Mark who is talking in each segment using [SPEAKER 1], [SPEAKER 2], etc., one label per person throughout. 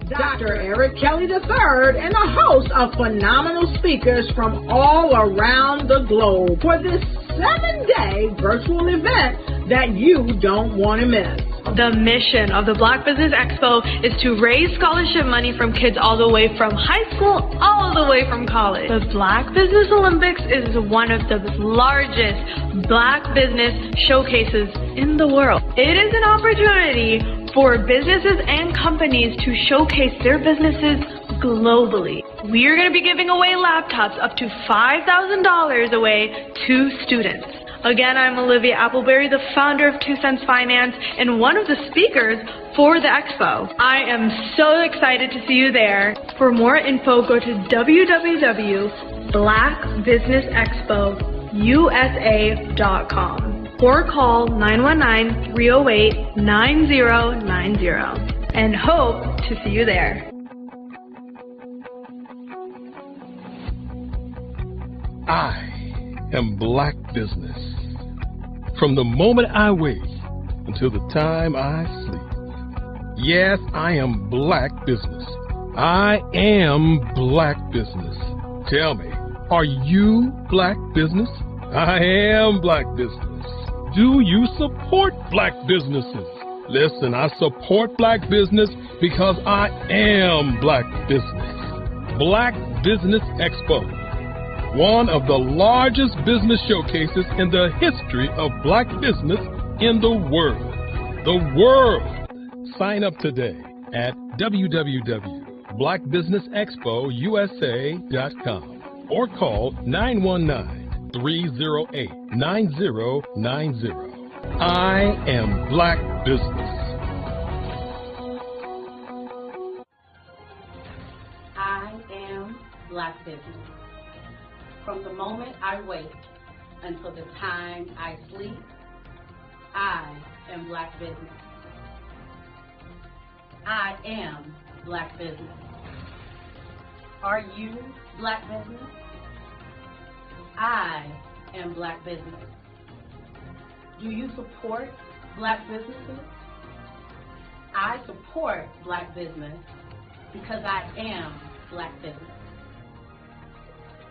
[SPEAKER 1] Dr. Eric Kelly III and a host of phenomenal speakers from all around the globe for this 7-day virtual event that you don't want to miss.
[SPEAKER 2] The mission of the Black Business Expo is to raise scholarship money from kids all the way from high school all the way from college. The Black Business Olympics is one of the largest Black business showcases in the world. It is an opportunity for businesses and companies to showcase their businesses globally. We are going to be giving away laptops up to $5,000 away to students. Again, I'm Olivia Appleberry, the founder of 2 Cents Finance and one of the speakers for the expo. I am so excited to see you there. For more info, go to www.blackbusinessexpousa.com or call 919-308-9090 and hope to see you there.
[SPEAKER 3] I am Black Business. From the moment I wake until the time I sleep. Yes, I am Black Business. I am Black Business. Tell me, are you Black Business? I am Black Business. Do you support Black businesses? Listen, I support Black business because I am Black Business. Black Business Expo, one of the largest business showcases in the history of Black business in the world. The world! Sign up today at www.blackbusinessexpousa.com or call 919-308-9090. I am Black Business.
[SPEAKER 4] I am Black Business. From the moment I wake until the time I sleep, I am Black Business. I am Black Business. Are you Black Business? I am Black Business. Do you support Black businesses? I support Black business because I am Black Business.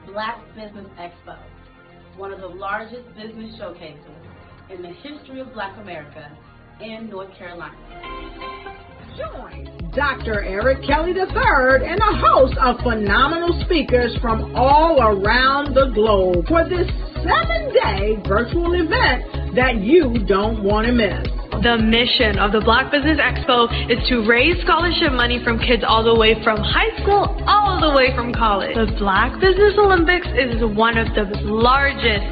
[SPEAKER 4] Black Business Expo, one of the largest business showcases in the history of Black America in North Carolina.
[SPEAKER 1] Join Dr. Eric Kelly III and a host of phenomenal speakers from all around the globe for this 7-day virtual event that you don't want to miss.
[SPEAKER 2] The mission of the Black Business Expo is to raise scholarship money from kids all the way from high school all the way from college. The Black Business Olympics is one of the largest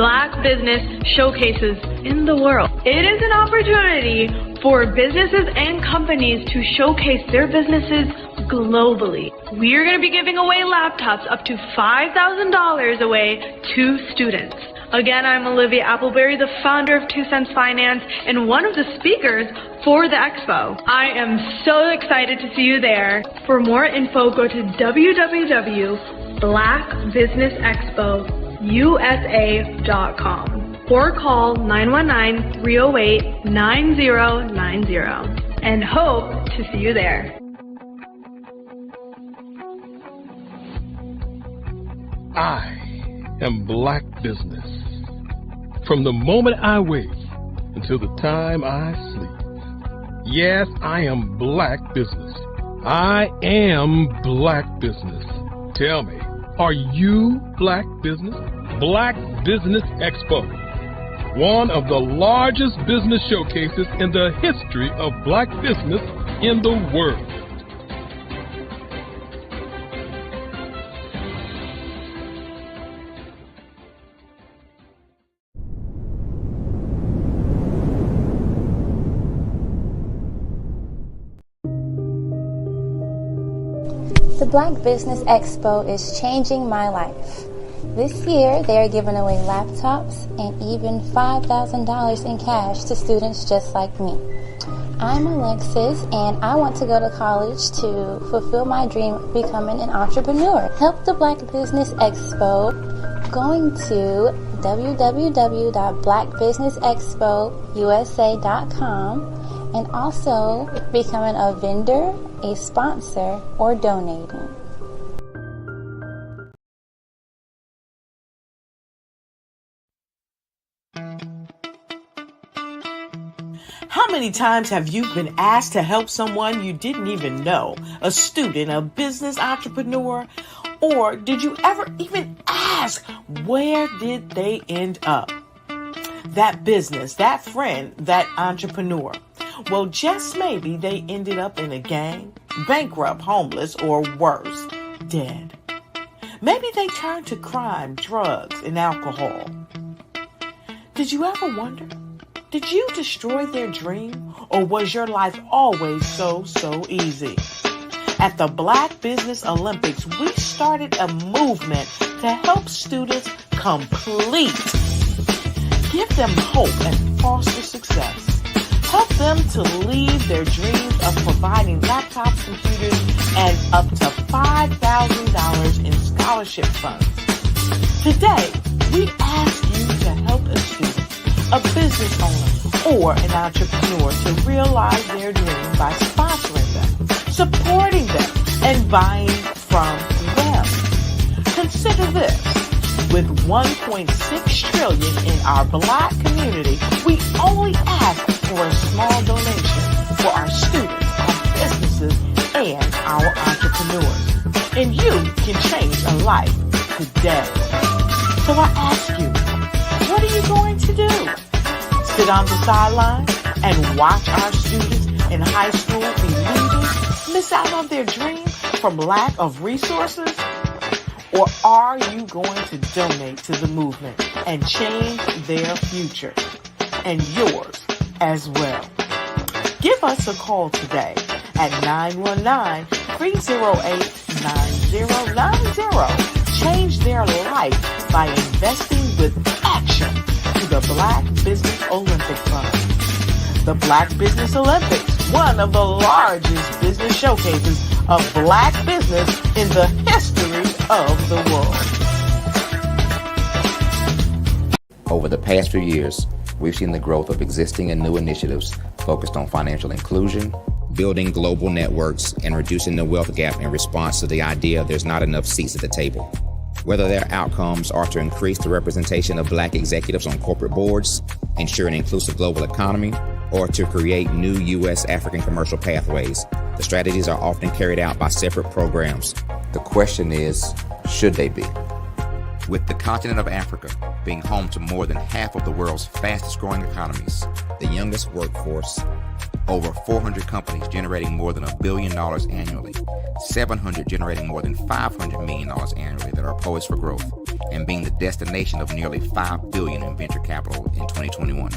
[SPEAKER 2] Black business showcases in the world. It is an opportunity for businesses and companies to showcase their businesses globally. We are going to be giving away laptops up to $5,000 away to students. Again, I'm Olivia Appleberry, the founder of 2 Cents Finance and one of the speakers for the expo. I am so excited to see you there. For more info, go to www.blackbusinessexpousa.com or call 919-308-9090 and hope to see you there.
[SPEAKER 3] I am Black Business. From the moment I wake until the time I sleep. Yes, I am Black Business. I am Black Business. Tell me, are you Black Business? Black Business Expo, one of the largest business showcases in the history of Black business in the world.
[SPEAKER 5] The Black Business Expo is changing my life. This year, they are giving away laptops and even $5,000 in cash to students just like me. I'm Alexis, and I want to go to college to fulfill my dream of becoming an entrepreneur. Help the Black Business Expo going to www.blackbusinessexpousa.com and also becoming a vendor, a sponsor, or donating.
[SPEAKER 6] How many times have you been asked to help someone you didn't even know, a student, a business entrepreneur, or did you ever even ask, where did they end up? That business, that friend, that entrepreneur. Well, just maybe they ended up in a gang, bankrupt, homeless, or worse, dead. Maybe they turned to crime, drugs, and alcohol. Did you ever wonder? Did you destroy their dream, or was your life always so easy? At the Black Business Olympics, we started a movement to help students complete. Give them hope and foster success. Help them to leave their dreams of providing laptops, computers, and up to $5,000 in scholarship funds. Today, we ask you to help a student, a business owner, or an entrepreneur to realize their dream by sponsoring them, supporting them, and buying from them. Consider this. With $1.6 trillion in our Black community, we only ask for a small donation for our students, our businesses, and our entrepreneurs. And you can change a life today. So I ask you, what are you going to do? Sit on the sideline and watch our students in high school be leaders, miss out on their dream from lack of resources? Or are you going to donate to the movement and change their future and yours as well? Give us a call today at 919-308-9090. Change their life by investing with action to the Black Business Olympic Fund. The Black Business Olympics, one of the largest business showcases of Black business in the history of the world.
[SPEAKER 7] Over the past few years, we've seen the growth of existing and new initiatives focused on financial inclusion, building global networks, and reducing the wealth gap in response to the idea there's not enough seats at the table. Whether their outcomes are to increase the representation of Black executives on corporate boards, ensure an inclusive global economy, or to create new U.S. African commercial pathways, the strategies are often carried out by separate programs. The question is, should they be? With the continent of Africa being home to more than half of the world's fastest growing economies, the youngest workforce, over 400 companies generating more than $1 billion annually, 700 generating more than $500 million annually that are poised for growth, and being the destination of nearly $5 billion in venture capital in 2021.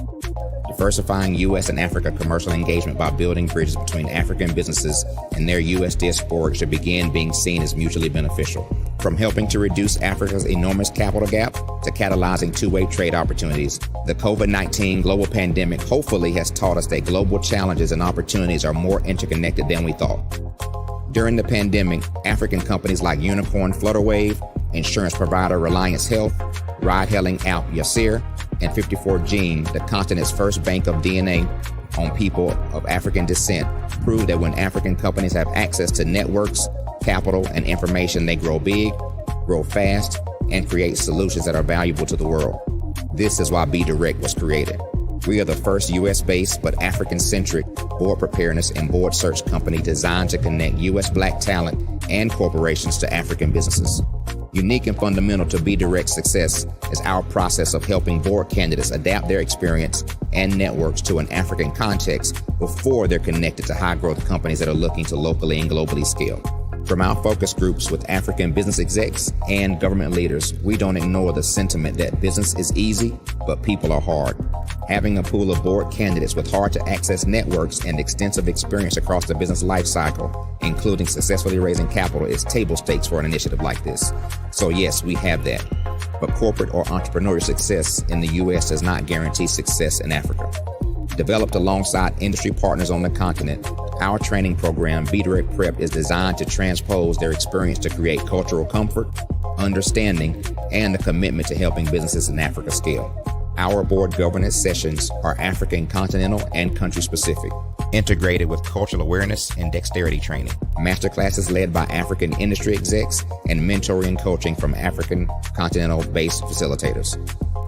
[SPEAKER 7] Diversifying U.S. and Africa commercial engagement by building bridges between African businesses and their U.S. diaspora should begin being seen as mutually beneficial. From helping to reduce Africa's enormous capital gap to catalyzing two-way trade opportunities, the COVID-19 global pandemic hopefully has taught us that global challenges and opportunities are more interconnected than we thought. During the pandemic, African companies like Unicorn Flutterwave, insurance provider Reliance Health, ride-hailing app Yasir, and 54Gene, the continent's first bank of DNA on people of African descent, proved that when African companies have access to networks, capital, and information, they grow big, grow fast, and create solutions that are valuable to the world. This is why Be Direct was created. We are the first U.S.-based but African-centric board preparedness and board search company designed to connect U.S. Black talent and corporations to African businesses. Unique and fundamental to Be Direct's success is our process of helping board candidates adapt their experience and networks to an African context before they're connected to high-growth companies that are looking to locally and globally scale. From our focus groups with African business execs and government leaders, we don't ignore the sentiment that business is easy, but people are hard. Having a pool of board candidates with hard-to-access networks and extensive experience across the business life cycle, including successfully raising capital, is table stakes for an initiative like this. So yes, we have that. But corporate or entrepreneurial success in the U.S. does not guarantee success in Africa. Developed alongside industry partners on the continent, our training program, Be Direct Prep, is designed to transpose their experience to create cultural comfort, understanding, and a commitment to helping businesses in Africa scale. Our board governance sessions are African, continental, and country specific. integrated with cultural awareness and dexterity training. Masterclasses led by African industry execs and mentoring and coaching from African continental-based facilitators.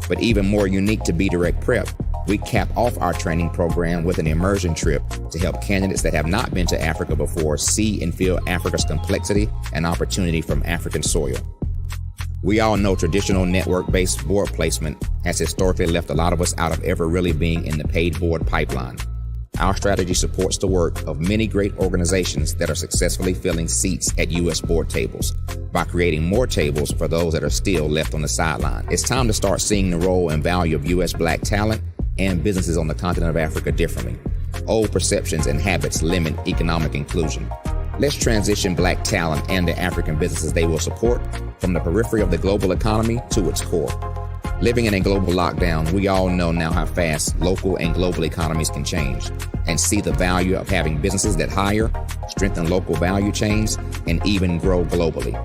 [SPEAKER 7] But even more unique to Be Direct Prep, we cap off our training program with an immersion trip to help candidates that have not been to Africa before see and feel Africa's complexity and opportunity from African soil. We all know traditional network-based board placement has historically left a lot of us out of ever really being in the paid board pipeline. Our strategy supports the work of many great organizations that are successfully filling seats at U.S. board tables by creating more tables for those that are still left on the sideline. It's time to start seeing the role and value of U.S. Black talent and businesses on the continent of Africa differently. Old perceptions and habits limit economic inclusion. Let's transition Black talent and the African businesses they will support from the periphery of the global economy to its core. Living in a global lockdown, we all know now how fast local and global economies can change and see the value of having businesses that hire, strengthen local value chains, and even grow globally.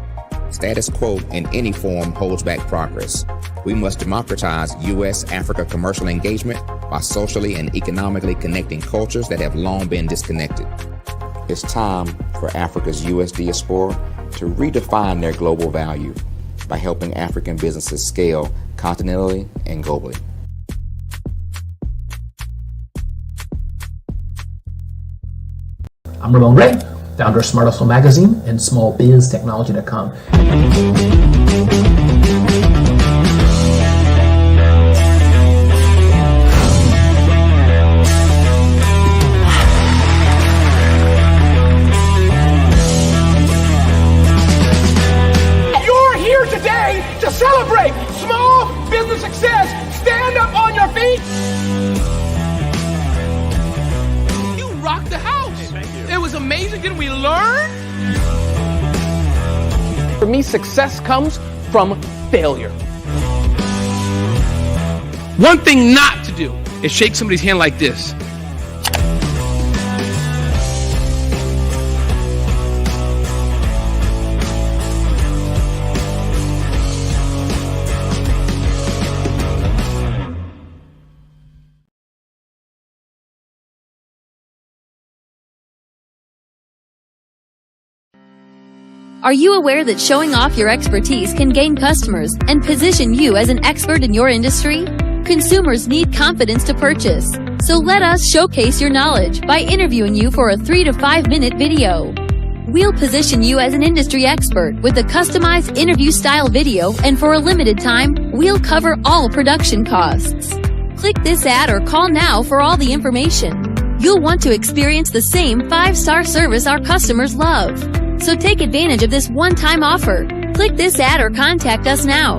[SPEAKER 7] Status quo in any form holds back progress. We must democratize U.S.-Africa commercial engagement by socially and economically connecting cultures that have long been disconnected. It's time for Africa's U.S. diaspora to redefine their global value by helping African businesses scale continentally and globally.
[SPEAKER 8] I'm Ramon Ray, founder of Smart Hustle Magazine and smallbiztechnology.com.
[SPEAKER 9] You're here today to celebrate small business success. Stand up on your feet. You rocked the house. Hey, thank you. It was amazing. Didn't we learn? For me, success comes from failure. One thing not to do is shake somebody's hand like this.
[SPEAKER 10] Are you aware that showing off your expertise can gain customers and position you as an expert in your industry? Consumers need confidence to purchase, so let us showcase your knowledge by interviewing you for a 3 to 5 minute video. We'll position you as an industry expert with a customized interview-style video, and for a limited time, we'll cover all production costs. Click this ad or call now for all the information. You'll want to experience the same 5-star service our customers love. So take advantage of this one-time offer. Click this ad or contact us now.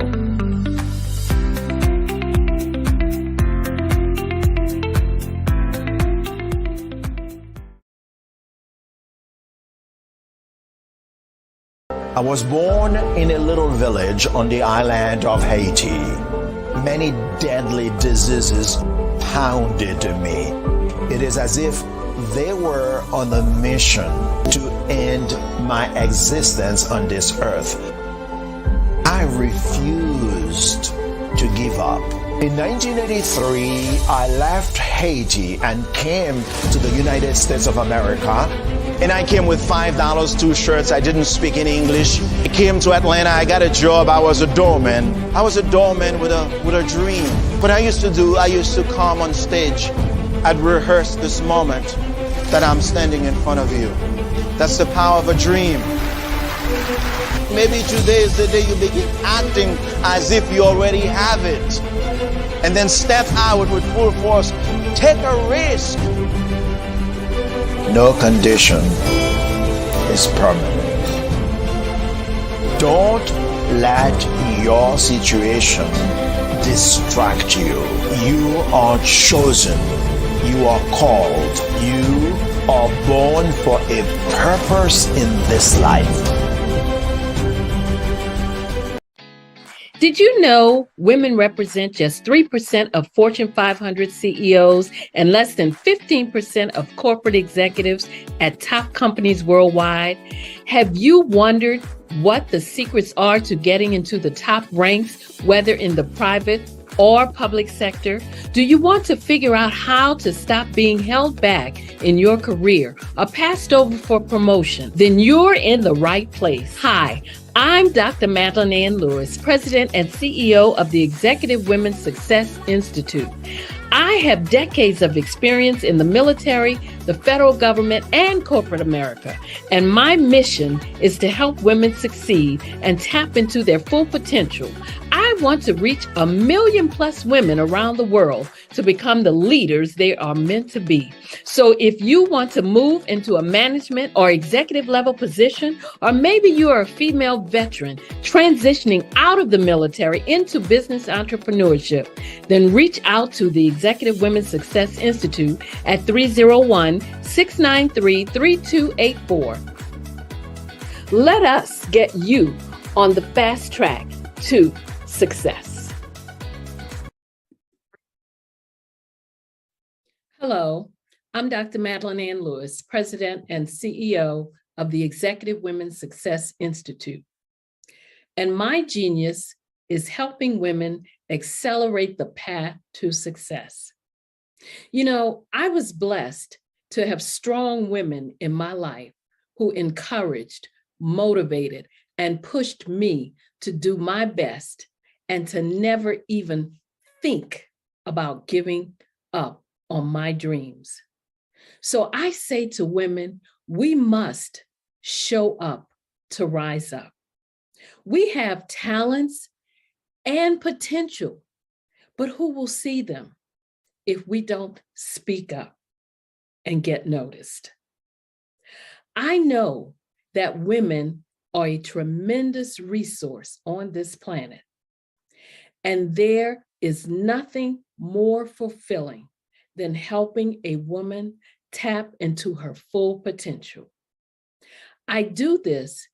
[SPEAKER 11] I was born in a little village on the island of Haiti. Many deadly diseases pounded me. It is as if they were on a mission to end my existence on this earth. I refused to give up. In 1983, I left Haiti and came to the United States of America. And I came with $5, 2 shirts. I didn't speak any English. I came to Atlanta. I got a job. I was a doorman. I was a doorman with a dream. What I used to come on stage. I'd rehearse this moment that I'm standing in front of you. That's the power of a dream. Maybe today is the day you begin acting as if you already have it. And then step out with full force. Take a risk. No condition is permanent. Don't let your situation distract you. You are chosen. You are called. You are born for a purpose in this life.
[SPEAKER 12] Did you know women represent just 3% of Fortune 500 CEOs and less than 15% of corporate executives at top companies worldwide? Have you wondered what the secrets are to getting into the top ranks, whether in the private or public sector? Do you want to figure out how to stop being held back in your career or passed over for promotion? Then you're in the right place. Hi, I'm Dr. Madeline Ann Lewis, President and CEO of the Executive Women's Success Institute. I have decades of experience in the military, the federal government, and corporate America, and my mission is to help women succeed and tap into their full potential. I want to reach 1 million plus women around the world to become the leaders they are meant to be. So if you want to move into a management or executive level position, or maybe you are a female veteran transitioning out of the military into business entrepreneurship, then reach out to the Executive Women's Success Institute at 301-693-3284. Let us get you on the fast track to success. Hello, I'm Dr. Madeline Ann Lewis, President and CEO of the Executive Women's Success Institute. And my genius is helping women accelerate the path to success. You know, I was blessed to have strong women in my life who encouraged, motivated, and pushed me to do my best and to never even think about giving up on my dreams. So I say to women, we must show up to rise up. We have talents and potential, but who will see them if we don't speak up and get noticed? I know that women are a tremendous resource on this planet, and there is nothing more fulfilling than helping a woman tap into her full potential. I do this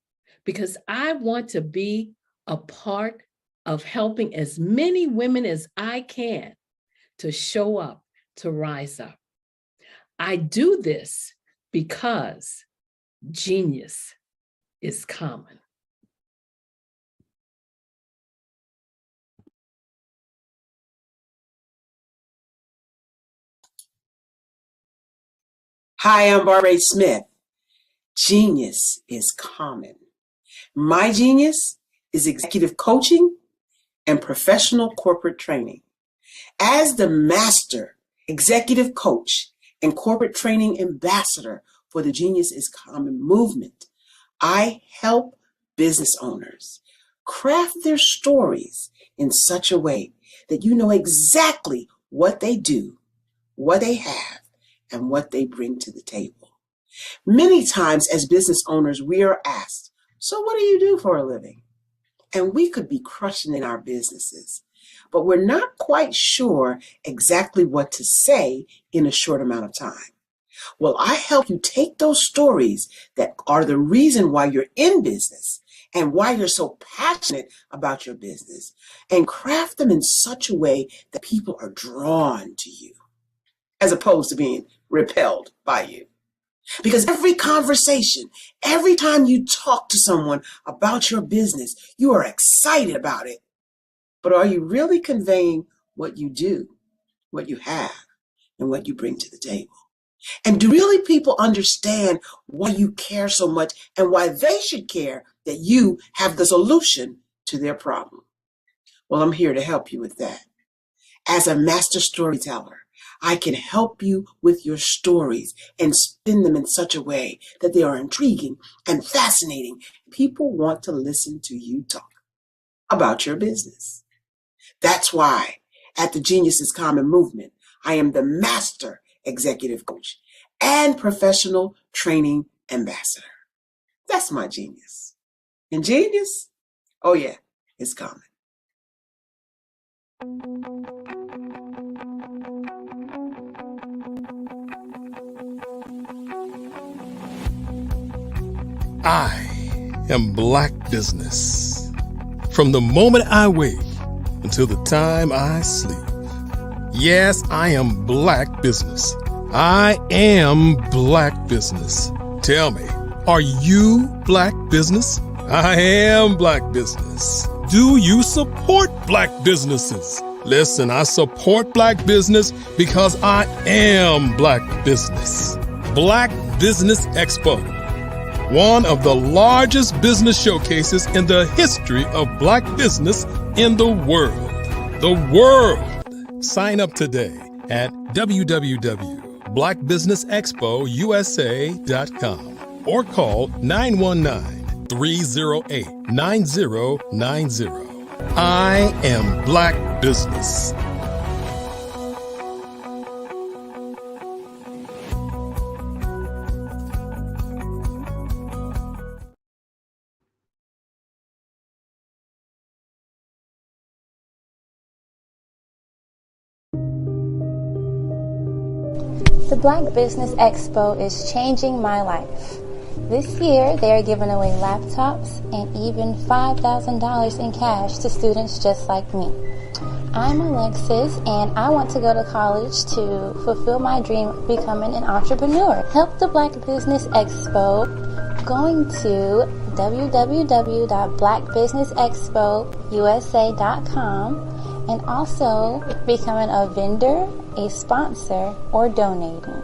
[SPEAKER 12] because I want to be a part of helping as many women as I can to show up, to rise up. I do this because genius is common.
[SPEAKER 13] Hi, I'm Barbara Smith. Genius is common. My genius is executive coaching and professional corporate training. As the master executive coach and corporate training ambassador for the Genius is Common movement, I help business owners craft their stories in such a way that you know exactly what they do, what they have, and what they bring to the table. Many times as business owners, we are asked, so what do you do for a living? And we could be crushing in our businesses, but we're not quite sure exactly what to say in a short amount of time. Well, I help you take those stories that are the reason why you're in business and why you're so passionate about your business and craft them in such a way that people are drawn to you as opposed to being repelled by you. Because every conversation, every time you talk to someone about your business, you are excited about it. But are you really conveying what you do, what you have, and what you bring to the table? And do really people understand why you care so much and why they should care that you have the solution to their problem? Well, I'm here to help you with that. As a master storyteller, I can help you with your stories and spin them in such a way that they are intriguing and fascinating. People want to listen to you talk about your business. That's why at the Genius is Common movement, I am the master executive coach and professional training ambassador. That's my genius. And genius? Oh yeah, it's common.
[SPEAKER 3] I am Black Business. From the moment I wake until the time I sleep. Yes, I am Black Business. I am Black Business. Tell me, are you Black Business? I am Black Business. Do you support Black businesses? Listen, I support Black business because I am Black business. Black Business Expo, one of the largest business showcases in the history of Black business in the world. The world! Sign up today at www.blackbusinessexpousa.com or call 919-308-9090. I am Black business.
[SPEAKER 5] The Black Business Expo is changing my life. This year, they are giving away laptops and even $5,000 in cash to students just like me. I'm Alexis, and I want to go to college to fulfill my dream of becoming an entrepreneur. Help the Black Business Expo going to www.blackbusinessexpousa.com and also becoming a vendor, a sponsor, or donating.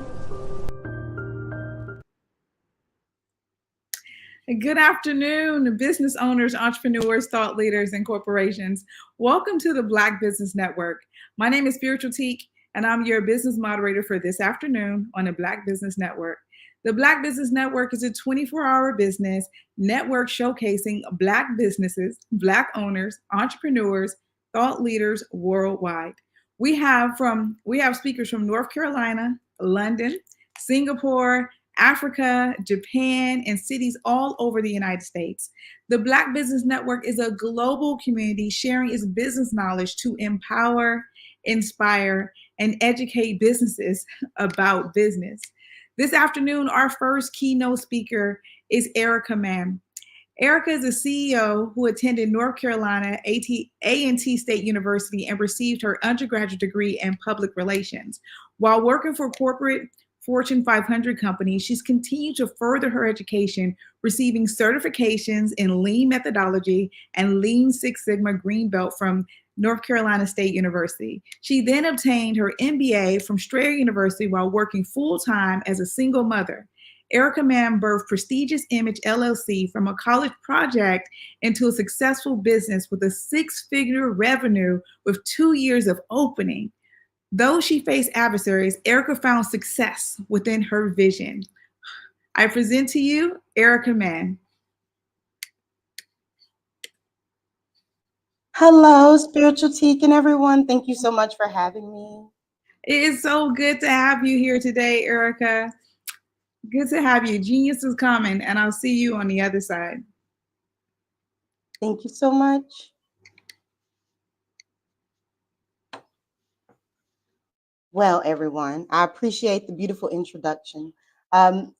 [SPEAKER 14] Good afternoon, business owners, entrepreneurs, thought leaders, and corporations. Welcome to the Black Business Network. My name is Spiritual Teak, and I'm your business moderator for this afternoon on the Black Business Network. The Black Business Network is a 24-hour business network showcasing Black businesses, Black owners, entrepreneurs, thought leaders worldwide. We have speakers from North Carolina, London, Singapore, Africa, Japan, and cities all over the United States. The Black Business Network is a global community sharing its business knowledge to empower, inspire, and educate businesses about business. This afternoon, our first keynote speaker is Erica Mann. Erica is a CEO who attended North Carolina A&T State University and received her undergraduate degree in public relations. While working for corporate Fortune 500 companies, she's continued to further her education, receiving certifications in lean methodology and Lean Six Sigma Green Belt from North Carolina State University. She then obtained her MBA from Strayer University while working full-time as a single mother. Erica Mann birthed Prestigious Image LLC from a college project into a successful business with a six-figure revenue with 2 years of opening. Though she faced adversaries, Erica found success within her vision. I present to you Erica Mann.
[SPEAKER 15] Hello, Spiritual Teak and everyone. Thank you so much for having me.
[SPEAKER 14] It is so good to have you here today, Erica. Good to have you. Genius is coming, and I'll see you on the other side.
[SPEAKER 15] Thank you so much. Well, everyone, I appreciate the beautiful introduction.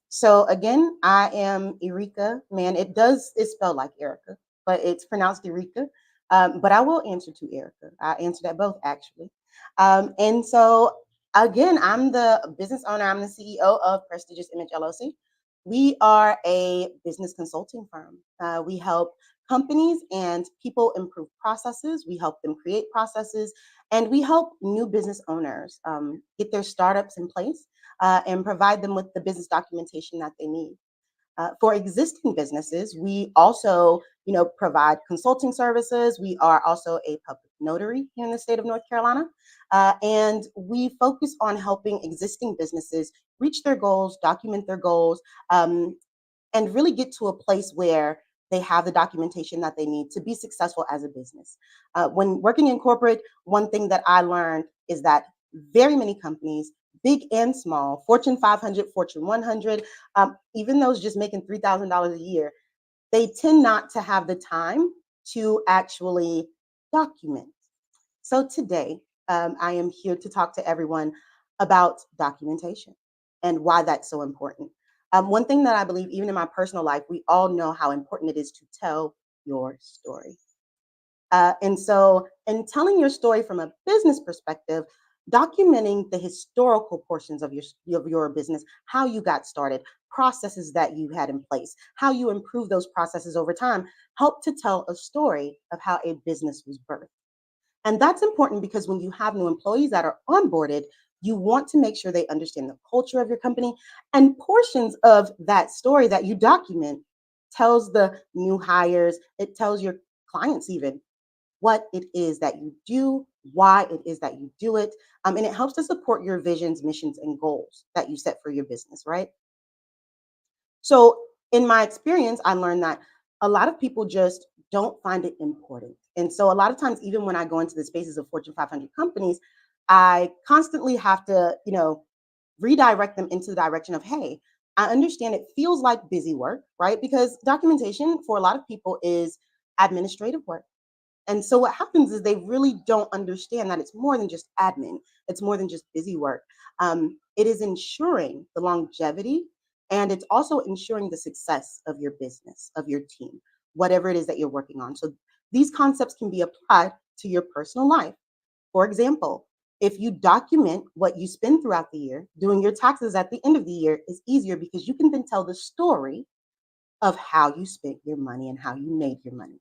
[SPEAKER 15] So again, I am Erica Mann. It's spelled like Erica, but it's pronounced Erica. But I will answer to Erica. I answer at both, actually. And so again, I'm the business owner. I'm the CEO of Prestigious Image LLC. We are a business consulting firm. We help companies and people improve processes. We help them create processes, and we help new business owners get their startups in place and provide them with the business documentation that they need. For existing businesses, we also, provide consulting services. We are also a public notary here in the state of North Carolina, and we focus on helping existing businesses reach their goals, document their goals, and really get to a place where they have the documentation that they need to be successful as a business. When working in corporate, one thing that I learned is that very many companies, big and small, Fortune 500, Fortune 100, even those just making $3,000 a year, they tend not to have the time to actually document. So today, I am here to talk to everyone about documentation and why that's so important. One thing that I believe, even in my personal life, we all know how important it is to tell your story. And so in telling your story from a business perspective, documenting the historical portions of your business, how you got started, processes that you had in place, how you improve those processes over time, help to tell a story of how a business was birthed. And that's important because when you have new employees that are onboarded, you want to make sure they understand the culture of your company, and portions of that story that you document tells the new hires, it tells your clients even what it is that you do, why it is that you do it, and it helps to support your visions, missions, and goals that you set for your business, right? So in my experience, I learned that a lot of people just don't find it important. And so a lot of times, even when I go into the spaces of Fortune 500 companies, I constantly have to, redirect them into the direction of, hey, I understand it feels like busy work, right? Because documentation for a lot of people is administrative work. And so what happens is they really don't understand that it's more than just admin. It's more than just busy work. It is ensuring the longevity, and it's also ensuring the success of your business, of your team, whatever it is that you're working on. So these concepts can be applied to your personal life. For example, if you document what you spend throughout the year, doing your taxes at the end of the year is easier because you can then tell the story of how you spent your money and how you made your money.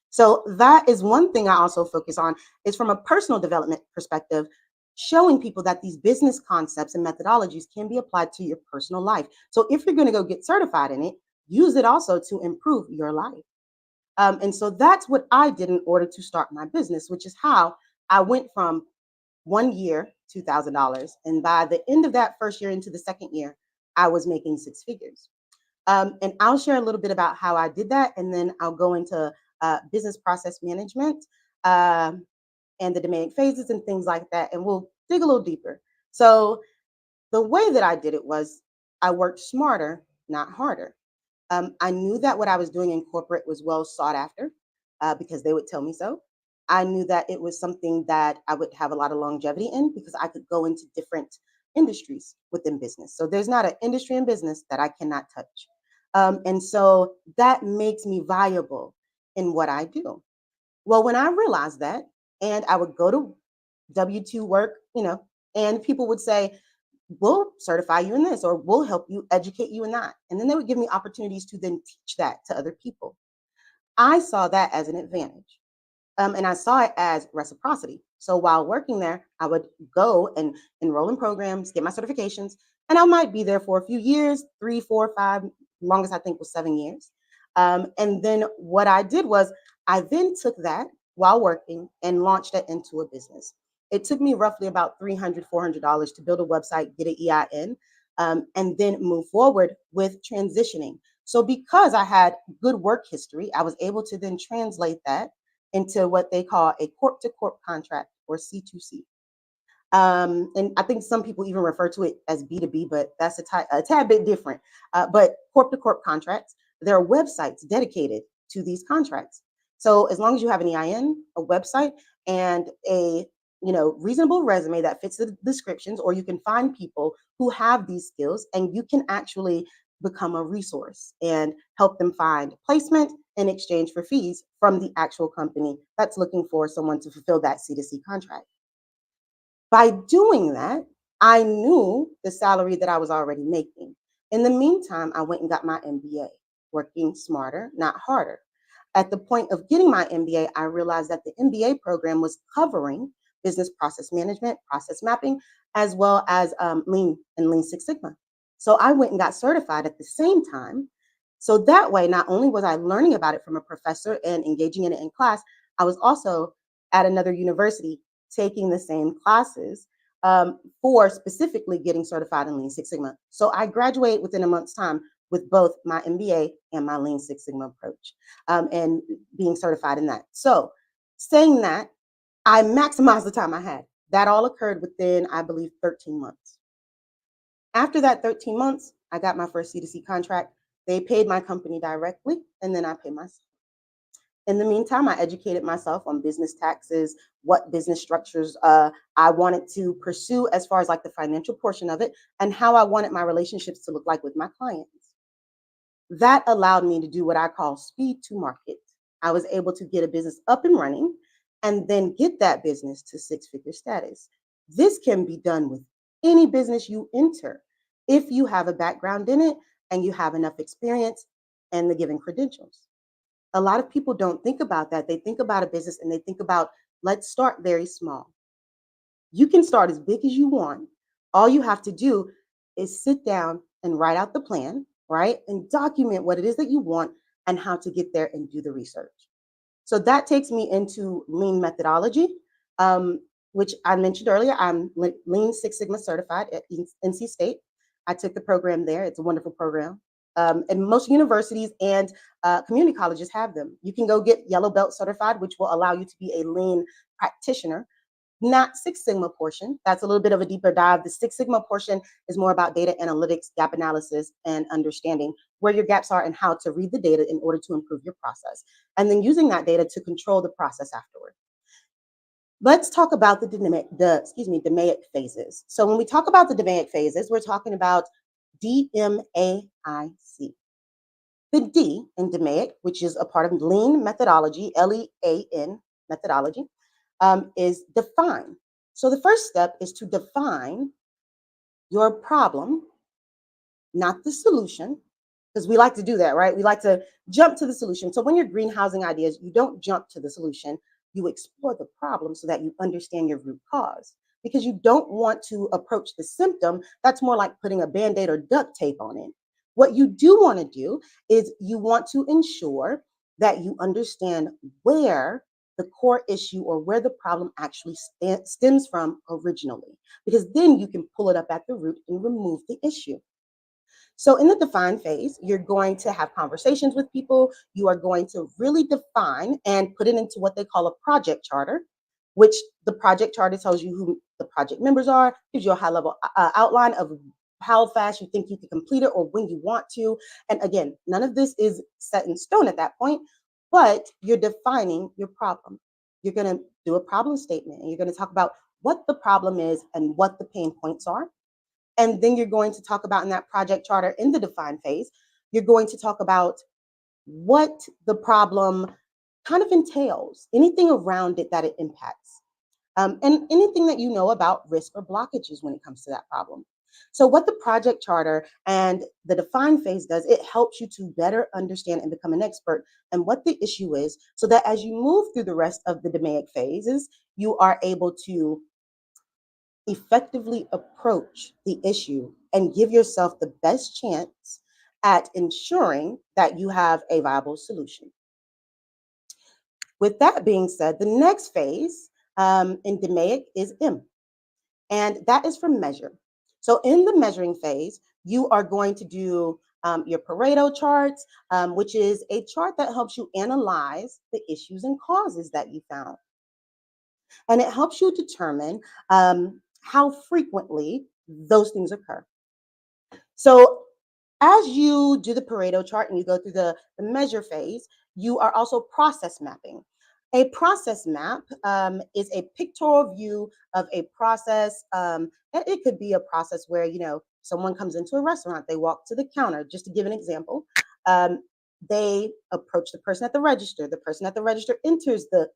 [SPEAKER 15] So that is one thing I also focus on, is from a personal development perspective, showing people that these business concepts and methodologies can be applied to your personal life. So if you're going to go get certified in it, use it also to improve your life. And so that's what I did in order to start my business, which is how I went from 1 year, $2,000. And by the end of that first year into the second year, I was making 6 figures. And I'll share a little bit about how I did that. And then I'll go into business process management and the demanding phases and things like that. And we'll dig a little deeper. So the way that I did it was I worked smarter, not harder. I knew that what I was doing in corporate was well sought after because they would tell me so. I knew that it was something that I would have a lot of longevity in because I could go into different industries within business. So there's not an industry in business that I cannot touch. And so that makes me viable in what I do. Well, when I realized that, and I would go to W-2 work, and people would say, we'll certify you in this, or we'll help you educate you in that. And then they would give me opportunities to then teach that to other people. I saw that as an advantage. And I saw it as reciprocity. So while working there, I would go and enroll in programs, get my certifications, and I might be there for a few years, 3, 4, 5, longest I think was 7 years. And then what I did was I then took that while working and launched it into a business. It took me roughly about $300, $400 to build a website, get an EIN, and then move forward with transitioning. So because I had good work history, I was able to then translate that into what they call a corp-to-corp contract, or C2C. And I think some people even refer to it as B2B, but that's a tad bit different. But corp-to-corp contracts, there are websites dedicated to these contracts. So as long as you have an EIN, a website, and a reasonable resume that fits the descriptions, or you can find people who have these skills, and you can actually become a resource and help them find placement in exchange for fees from the actual company that's looking for someone to fulfill that C2C contract. By doing that, I knew the salary that I was already making. In the meantime, I went and got my MBA, working smarter, not harder. At the point of getting my MBA, I realized that the MBA program was covering business process management, process mapping, as well as Lean and Lean Six Sigma. So I went and got certified at the same time. So that way, not only was I learning about it from a professor and engaging in it in class, I was also at another university taking the same classes for specifically getting certified in Lean Six Sigma. So I graduated within a month's time with both my MBA and my Lean Six Sigma approach and being certified in that. So saying that, I maximized the time I had. That all occurred within, I believe, 13 months. After that 13 months, I got my first C2C contract. They paid my company directly, and then I paid myself. In the meantime, I educated myself on business taxes, what business structures I wanted to pursue as far as like the financial portion of it, and how I wanted my relationships to look like with my clients. That allowed me to do what I call speed to market. I was able to get a business up and running and then get that business to 6-figure status. This can be done with any business you enter if you have a background in it and you have enough experience and the given credentials. A lot of people don't think about that. They think about a business and they think about let's start very small. You can start as big as you want. All you have to do is sit down and write out the plan, right? And document what it is that you want and how to get there and do the research. So that takes me into lean methodology, which I mentioned earlier. I'm Lean Six Sigma certified at NC State. I took the program there. It's a wonderful program. And most universities and community colleges have them. You can go get Yellow Belt certified, which will allow you to be a lean practitioner. Not Six Sigma portion. That's a little bit of a deeper dive. The Six Sigma portion is more about data analytics, gap analysis, and understanding where your gaps are and how to read the data in order to improve your process. And then using that data to control the process afterward. Let's talk about the DMAIC phases. So when we talk about the DMAIC phases, we're talking about DMAIC. The D in DMAIC, which is a part of lean methodology, LEAN methodology, is define. So the first step is to define your problem, not the solution, because we like to do that, right? We like to jump to the solution. So when you're greenhousing ideas, you don't jump to the solution. You explore the problem so that you understand your root cause, because you don't want to approach the symptom. That's more like putting a Band-Aid or duct tape on it. What you do want to do is you want to ensure that you understand where the core issue or where the problem actually stems from originally, because then you can pull it up at the root and remove the issue. So in the define phase, you're going to have conversations with people. You are going to really define and put it into what they call a project charter, which the project charter tells you who the project members are, gives you a high level outline of how fast you think you can complete it or when you want to. And again, none of this is set in stone at that point, but you're defining your problem. You're going to do a problem statement, and you're going to talk about what the problem is and what the pain points are. And then you're going to talk about in that project charter in the define phase, you're going to talk about what the problem kind of entails, anything around it that it impacts, and anything that you know about risk or blockages when it comes to that problem. So what the project charter and the define phase does, it helps you to better understand and become an expert in what the issue is, so that as you move through the rest of the DMAIC phases, you are able to effectively approach the issue and give yourself the best chance at ensuring that you have a viable solution. With that being said, the next phase in DMAIC is M, and that is for measure. So in the measuring phase, you are going to do your Pareto charts, which is a chart that helps you analyze the issues and causes that you found. And it helps you determine how frequently those things occur. So as you do the Pareto chart and you go through the measure phase, you are also process mapping. A process map is a pictorial view of a process. It could be a process where, someone comes into a restaurant, they walk to the counter, just to give an example. They approach the person at the register. The person at the register enters and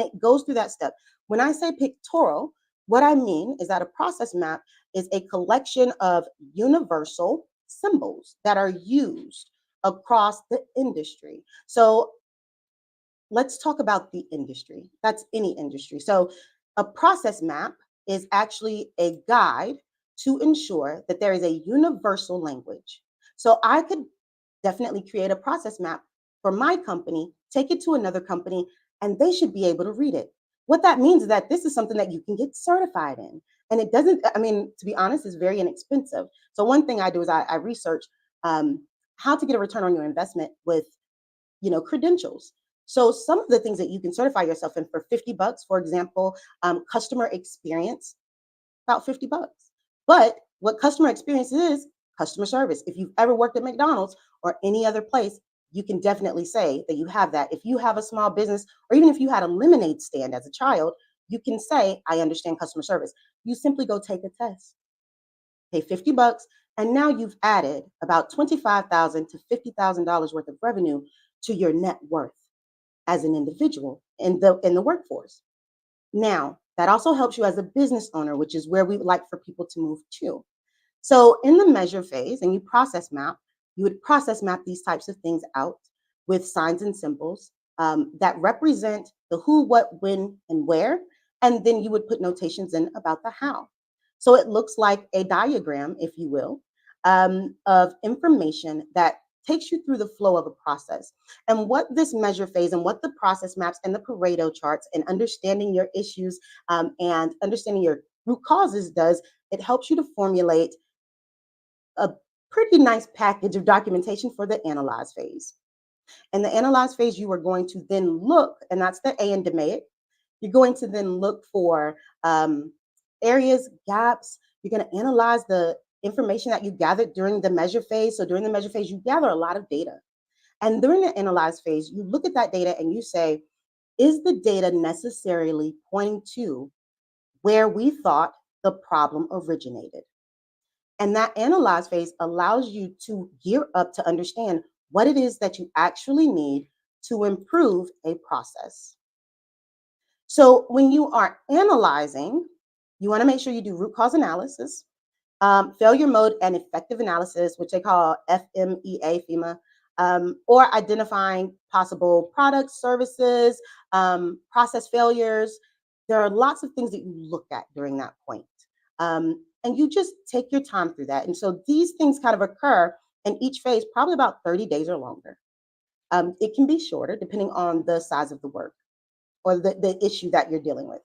[SPEAKER 15] it goes through that step. When I say pictorial, what I mean is that a process map is a collection of universal symbols that are used across the industry. So let's talk about the industry. That's any industry. So a process map is actually a guide to ensure that there is a universal language. So I could definitely create a process map for my company, take it to another company, and they should be able to read it. What that means is that this is something that you can get certified in. And it doesn't, to be honest, it's very inexpensive. So one thing I do is I research how to get a return on your investment with, credentials. So some of the things that you can certify yourself in for $50, for example, customer experience, about $50. But what customer experience is, customer service. If you've ever worked at McDonald's or any other place, you can definitely say that you have that. If you have a small business, or even if you had a lemonade stand as a child, you can say, I understand customer service. You simply go take a test, pay $50, and now you've added about $25,000 to $50,000 worth of revenue to your net worth as an individual in the workforce. Now, that also helps you as a business owner, which is where we would like for people to move to. So in the measure phase, and you would process map these types of things out with signs and symbols. that represent the who, what, when, and where. And then you would put notations in about the how. So it looks like a diagram, if you will, of information that takes you through the flow of a process. And what this measure phase and what the process maps and the Pareto charts and understanding your issues and understanding your root causes does, it helps you to formulate a pretty nice package of documentation for the analyze phase. In the analyze phase, you are going to then look, and that's the A in DMAIC. You're going to then look for areas, gaps. You're going to analyze the information that you gathered during the measure phase. So during the measure phase, you gather a lot of data. And during the analyze phase, you look at that data and you say, is the data necessarily pointing to where we thought the problem originated? And that analyze phase allows you to gear up to understand what it is that you actually need to improve a process. So when you are analyzing, you want to make sure you do root cause analysis, failure mode and effective analysis, which they call FMEA, or identifying possible products, services, process failures. There are lots of things that you look at during that point. And you just take your time through that. And so these things kind of occur in each phase, probably about 30 days or longer. It can be shorter depending on the size of the work or the issue that you're dealing with.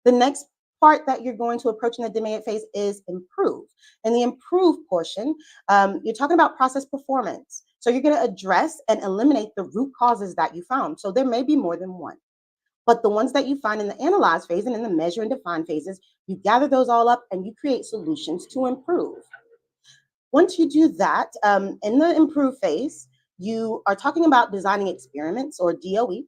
[SPEAKER 15] The next part that you're going to approach in the DMAIC phase is improve. In the improve portion, you're talking about process performance. So you're going to address and eliminate the root causes that you found. So there may be more than one. But the ones that you find in the analyze phase and in the measure and define phases, you gather those all up and you create solutions to improve. Once you do that, in the improve phase, you are talking about designing experiments or DOE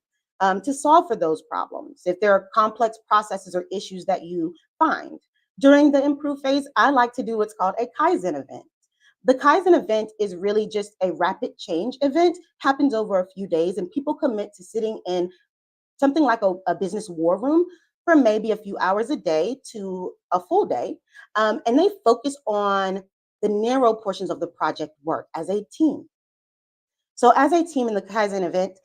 [SPEAKER 15] to solve for those problems. If there are complex processes or issues that you find. During the improve phase, I like to do what's called a Kaizen event. The Kaizen event is really just a rapid change event, happens over a few days, and people commit to sitting in something like a business war room for maybe a few hours a day to a full day. And they focus on the narrow portions of the project work as a team. So as a team in the Kaizen event,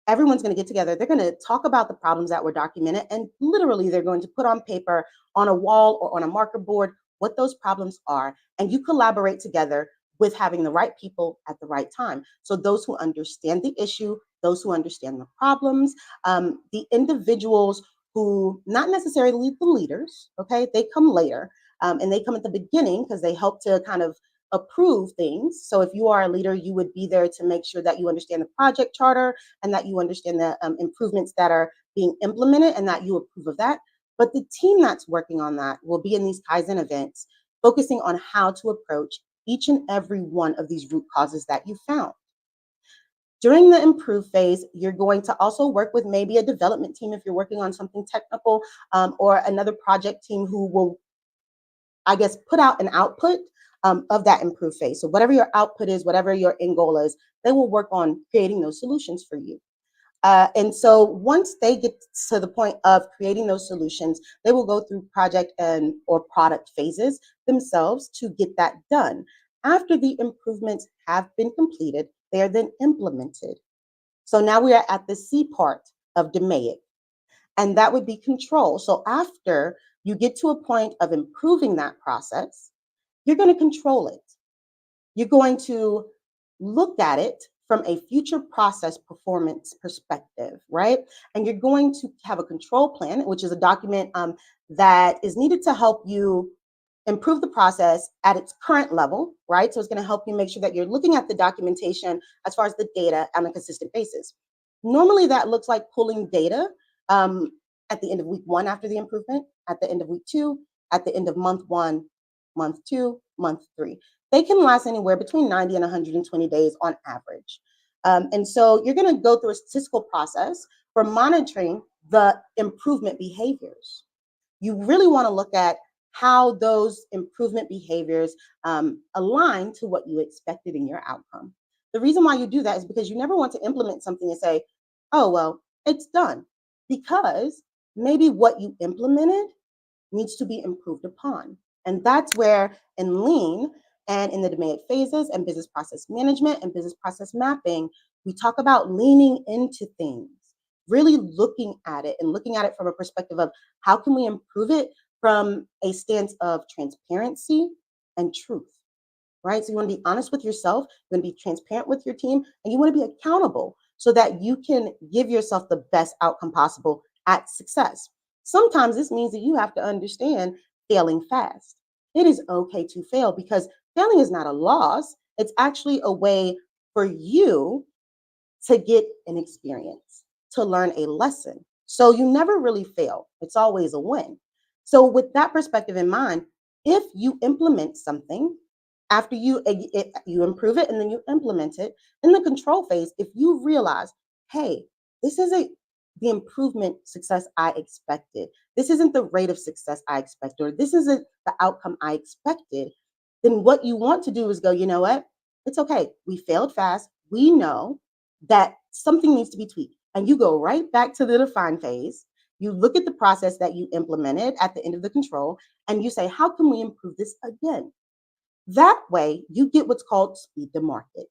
[SPEAKER 15] everyone's going to get together. They're going to talk about the problems that were documented, and literally they're going to put on paper, on a wall or on a marker board, what those problems are. And you collaborate together with having the right people at the right time. So those who understand the issue, those who understand the problems, the individuals who, not necessarily the leaders, okay, they come later, and they come at the beginning because they help to kind of approve things. So if you are a leader, you would be there to make sure that you understand the project charter and that you understand the improvements that are being implemented and that you approve of that. But the team that's working on that will be in these Kaizen events, focusing on how to approach each and every one of these root causes that you found. During the improve phase, you're going to also work with maybe a development team if you're working on something technical, or another project team who will, I guess, put out an output of that improve phase. So whatever your output is, whatever your end goal is, they will work on creating those solutions for you. And so once they get to the point of creating those solutions, they will go through project and or product phases themselves to get that done. After the improvements have been completed, they are then implemented. So now we are at the C part of DMAIC, and that would be control. So after you get to a point of improving that process, you're going to control it. You're going to look at it from a future process performance perspective, right? And you're going to have a control plan, which is a document that is needed to help you improve the process at its current level, right? So it's going to help you make sure that you're looking at the documentation as far as the data on a consistent basis. Normally that looks like pulling data at the end of week 1 after the improvement, at the end of week 2, at the end of month 1, month 2, month 3. They can last anywhere between 90 and 120 days on average. And so you're going to go through a statistical process for monitoring the improvement behaviors. You really want to look at how those improvement behaviors align to what you expected in your outcome. The reason why you do that is because you never want to implement something and say, oh, well, it's done. Because maybe what you implemented needs to be improved upon. And that's where in Lean and in the DMAIC phases and business process management and business process mapping, we talk about leaning into things. really looking at it and looking at it from a perspective of how can we improve it from a stance of transparency and truth, right? So you want to be honest with yourself, you want to be transparent with your team, and you want to be accountable so that you can give yourself the best outcome possible at success. Sometimes this means that you have to understand failing fast. It is okay to fail because failing is not a loss. It's actually a way for you to get an experience, to learn a lesson. So you never really fail. It's always a win. So with that perspective in mind, if you implement something, after you improve it and then you implement it in the control phase, if you realize, hey, this isn't the improvement success I expected, this isn't the rate of success I expected, or this isn't the outcome I expected, then what you want to do is go, you know what? It's okay. We failed fast. We know that something needs to be tweaked. And you go right back to the define phase. You look at the process that you implemented at the end of the control, and you say, how can we improve this again? That way, you get what's called speed to market.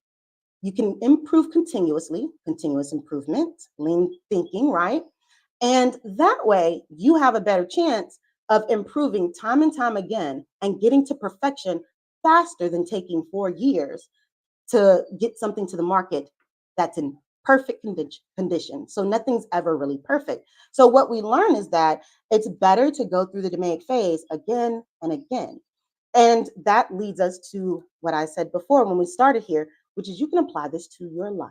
[SPEAKER 15] You can improve continuously, continuous improvement, lean thinking, right? And that way, you have a better chance of improving time and time again and getting to perfection faster than taking 4 years to get something to the market that's in perfect condition. So nothing's ever really perfect. So what we learn is that it's better to go through the DMAIC phase again and again. And that leads us to what I said before when we started here, which is you can apply this to your life,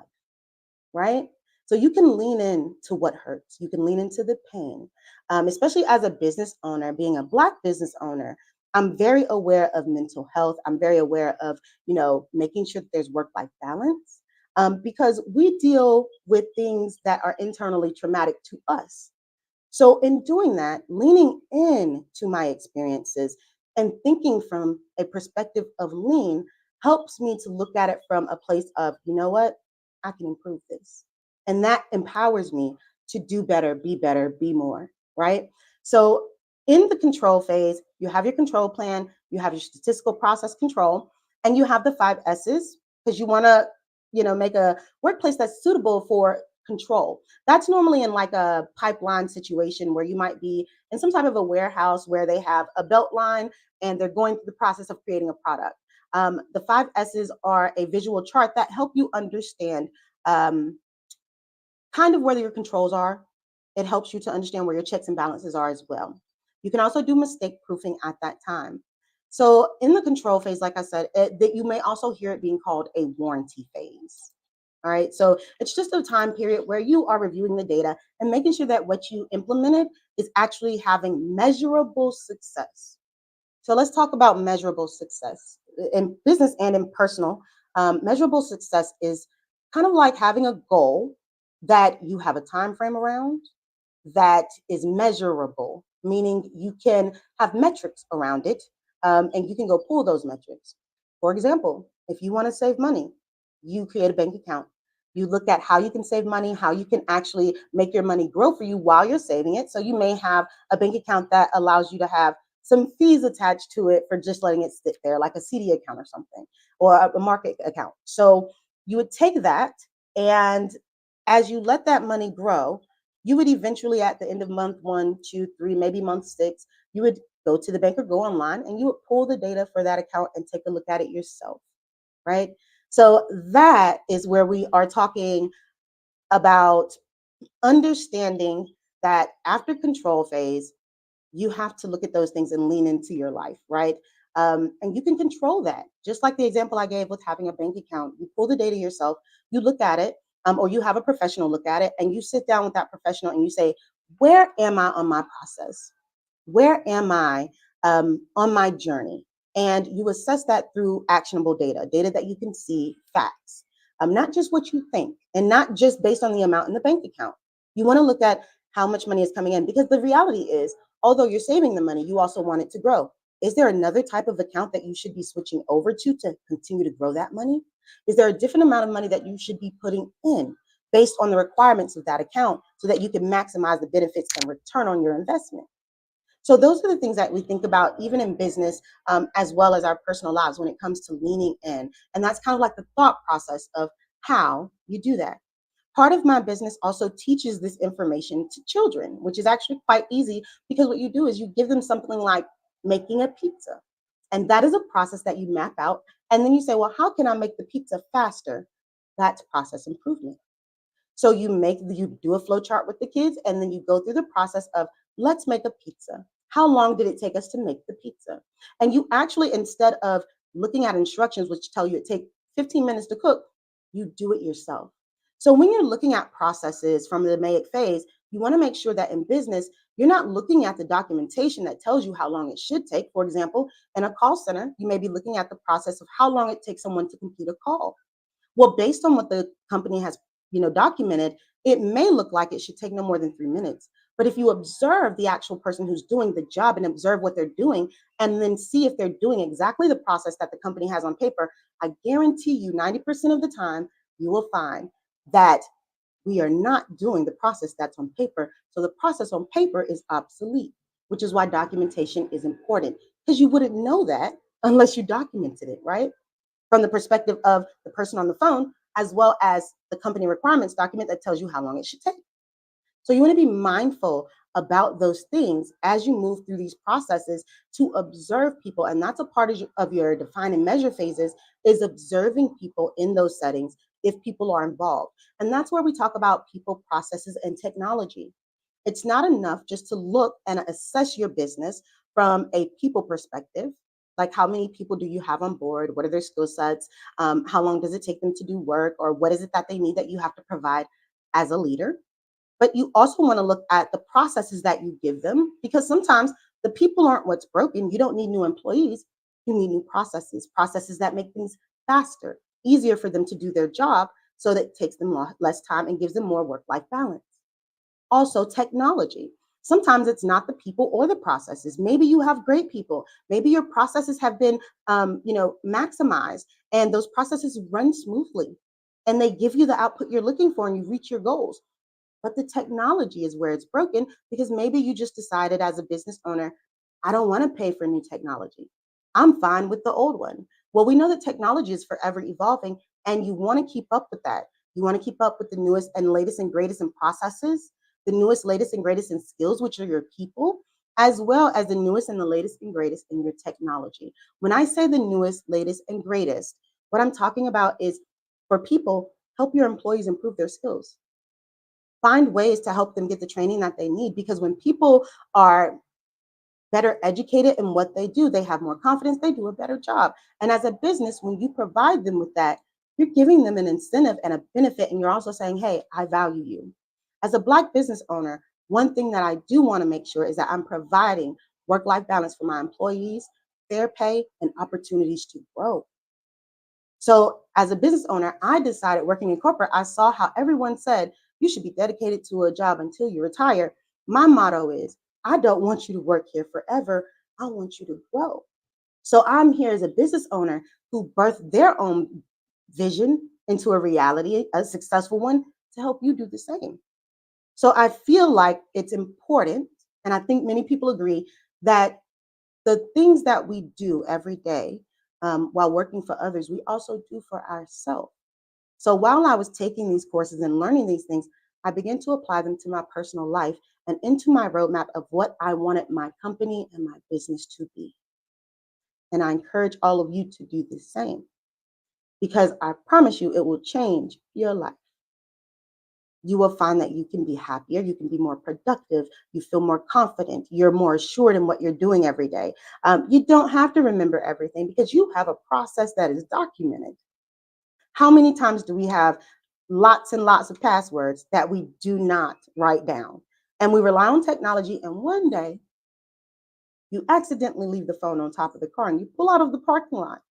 [SPEAKER 15] right? So you can lean in to what hurts. You can lean into the pain, especially as a business owner, being a Black business owner. I'm very aware of mental health. I'm very aware of, making sure that there's work-life balance because we deal with things that are internally traumatic to us. So in doing that, leaning in to my experiences and thinking from a perspective of lean helps me to look at it from a place of, you know what, I can improve this. And that empowers me to do better, be more, right? So in the control phase, you have your control plan, you have your statistical process control, and you have the 5 S's because you want to, make a workplace that's suitable for control. That's normally in like a pipeline situation where you might be in some type of a warehouse where they have a belt line and they're going through the process of creating a product. The 5 S's are a visual chart that help you understand kind of where your controls are. It helps you to understand where your checks and balances are as well. You can also do mistake proofing at that time. So in the control phase, like I said, that you may also hear it being called a warranty phase. All right, so it's just a time period where you are reviewing the data and making sure that what you implemented is actually having measurable success. So let's talk about measurable success in business and in personal. Measurable success is kind of like having a goal that you have a time frame around that is measurable, meaning you can have metrics around it and you can go pull those metrics. For example, if you want to save money, you create a bank account. You look at how you can save money, how you can actually make your money grow for you while you're saving it. So you may have a bank account that allows you to have some fees attached to it for just letting it sit there, like a CD account or something, or a market account. So you would take that, and as you let that money grow, you would eventually at the end of month 1, 2, 3, maybe month 6, you would go to the bank or go online and you would pull the data for that account and take a look at it yourself, right? So that is where we are talking about understanding that after control phase, you have to look at those things and lean into your life, right? And you can control that. Just like the example I gave with having a bank account, you pull the data yourself, you look at it, or you have a professional look at it, and you sit down with that professional and you say, where am I on my process? Where am I on my journey? And you assess that through actionable data that you can see, facts, not just what you think, and not just based on the amount in the bank account. You want to look at how much money is coming in, because the reality is, although you're saving the money, you also want it to grow. Is there another type of account that you should be switching over to continue to grow that money? Is there a different amount of money that you should be putting in based on the requirements of that account so that you can maximize the benefits and return on your investment? So those are the things that we think about even in business as well as our personal lives when it comes to leaning in. And that's kind of like the thought process of how you do that. Part of my business also teaches this information to children, which is actually quite easy because what you do is you give them something like making a pizza. And that is a process that you map out. And then you say, well, how can I make the pizza faster? That's process improvement. So you do a flow chart with the kids, and then you go through the process of let's make a pizza. How long did it take us to make the pizza? And you actually, instead of looking at instructions which tell you it takes 15 minutes to cook, you do it yourself. So when you're looking at processes from the MAIC phase, you want to make sure that in business, you're not looking at the documentation that tells you how long it should take. For example, in a call center, you may be looking at the process of how long it takes someone to complete a call. Well, based on what the company has, documented, it may look like it should take no more than 3 minutes. But if you observe the actual person who's doing the job and observe what they're doing, and then see if they're doing exactly the process that the company has on paper, I guarantee you 90% of the time, you will find that we are not doing the process that's on paper. So the process on paper is obsolete, which is why documentation is important, because you wouldn't know that unless you documented it, right? From the perspective of the person on the phone, as well as the company requirements document that tells you how long it should take. So you want to be mindful about those things as you move through these processes to observe people. And that's a part of your define and measure phases, is observing people in those settings if people are involved. And that's where we talk about people, processes, and technology. It's not enough just to look and assess your business from a people perspective. Like, how many people do you have on board? What are their skill sets? How long does it take them to do work? Or what is it that they need that you have to provide as a leader? But you also want to look at the processes that you give them, because sometimes the people aren't what's broken. You don't need new employees. You need new processes that make things faster, easier for them to do their job, so that it takes them less time and gives them more work-life balance. Also, technology. Sometimes it's not the people or the processes. Maybe you have great people. Maybe your processes have been, maximized, and those processes run smoothly, and they give you the output you're looking for, and you reach your goals. But the technology is where it's broken, because maybe you just decided as a business owner, I don't want to pay for new technology. I'm fine with the old one. Well, we know that technology is forever evolving, and you want to keep up with that. You want to keep up with the newest and latest and greatest in processes, the newest, latest, and greatest in skills, which are your people, as well as the newest and the latest and greatest in your technology. When I say the newest, latest, and greatest, what I'm talking about is, for people, help your employees improve their skills. Find ways to help them get the training that they need, because when people are better educated in what they do, they have more confidence, they do a better job. And as a business, when you provide them with that, you're giving them an incentive and a benefit, and you're also saying, hey, I value you. As a Black business owner, one thing that I do want to make sure is that I'm providing work-life balance for my employees, fair pay, and opportunities to grow. So as a business owner, I decided, working in corporate, I saw how everyone said you should be dedicated to a job until you retire. My motto is, I don't want you to work here forever. I want you to grow. So I'm here as a business owner who birthed their own vision into a reality, a successful one, to help you do the same. So I feel like it's important, and I think many people agree, that the things that we do every day while working for others, we also do for ourselves. So while I was taking these courses and learning these things, I began to apply them to my personal life and into my roadmap of what I wanted my company and my business to be. And I encourage all of you to do the same, because I promise you it will change your life. You will find that you can be happier, you can be more productive, you feel more confident, you're more assured in what you're doing every day. You don't have to remember everything, because you have a process that is documented. How many times do we have lots and lots of passwords that we do not write down? And we rely on technology, and one day you accidentally leave the phone on top of the car and you pull out of the parking lot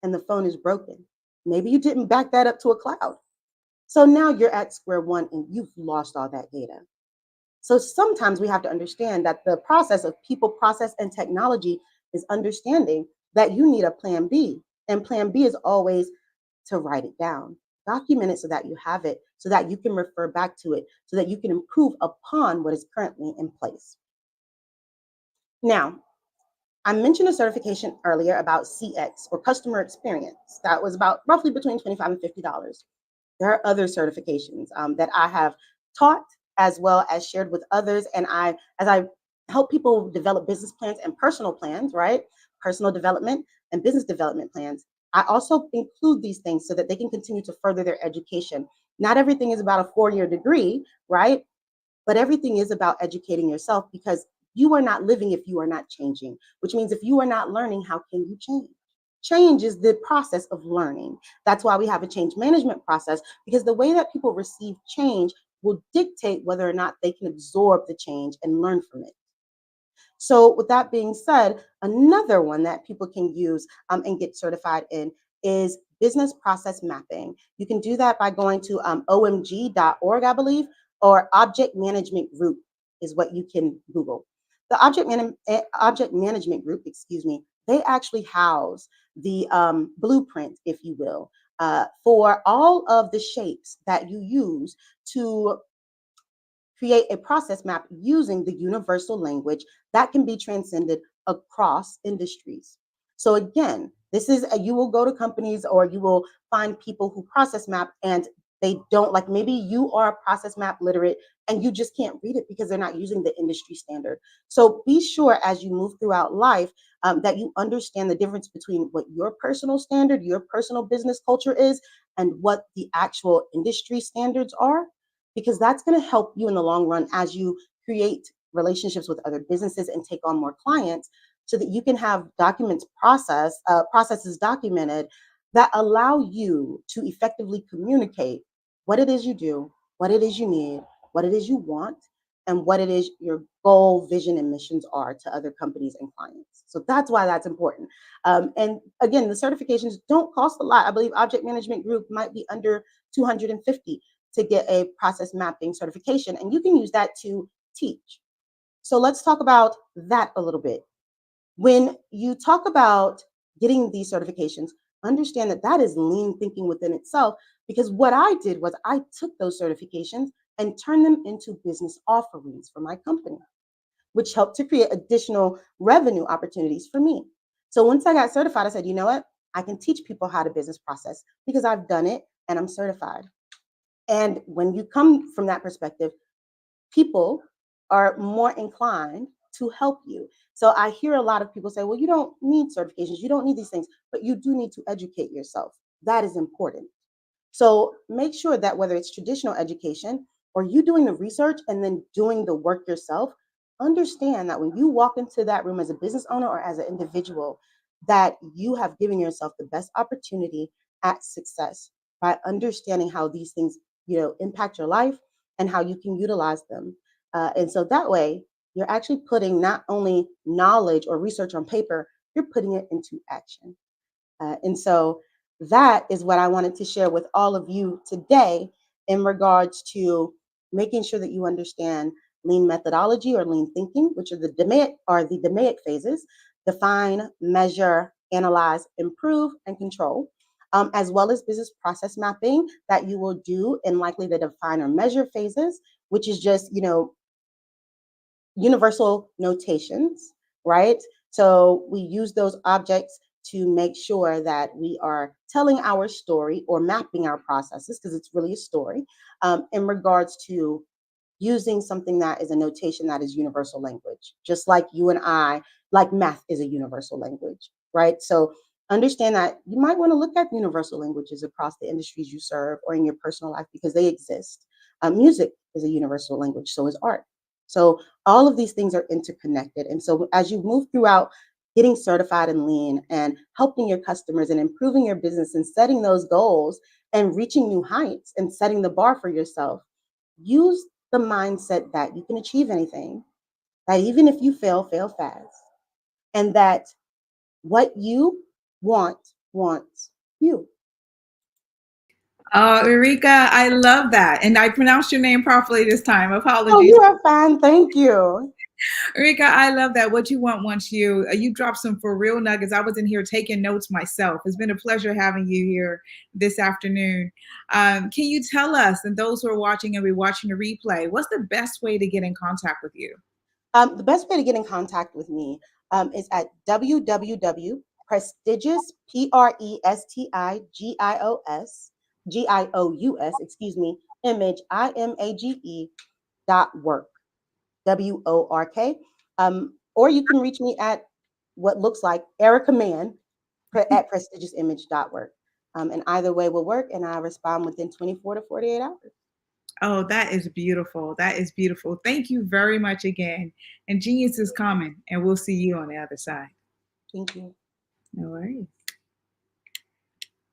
[SPEAKER 15] and the phone is broken. Maybe you didn't back that up to a cloud. So now you're at square one and you've lost all that data. So sometimes we have to understand that the process of people, process, and technology is understanding that you need a plan B. And plan B is always to write it down, document it so that you have it, so that you can refer back to it, so that you can improve upon what is currently in place. Now, I mentioned a certification earlier about CX, or customer experience. That was about roughly between $25 and $50. there are other certifications that I have taught as well as shared with others. And as I help people develop business plans and personal plans, right? Personal development and business development plans. I also include these things so that they can continue to further their education. Not everything is about a 4-year degree, right? But everything is about educating yourself, because you are not living if you are not changing, which means if you are not learning, how can you change? Change is the process of learning. That's why we have a change management process, because the way that people receive change will dictate whether or not they can absorb the change and learn from it. So with that being said, another one that people can use and get certified in is business process mapping. You can do that by going to omg.org, I believe, or Object Management Group is what you can Google. The Object Management Group, they actually house the blueprint, if you will, for all of the shapes that you use to create a process map using the universal language that can be transcended across industries. So again, you will go to companies or you will find people who process map and they don't, like, maybe you are a process map literate and you just can't read it because they're not using the industry standard. So be sure as you move throughout life that you understand the difference between what your personal standard, your personal business culture is, and what the actual industry standards are, because that's going to help you in the long run as you create relationships with other businesses and take on more clients, so that you can have processes documented that allow you to effectively communicate what it is you do, what it is you need, what it is you want, and what it is your goal, vision, and missions are to other companies and clients. So that's why that's important. And again, the certifications don't cost a lot. I believe Object Management Group might be under $250 to get a process mapping certification, and you can use that to teach. So let's talk about that a little bit. When you talk about getting these certifications, understand that that is lean thinking within itself, because what I did was I took those certifications and turned them into business offerings for my company, which helped to create additional revenue opportunities for me. So once I got certified, I said, you know what? I can teach people how to business process because I've done it and I'm certified. And when you come from that perspective, people are more inclined to help you. So I hear a lot of people say, well, you don't need certifications, you don't need these things, but you do need to educate yourself. That is important. So make sure that whether it's traditional education or you doing the research and then doing the work yourself, understand that when you walk into that room as a business owner or as an individual, that you have given yourself the best opportunity at success by understanding how these things, impact your life and how you can utilize them. And so that way, you're actually putting not only knowledge or research on paper, you're putting it into action. And so that is what I wanted to share with all of you today in regards to making sure that you understand lean methodology or lean thinking, which are the DMAIC phases: define, measure, analyze, improve, and control, as well as business process mapping that you will do in likely the define or measure phases, which is just, universal notations, right? So we use those objects to make sure that we are telling our story or mapping our processes, because it's really a story, in regards to using something that is a notation that is universal language, just like you and I, like math is a universal language, right? So understand that you might want to look at universal languages across the industries you serve or in your personal life, because they exist. Music is a universal language, so is art. So all of these things are interconnected. And so as you move throughout getting certified in lean and helping your customers and improving your business and setting those goals and reaching new heights and setting the bar for yourself, use the mindset that you can achieve anything, that even if you fail fast, and that what you want wants you.
[SPEAKER 14] Erika, I love that. And I pronounced your name properly this time. Apologies.
[SPEAKER 15] Oh, you are fine. Thank you.
[SPEAKER 14] Erika, I love that. What you want wants you. You dropped some for real nuggets. I was in here taking notes myself. It's been a pleasure having you here this afternoon. Can you tell us, and those who are watching and be watching the replay, what's the best way to get in contact with you?
[SPEAKER 15] The best way to get in contact with me is at www.prestigious, GIOUS, image, IMAGE.work, WORK. Or you can reach me at what looks like Erica Mann at prestigiousImage.work. And either way will work, and I respond within 24 to 48 hours.
[SPEAKER 14] Oh, that is beautiful. That is beautiful. Thank you very much again. And genius is coming, and we'll see you on the other side.
[SPEAKER 15] Thank you.
[SPEAKER 14] No worries.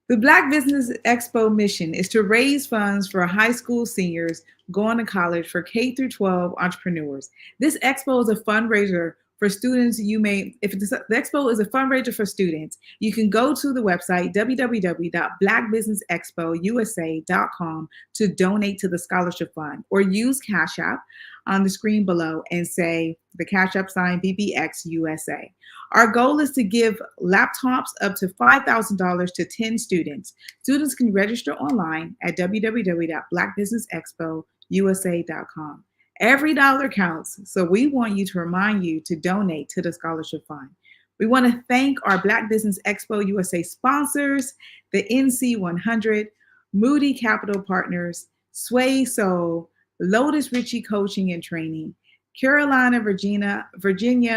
[SPEAKER 14] The Black Business Expo mission is to raise funds for high school seniors going to college for K through 12 entrepreneurs. This expo is a fundraiser for students. The expo is a fundraiser for students, you can go to the website www.blackbusinessexpousa.com to donate to the scholarship fund, or use Cash App on the screen below and say the Cash App sign BBXUSA. Our goal is to give laptops up to $5,000 to 10 students. Students can register online at www.blackbusinessexpousa.com. Every dollar counts, so we want you to remind you to donate to the scholarship fund. We want to thank our Black Business Expo USA sponsors, the NC100, Moody Capital Partners, Sway Soul, Lotus Ritchie Coaching and Training, Carolina, Virginia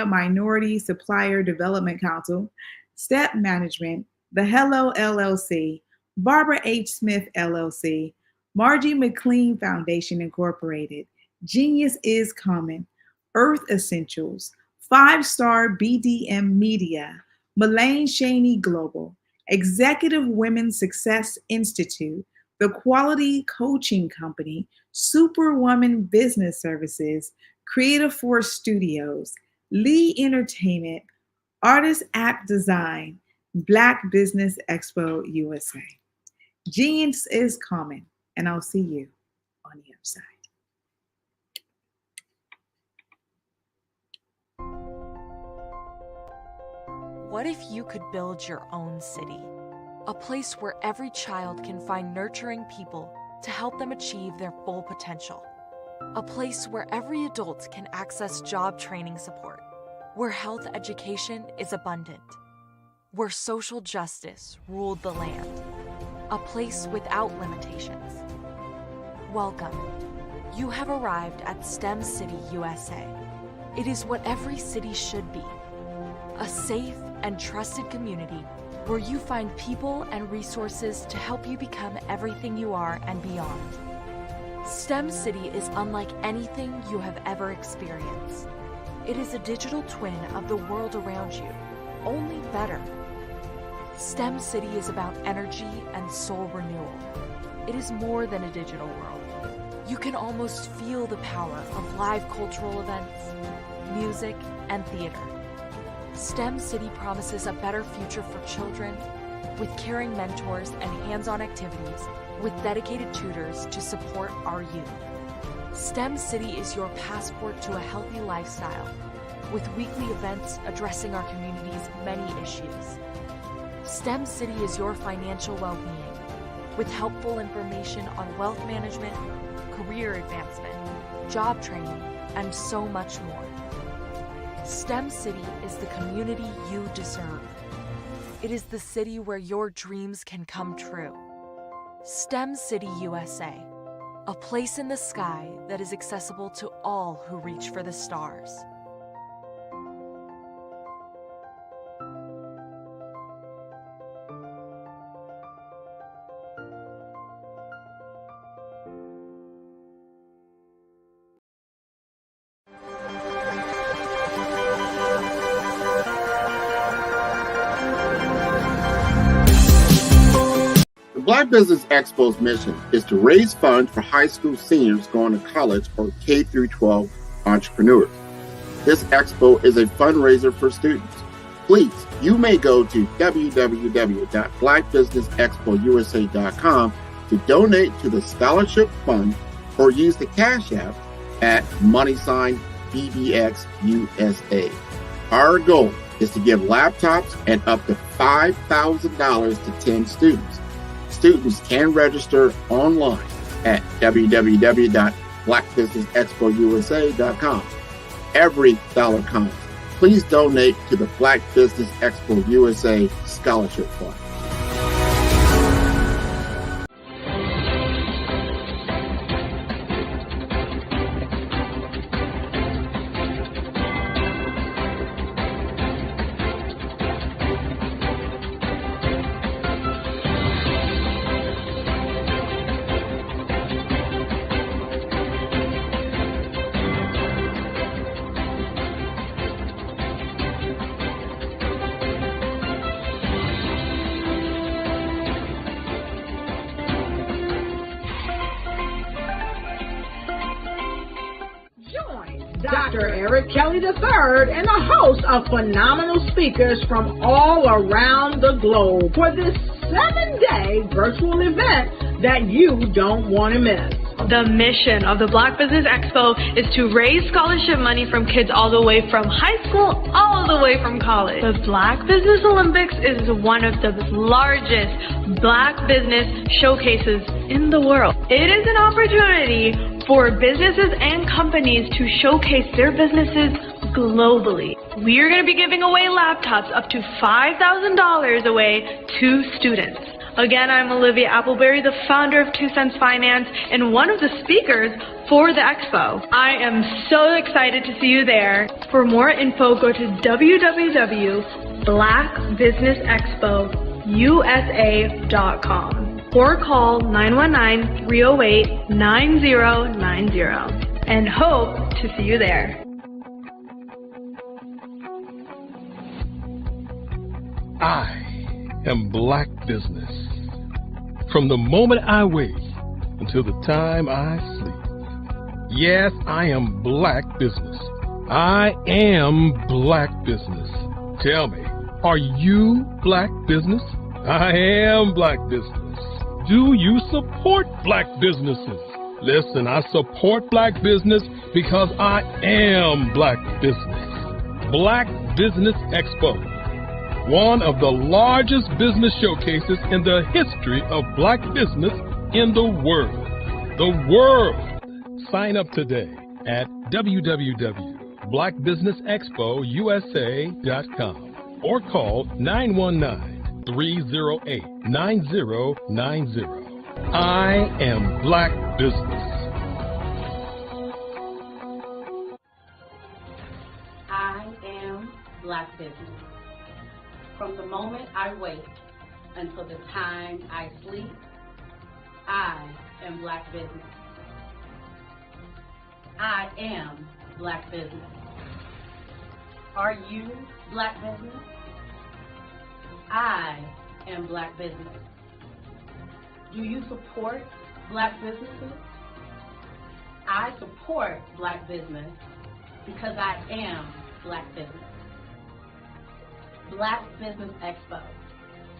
[SPEAKER 14] Minority Supplier Development Council, Step Management, The Hello LLC, Barbara H. Smith LLC, Margie McLean Foundation Incorporated, Genius is Coming, Earth Essentials, 5-Star BDM Media, Mullane Shaney Global, Executive Women's Success Institute, The Quality Coaching Company, Superwoman Business Services, Creative Force Studios, Lee Entertainment, Artist App Design, Black Business Expo USA. Genius is coming, and I'll see you on the other side.
[SPEAKER 16] What if you could build your own city? A place where every child can find nurturing people to help them achieve their full potential. A place where every adult can access job training support, where health education is abundant, where social justice ruled the land. A place without limitations. Welcome. You have arrived at STEM City USA. It is what every city should be. A safe and trusted community where you find people and resources to help you become everything you are and beyond. STEM City is unlike anything you have ever experienced. It is a digital twin of the world around you, only better. STEM City is about energy and soul renewal. It is more than a digital world. You can almost feel the power of live cultural events, music, and theater. STEM City promises a better future for children with caring mentors and hands-on activities with dedicated tutors to support our youth. STEM City is your passport to a healthy lifestyle with weekly events addressing our community's many issues. STEM City is your financial well-being with helpful information on wealth management, career advancement, job training, and so much more. STEM City is the community you deserve. It is the city where your dreams can come true. STEM City USA, a place in the sky that is accessible to all who reach for the stars.
[SPEAKER 17] Black Business Expo's mission is to raise funds for high school seniors going to college or K through 12 entrepreneurs. This expo is a fundraiser for students. Please, you may go to www.blackbusinessexpousa.com to donate to the scholarship fund or use the Cash App at $BBXUSA. Our goal is to give laptops and up to $5,000 to 10 students. Students can register online at www.blackbusinessexpousa.com. Every dollar counts. Please donate to the Black Business Expo USA Scholarship Fund.
[SPEAKER 1] Dr. Eric Kelly III and a host of phenomenal speakers from all around the globe for this 7-day virtual event that you don't want to miss.
[SPEAKER 2] The mission of the Black Business Expo is to raise scholarship money from kids all the way from high school, all the way from college. The Black Business Olympics is one of the largest Black business showcases in the world. It is an opportunity for businesses and companies to showcase their businesses globally. We are going to be giving away laptops up to $5,000 away to students. Again, I'm Olivia Appleberry, the founder of 2 Cents Finance and one of the speakers for the expo. I am so excited to see you there. For more info, go to www.blackbusinessexpousa.com or call 919-308-9090 and hope to see you there.
[SPEAKER 3] I am Black Business. From the moment I wake until the time I sleep. Yes, I am Black Business. I am Black Business. Tell me, are you Black Business? I am Black Business. Do you support Black businesses? Listen, I support Black business because I am Black Business. Black Business Expo, one of the largest business showcases in the history of Black business in the world. The world! Sign up today at www.blackbusinessexpousa.com or call 919-308-9090. I am Black Business.
[SPEAKER 4] I am Black Business. From the moment I wake until the time I sleep, I am Black Business. I am Black Business. Are you Black Business? I am Black Business. Do you support Black businesses? I support Black business because I am Black Business. Black Business Expo,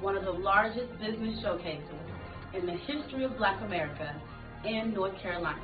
[SPEAKER 4] one of the largest business showcases in the history of Black America in North Carolina.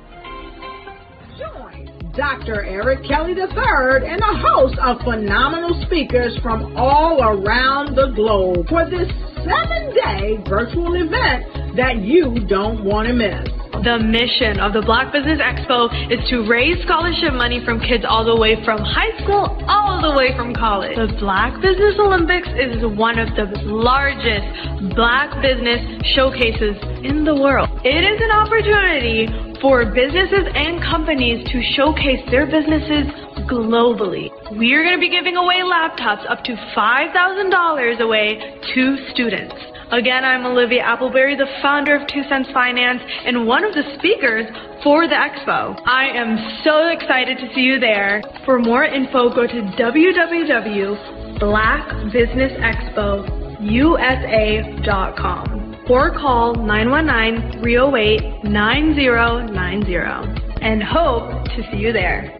[SPEAKER 1] Join Dr. Eric Kelly III and a host of phenomenal speakers from all around the globe for this 7-day virtual event that you don't want to miss.
[SPEAKER 2] The mission of the Black Business Expo is to raise scholarship money from kids all the way from high school, all the way from college. The Black Business Olympics is one of the largest Black business showcases in the world. It is an opportunity for businesses and companies to showcase their businesses globally. We are going to be giving away laptops up to $5,000 away to students. Again, I'm Olivia Appleberry, the founder of 2 Cents Finance and one of the speakers for the expo. I am so excited to see you there. For more info, go to www.blackbusinessexpousa.com or call 919-308-9090 and hope to see you there.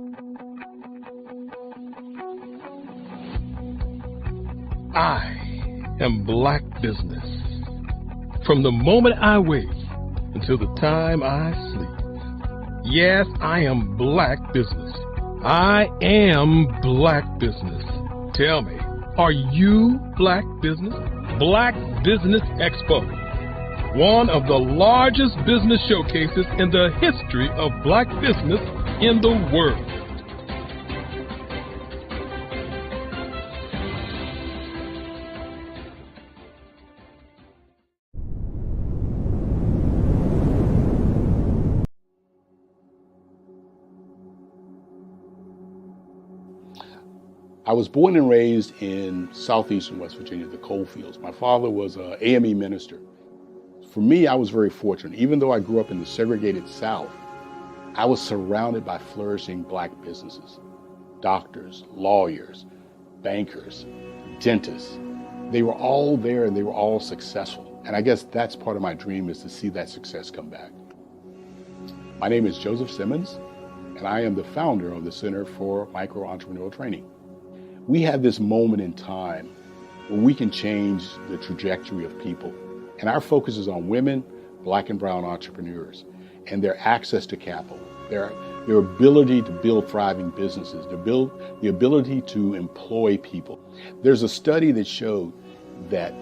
[SPEAKER 3] I am Black Business. From the moment I wake until the time I sleep. Yes, I am Black Business. I am Black Business. Tell me, are you Black Business? Black Business Expo, one of the largest business showcases in the history of Black business in the world.
[SPEAKER 18] I was born and raised in southeastern West Virginia, the coal fields. My father was an AME minister. For me, I was very fortunate. Even though I grew up in the segregated South, I was surrounded by flourishing Black businesses. Doctors, lawyers, bankers, dentists. They were all there and they were all successful. And I guess that's part of my dream, is to see that success come back. My name is Joseph Simmons. and I am the founder of the Center for Micro Entrepreneurial Training. We have this moment in time where we can change the trajectory of people, and our focus is on women, Black and brown entrepreneurs, and their access to capital, their ability to build thriving businesses, the ability to employ people. There's a study that showed that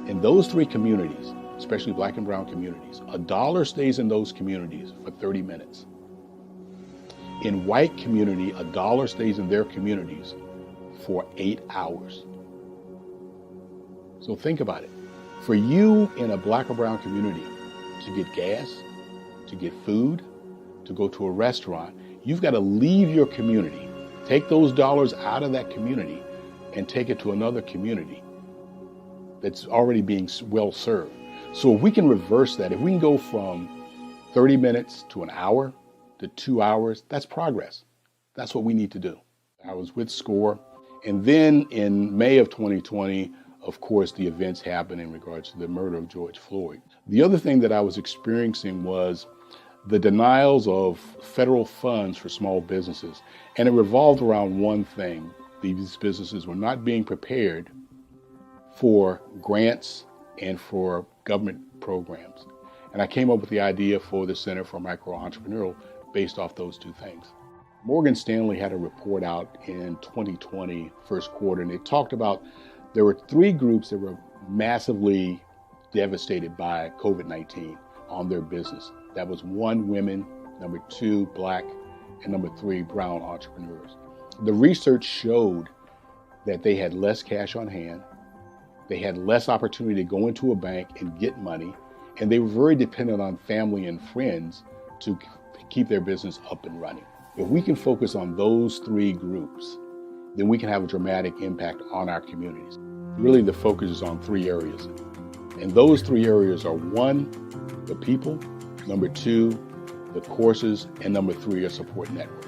[SPEAKER 18] in those three communities, especially Black and brown communities, $1 stays in those communities for 30 minutes. In white community, $1 stays in their communities for 8 hours. So think about it. For you in a Black or brown community to get gas, to get food, to go to a restaurant, you've got to leave your community, take those dollars out of that community and take it to another community that's already being well served. So if we can reverse that, if we can go from 30 minutes to an hour to 2 hours, that's progress. That's what we need to do. I was with SCORE, and then in May of 2020, of course, the events happened in regards to the murder of George Floyd. The other thing that I was experiencing was the denials of federal funds for small businesses. And it revolved around one thing. These businesses were not being prepared for grants and for government programs. And I came up with the idea for the Center for Micro Entrepreneurial based off those two things. Morgan Stanley had a report out in 2020, first quarter, and it talked about there were 3 groups that were massively devastated by COVID-19 on their business. That was 1, women, number 2, Black, and number 3, brown entrepreneurs. The research showed that they had less cash on hand, they had less opportunity to go into a bank and get money, and they were very dependent on family and friends to keep their business up and running. If we can focus on those 3 groups, then we can have a dramatic impact on our communities. Really, the focus is on 3 areas. And those 3 areas are 1, the people, number 2, the courses, and number 3, a support network.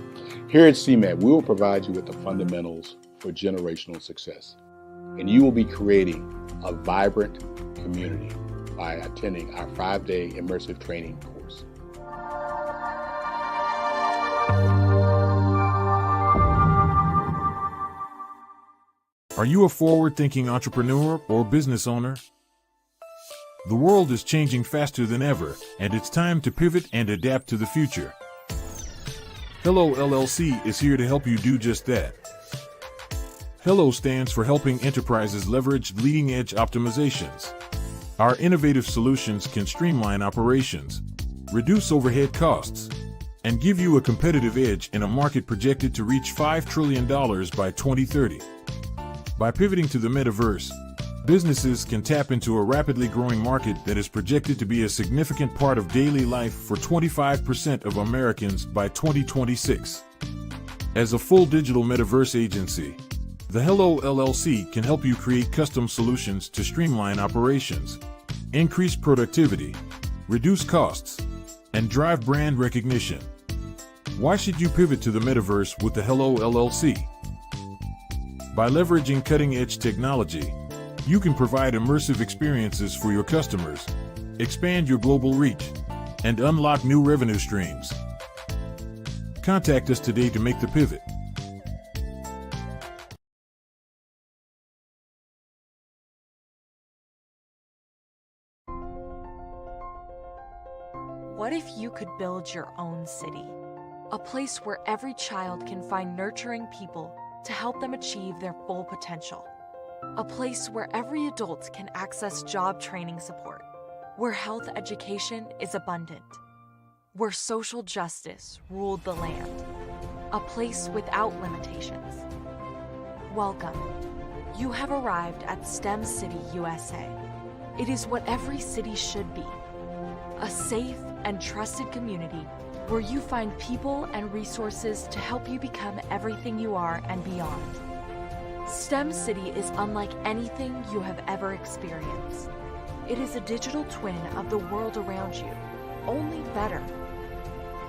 [SPEAKER 18] Here at CMAT, we will provide you with the fundamentals for generational success. And you will be creating a vibrant community by attending our 5-day immersive training course.
[SPEAKER 19] Are you a forward-thinking entrepreneur or business owner? The world is changing faster than ever, and it's time to pivot and adapt to the future. Hello LLC is here to help you do just that. Hello stands for helping enterprises leverage leading-edge optimizations. Our innovative solutions can streamline operations, reduce overhead costs, and give you a competitive edge in a market projected to reach $5 trillion by 2030. By pivoting to the metaverse, businesses can tap into a rapidly growing market that is projected to be a significant part of daily life for 25% of Americans by 2026. As a full digital metaverse agency, the Hello LLC can help you create custom solutions to streamline operations, increase productivity, reduce costs, and drive brand recognition. Why should you pivot to the metaverse with the Hello LLC? By leveraging cutting-edge technology, you can provide immersive experiences for your customers, expand your global reach, and unlock new revenue streams. Contact us today to make the pivot.
[SPEAKER 16] What if you could build your own city? A place where every child can find nurturing people to help them achieve their full potential. A place where every adult can access job training support, where health education is abundant, where social justice ruled the land. A place without limitations. Welcome. You have arrived at STEM City USA. It is what every city should be. A safe and trusted community where you find people and resources to help you become everything you are and beyond. STEM City is unlike anything you have ever experienced. It is a digital twin of the world around you, only better.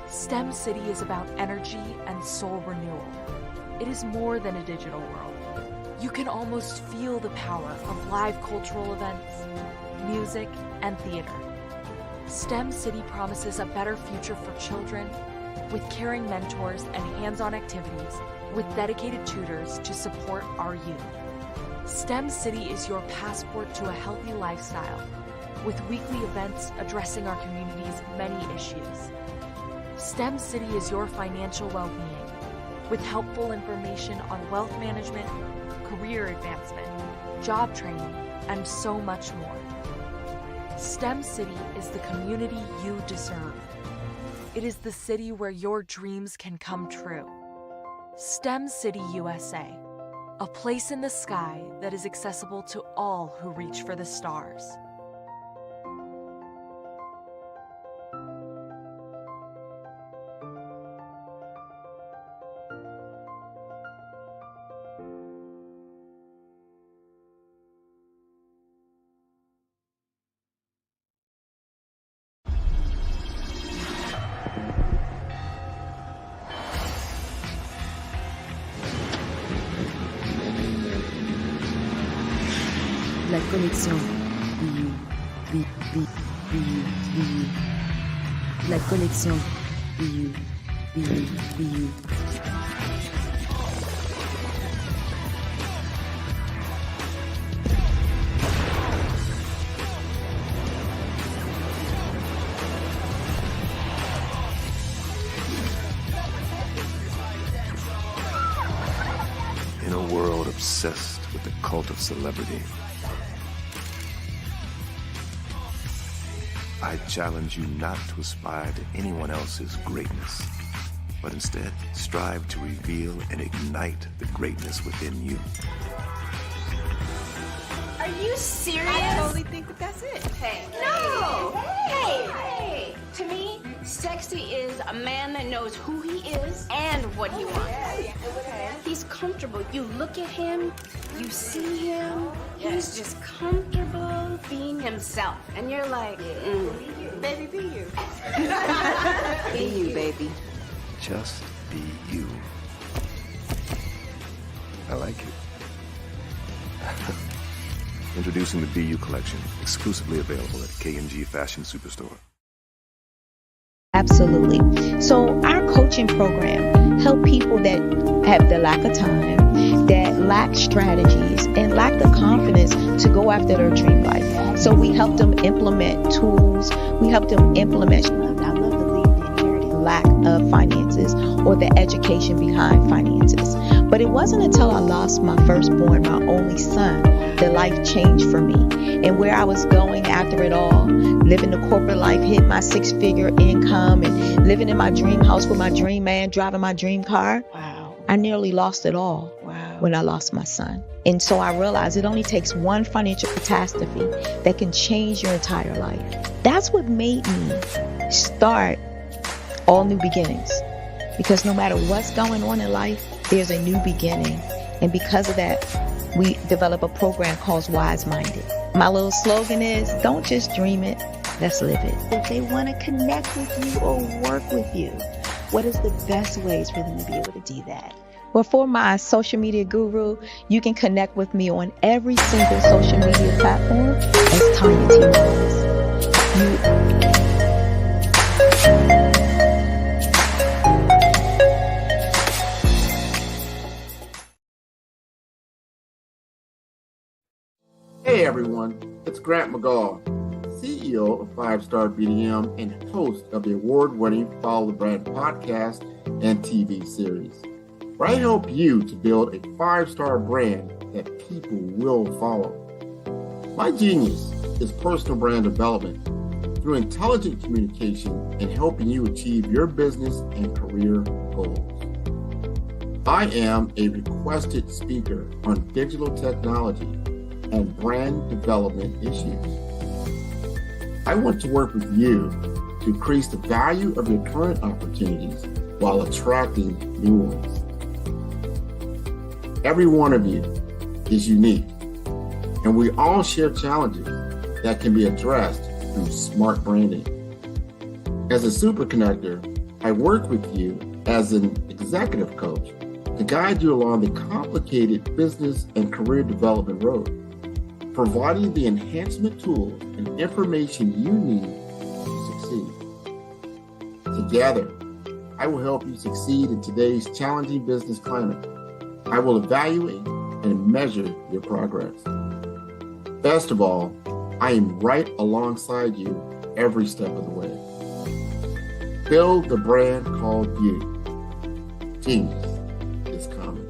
[SPEAKER 16] STEM City is about energy and soul renewal. It is more than a digital world. You can almost feel the power of live cultural events, music, and theater. STEM City promises a better future for children, with caring mentors and hands-on activities with dedicated tutors to support our youth. STEM City is your passport to a healthy lifestyle, with weekly events addressing our community's many issues. STEM City is your financial well-being, with helpful information on wealth management, career advancement, job training, and so much more. STEM City is the community you deserve. It is the city where your dreams can come true. STEM City USA, a place in the sky that is accessible to all who reach for the stars.
[SPEAKER 20] La connexion. La connexion.
[SPEAKER 21] In a world obsessed with the cult of celebrity, I challenge you not to aspire to anyone else's greatness, but instead strive to reveal and ignite the greatness within you.
[SPEAKER 22] Are you serious?
[SPEAKER 23] I totally think that's it.
[SPEAKER 22] Hey.
[SPEAKER 23] No!
[SPEAKER 22] Hey! To me, sexy is a man that knows who he is and what he wants.
[SPEAKER 23] Okay.
[SPEAKER 22] He's comfortable. You look at him, you see him, he's just comfortable being himself. And you're like,
[SPEAKER 23] Baby, be you.
[SPEAKER 22] Be you, baby.
[SPEAKER 21] Just be you. I like it. Introducing the Be You collection, exclusively available at K&G Fashion Superstore.
[SPEAKER 24] Absolutely. So our coaching program help people that have the lack of time, that lack strategies, and lack the confidence to go after their dream life. So we help them implement tools. We help them implement, I love to leave the inherited lack of finances or the education behind finances. But it wasn't until I lost my firstborn, my only son, that life changed for me. And where I was going after it all, living the corporate life, hit my 6-figure income, and living in my dream house with my dream man, driving my dream car. Wow. I nearly lost it all when I lost my son. And so I realized it only takes one financial catastrophe that can change your entire life. That's what made me start All New Beginnings. Because no matter what's going on in life, there's a new beginning. And because of that, we develop a program called Wise Minded. My little slogan is, don't just dream it, let's live it. If they want to connect with you or work with you, what is the best ways for them to be able to do that? Well, for my social media guru, you can connect with me on every single social media platform as Tanya T. Rose.
[SPEAKER 17] Hey everyone, it's Grant McGaw, CEO of 5-Star BDM and host of the award-winning Follow the Brand podcast and TV series, where I help you to build a 5-star brand that people will follow. My genius is personal brand development through intelligent communication and helping you achieve your business and career goals. I am a requested speaker on digital technology and brand development issues. I want to work with you to increase the value of your current opportunities while attracting new ones. Every one of you is unique, and we all share challenges that can be addressed through smart branding. As a super connector, I work with you as an executive coach to guide you along the complicated business and career development road, providing the enhancement tools and information you need to succeed. Together, I will help you succeed in today's challenging business climate. I will evaluate and measure your progress. Best of all, I am right alongside you every step of the way. Build the brand called you. Genius is coming.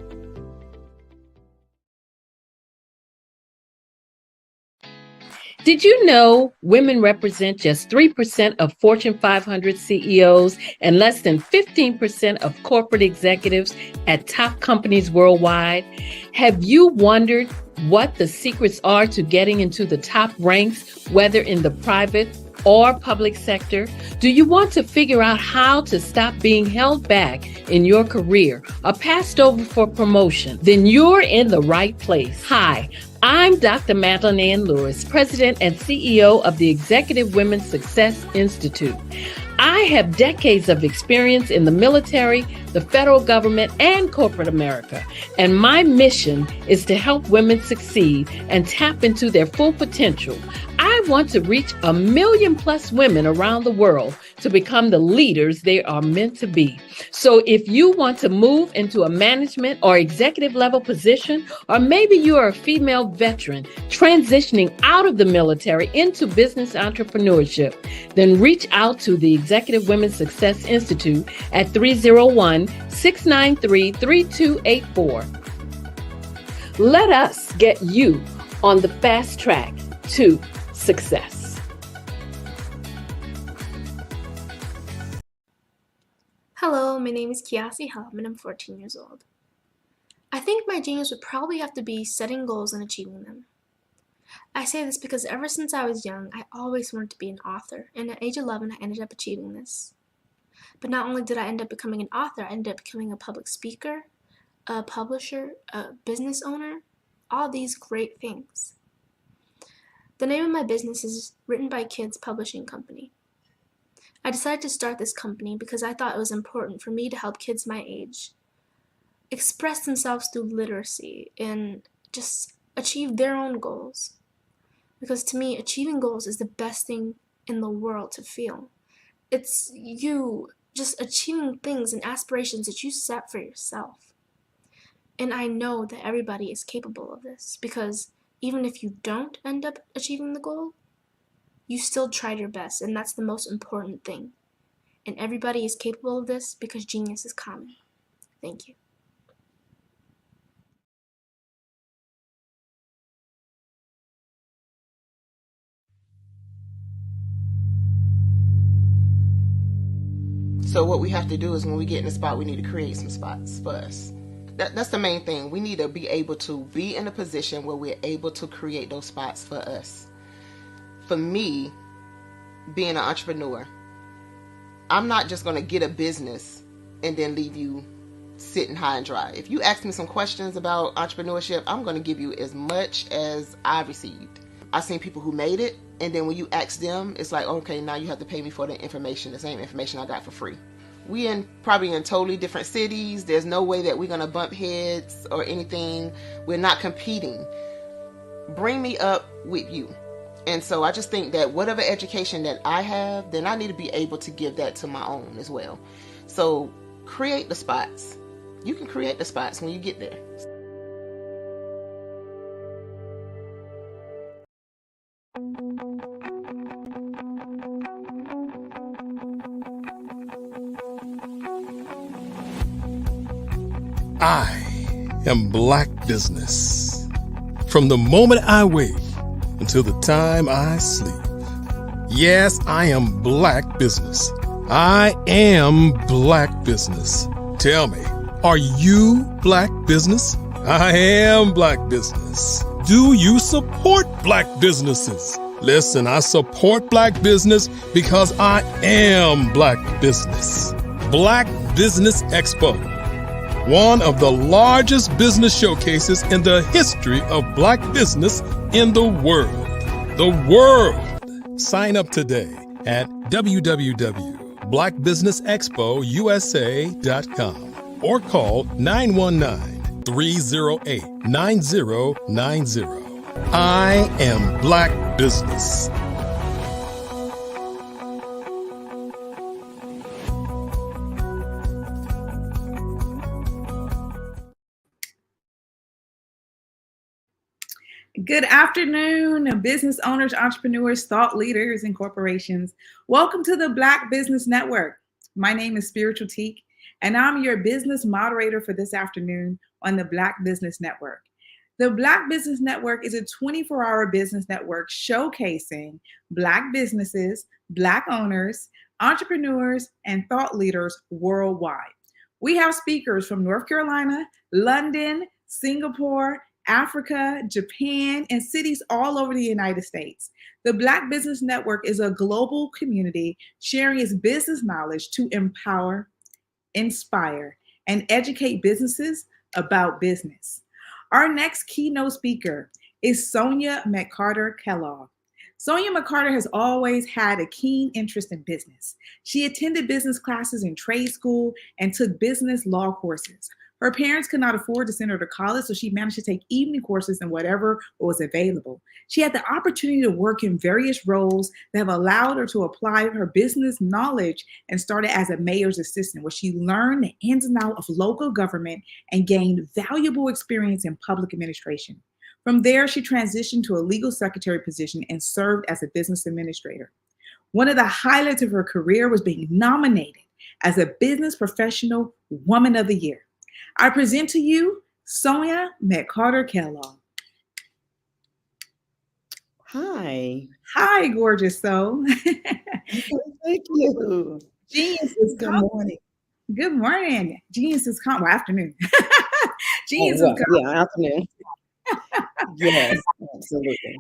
[SPEAKER 12] Did you know women represent just 3% of Fortune 500 CEOs and less than 15% of corporate executives at top companies worldwide? Have you wondered what the secrets are to getting into the top ranks, whether in the private or public sector? Do you want to figure out how to stop being held back in your career or passed over for promotion? Then you're in the right place. Hi, I'm Dr. Madeline Ann Lewis, President and CEO of the Executive Women's Success Institute. I have decades of experience in the military, the federal government, and corporate America, and my mission is to help women succeed and tap into their full potential. I want to reach 1 million plus women around the world to become the leaders they are meant to be. So if you want to move into a management or executive level position, or maybe you are a female veteran transitioning out of the military into business entrepreneurship, then reach out to the Executive Women's Success Institute at 301-693-3284. Let us get you on the fast track to success.
[SPEAKER 6] Hello, my name is Kiasi Helm and I'm 14 years old. I think my genius would probably have to be setting goals and achieving them. I say this because ever since I was young, I always wanted to be an author, and at age 11, I ended up achieving this. But not only did I end up becoming an author, I ended up becoming a public speaker, a publisher, a business owner, all these great things. The name of my business is Written by Kids Publishing Company. I decided to start this company because I thought it was important for me to help kids my age express themselves through literacy and just achieve their own goals. Because to me, achieving goals is the best thing in the world to feel. It's you just achieving things and aspirations that you set for yourself. And I know that everybody is capable of this, because even if you don't end up achieving the goal, you still tried your best, and that's the most important thing. And everybody is capable of this because genius is common. Thank you.
[SPEAKER 7] So what we have to do is when we get in a spot, we need to create some spots for us. That's the main thing. We need to be able to be in a position where we're able to create those spots for us. For me, being an entrepreneur, I'm not just going to get a business and then leave you sitting high and dry. If you ask me some questions about entrepreneurship, I'm going to give you as much as I've received. I've seen people who made it, and then when you ask them, it's like, okay, now you have to pay me for the information, the same information I got for free. We probably in totally different cities. There's no way that we're going to bump heads or anything. We're not competing. Bring me up with you. And so I just think that whatever education that I have, then I need to be able to give that to my own as well. So create the spots. You can create the spots when you get there.
[SPEAKER 3] I am Black Business. From the moment I wake until the time I sleep. Yes, I am Black Business. I am Black Business. Tell me, are you Black Business? I am Black Business. Do you support Black businesses? Listen, I support Black business because I am Black Business. Black Business Expo, one of the largest business showcases in the history of Black business in the world. The world! Sign up today at www.blackbusinessexpousa.com or call 919-308-9090. I am Black Business.
[SPEAKER 14] Good afternoon, business owners, entrepreneurs, thought leaders, and corporations. Welcome to the Black Business Network. My name is Spiritual Teak, and I'm your business moderator for this afternoon on the Black Business Network. The Black Business Network is a 24-hour business network showcasing Black businesses, Black owners, entrepreneurs, and thought leaders worldwide. We have speakers from North Carolina, London, Singapore, Africa, Japan, and cities all over the United States. The Black Business Network is a global community sharing its business knowledge to empower, inspire, and educate businesses about business. Our next keynote speaker is Sonia McCarter-Kellogg. Sonia McCarter has always had a keen interest in business. She attended business classes in trade school and took business law courses. Her parents could not afford to send her to college, so she managed to take evening courses in whatever was available. She had the opportunity to work in various roles that have allowed her to apply her business knowledge and started as a mayor's assistant, where she learned the ins and outs of local government and gained valuable experience in public administration. From there, she transitioned to a legal secretary position and served as a business administrator. One of the highlights of her career was being nominated as a Business Professional Woman of the Year. I present to you Sonia McCarter-Kellogg.
[SPEAKER 8] Hi.
[SPEAKER 14] Hi, gorgeous soul.
[SPEAKER 8] Thank you.
[SPEAKER 14] Genius is
[SPEAKER 8] Good
[SPEAKER 14] coming.
[SPEAKER 8] morning.
[SPEAKER 14] Good morning. Genius is coming. Well, afternoon. Genius is coming.
[SPEAKER 8] Yeah, afternoon. Yes, absolutely.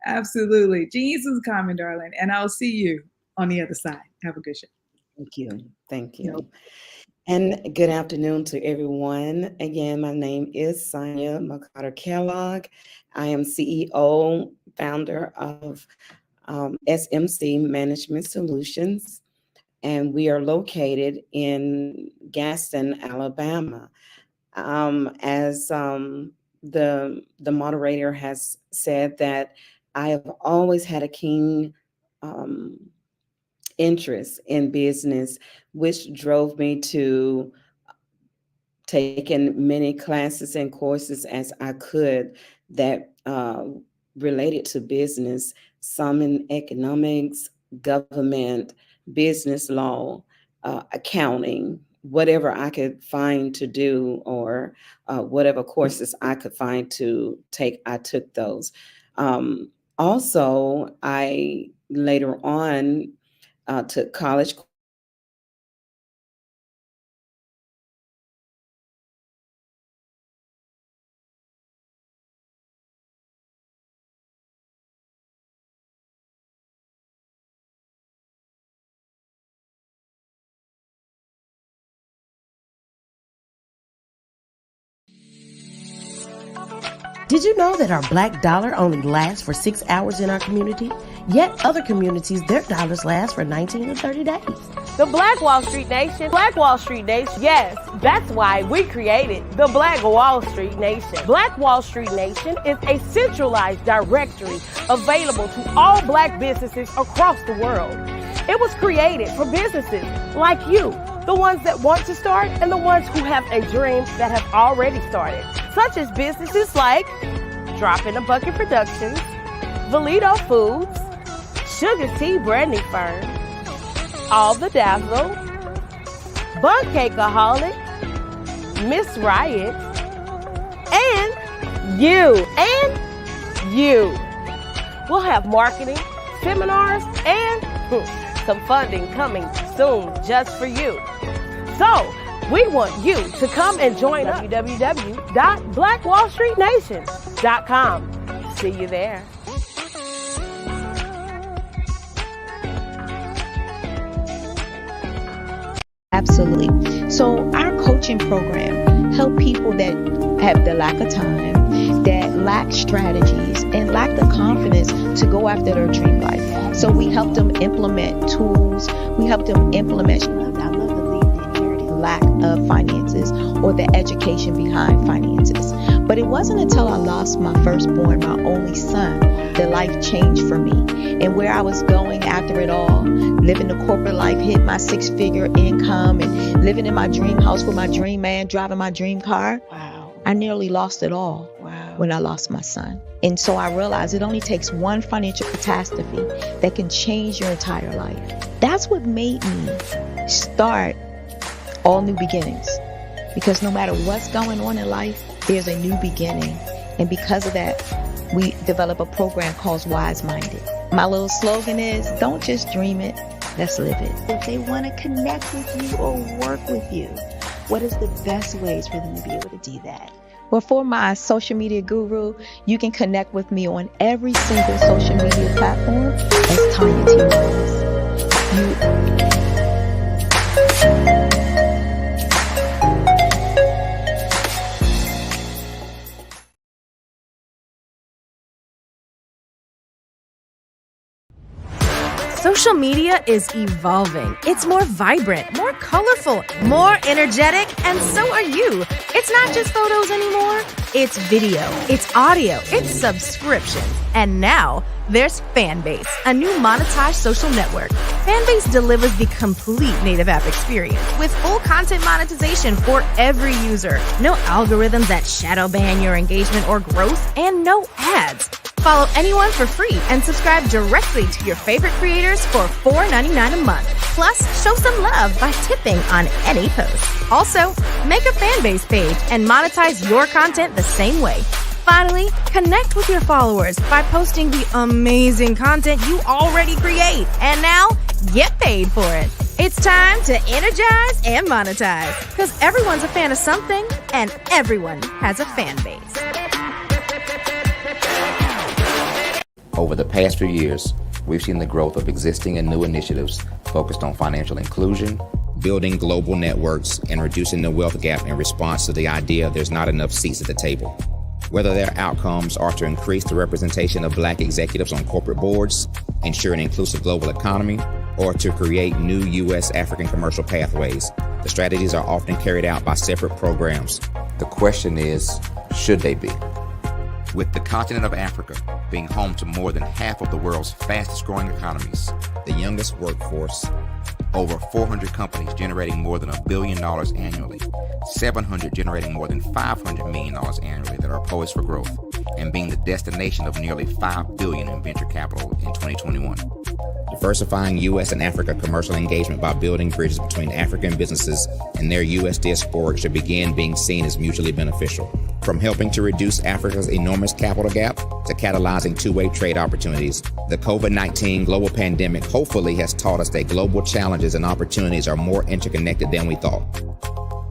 [SPEAKER 14] Absolutely. Genius is coming, darling. And I'll see you on the other side. Have a good show.
[SPEAKER 8] Thank you. Thank you. And good afternoon to everyone. Again, my name is Sonia McCarter-Kellogg. I am CEO, founder of SMC Management Solutions, and we are located in Gaston, Alabama. As the moderator has said, that I have always had a keen interest in business, which drove me to taking many classes and courses as I could that related to business, some in economics, government, business law, accounting, whatever I could find to do, or whatever courses I could find to take, I took those. Also, I later on took college.
[SPEAKER 9] Did you know that our black dollar only lasts for 6 hours in our community? Yet other communities, their dollars last for 19 to 30 days.
[SPEAKER 10] The Black Wall Street Nation. Black Wall Street Nation. Yes, that's why we created the Black Wall Street Nation. Black Wall Street Nation is a centralized directory available to all black businesses across the world. It was created for businesses like you, the ones that want to start and the ones who have a dream that have already started, such as businesses like Drop in a Bucket Productions, Valito Foods, Sugar Tea Branding Firm, All the Dazzle, Buncakeaholic, Miss Riot, and you. We'll have marketing, seminars, and some funding coming soon just for you. So, we want you to come and join us. www.blackwallstreetnation.com. See you there.
[SPEAKER 24] Absolutely. So our coaching program help people that have the lack of time, that lack strategies, and lack the confidence to go after their dream life. So we help them implement tools. We help them implement. I love to leave the inherited lack of finances or the education behind finances. But it wasn't until I lost my firstborn, my only son, that life changed for me. And where I was going after it all, living the corporate life, hit my 6-figure income, and living in my dream house with my dream man, driving my dream car. Wow. I nearly lost it all. Wow. when I lost my son. And so I realized it only takes one financial catastrophe that can change your entire life. That's what made me start All New Beginnings. Because no matter what's going on in life, there's a new beginning. And because of that, we develop a program called Wise Minded. My little slogan is, don't just dream it, let's live it. If they want to connect with you or work with you, what is the best ways for them to be able to do that? Well, for my social media guru, you can connect with me on every single social media platform as Tanya T. Rose.
[SPEAKER 5] Social media is evolving. It's more vibrant, more colorful, more energetic, and so are you. It's not just photos anymore. It's video, it's audio, it's subscription. And now there's Fanbase, a new monetized social network. Fanbase delivers the complete native app experience with full content monetization for every user. No algorithms that shadow ban your engagement or growth, and no ads. Follow anyone for free and subscribe directly to your favorite creators for $4.99 a month. Plus, show some love by tipping on any post. Also, make a Fanbase page and monetize your content the same way. Finally, connect with your followers by posting the amazing content you already create. And now, get paid for it. It's time to energize and monetize. Because everyone's a fan of something, and everyone has a fan base.
[SPEAKER 11] Over the past few years, we've seen the growth of existing and new initiatives focused on financial inclusion, building global networks, and reducing the wealth gap in response to the idea there's not enough seats at the table. Whether their outcomes are to increase the representation of Black executives on corporate boards, ensure an inclusive global economy, or to create new U.S. African commercial pathways, the strategies are often carried out by separate programs. The question is, should they be? With the continent of Africa being home to more than half of the world's fastest growing economies, the youngest workforce, over 400 companies generating more than $1 billion annually, 700 generating more than $500 million annually that are poised for growth, and being the destination of nearly $5 billion in venture capital in 2021. Diversifying U.S. and Africa commercial engagement by building bridges between African businesses and their U.S. diaspora should begin being seen as mutually beneficial. From helping to reduce Africa's enormous capital gap to catalyzing two-way trade opportunities, the COVID-19 global pandemic hopefully has taught us that global challenges and opportunities are more interconnected than we thought.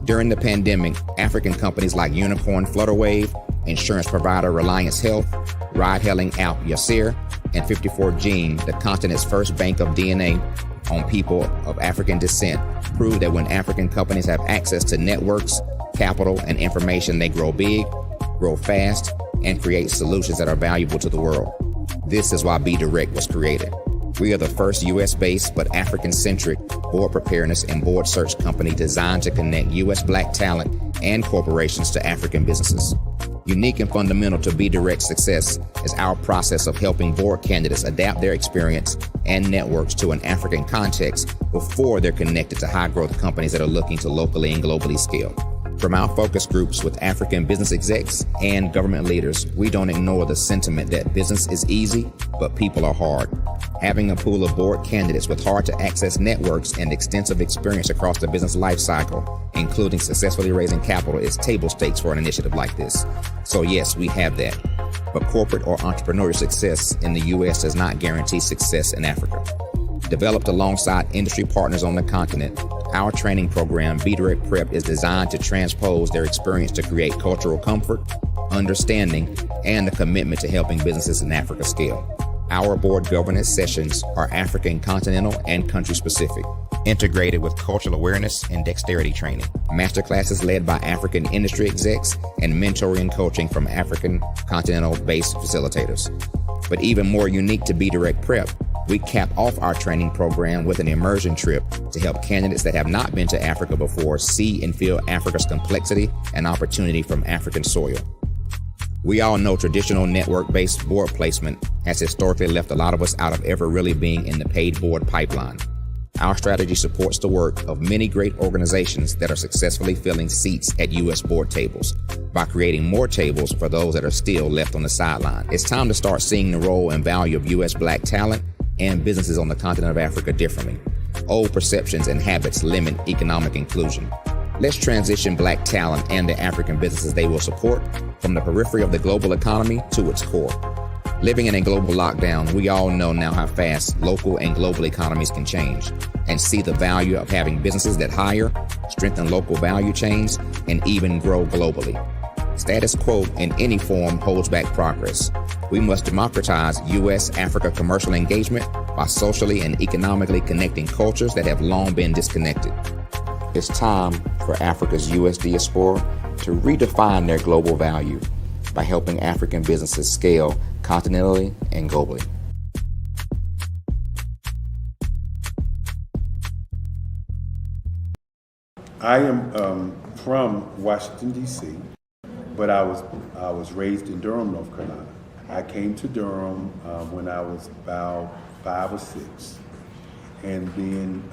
[SPEAKER 11] During the pandemic, African companies like Unicorn Flutterwave, insurance provider Reliance Health, ride-hailing app Yasir, and 54Gene, the continent's first bank of DNA on people of African descent, proved that when African companies have access to networks, capital, and information, they grow big, grow fast, and create solutions that are valuable to the world. This is why Be Direct was created. We are the first U.S.-based but African-centric board preparedness and board search company designed to connect U.S. Black talent and corporations to African businesses. Unique and fundamental to Be Direct's success is our process of helping board candidates adapt their experience and networks to an African context before they're connected to high-growth companies that are looking to locally and globally scale. From our focus groups with African business execs and government leaders, we don't ignore the sentiment that business is easy, but people are hard. Having a pool of board candidates with hard-to-access networks and extensive experience across the business life cycle, including successfully raising capital, is table stakes for an initiative like this. So yes, we have that. But corporate or entrepreneurial success in the U.S. does not guarantee success in Africa. Developed alongside industry partners on the continent, our training program, Be Direct Prep, is designed to transpose their experience to create cultural comfort, understanding, and a commitment to helping businesses in Africa scale. Our board governance sessions are African, continental, and country-specific, integrated with cultural awareness and dexterity training, masterclasses led by African industry execs, and mentoring and coaching from African continental-based facilitators. But even more unique to Be Direct Prep, we cap off our training program with an immersion trip to help candidates that have not been to Africa before see and feel Africa's complexity and opportunity from African soil. We all know traditional network-based board placement has historically left a lot of us out of ever really being in the paid board pipeline. Our strategy supports the work of many great organizations that are successfully filling seats at U.S. board tables by creating more tables for those that are still left on the sideline. It's time to start seeing the role and value of U.S. Black talent and businesses on the continent of Africa differently. Old perceptions and habits limit economic inclusion. Let's transition Black talent and the African businesses they will support from the periphery of the global economy to its core. Living in a global lockdown, we all know now how fast local and global economies can change and see the value of having businesses that hire, strengthen local value chains, and even grow globally. Status quo in any form holds back progress. We must democratize U.S.-Africa commercial engagement by socially and economically connecting cultures that have long been disconnected. It's time for Africa's U.S. diaspora to redefine their global value by helping African businesses scale continentally and globally.
[SPEAKER 1] I am from Washington, D.C., but I was raised in Durham, North Carolina. I came to Durham when I was about 5 or 6, and then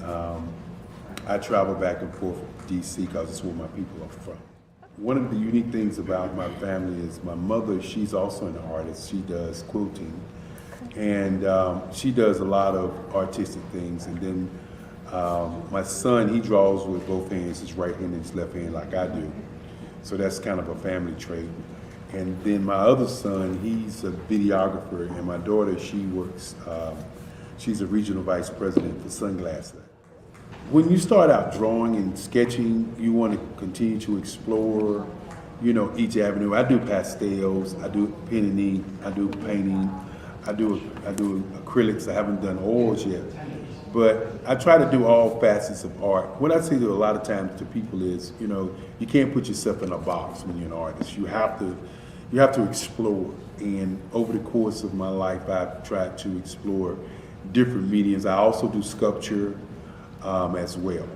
[SPEAKER 1] I traveled back and forth to D.C. because it's where my people are from. One of the unique things about my family is my mother, she's also an artist. She does quilting, and she does a lot of artistic things. And then my son, he draws with both hands, his right hand and his left hand, like I do. So that's kind of a family trait. And then my other son, he's a videographer, and my daughter, she works, she's a regional vice president for Sunglasses. When you start out drawing and sketching, you want to continue to explore, each avenue. I do pastels, I do pen and ink, I do painting, I do acrylics. I haven't done oils yet, but I try to do all facets of art. What I say to a lot of times to people is, you can't put yourself in a box when you're an artist. You have to explore. And over the course of my life, I've tried to explore different mediums. I also do sculpture as well.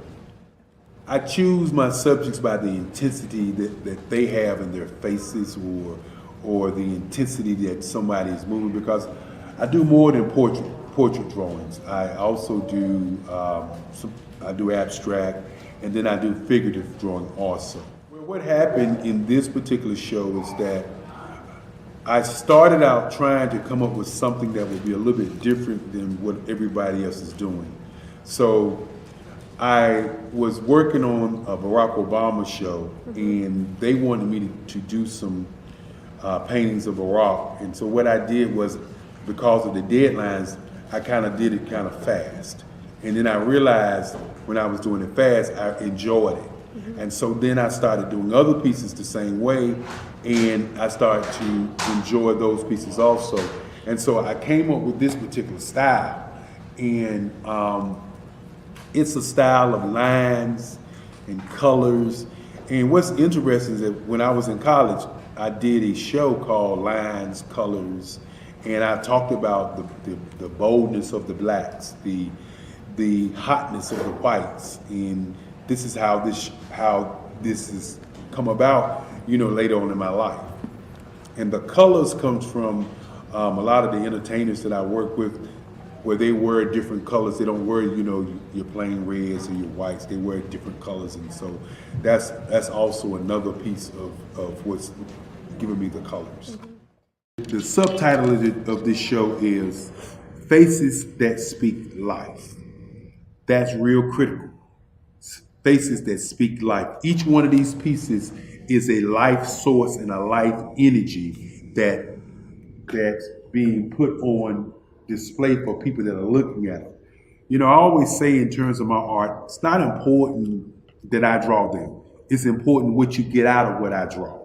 [SPEAKER 1] I choose my subjects by the intensity that they have in their faces, or the intensity that somebody is moving, because I do more than portrait drawings. I also do I do abstract, and then I do figurative drawing also. Well, what happened in this particular show is that I started out trying to come up with something that would be a little bit different than what everybody else is doing. So I was working on a Barack Obama show, and they wanted me to do some paintings of Barack. And so what I did was, because of the deadlines, I kind of did it kind of fast. And then I realized when I was doing it fast, I enjoyed it. And so then I started doing other pieces the same way, and I started to enjoy those pieces also. And so I came up with this particular style, and it's a style of lines and colors. And what's interesting is that when I was in college, I did a show called Lines, Colors, and I talked about the boldness of the blacks, the hotness of the whites, and this is how this has come about, later on in my life. And the colors comes from a lot of the entertainers that I work with, where they wear different colors. They don't wear, your plain reds or your whites. They wear different colors, and so that's also another piece of what's giving me the colors. The subtitle of this show is Faces That Speak Life. That's real critical. Faces that speak life. Each one of these pieces is a life source and a life energy that's being put on display for people that are looking at it. I always say in terms of my art, it's not important that I draw them. It's important what you get out of what I draw.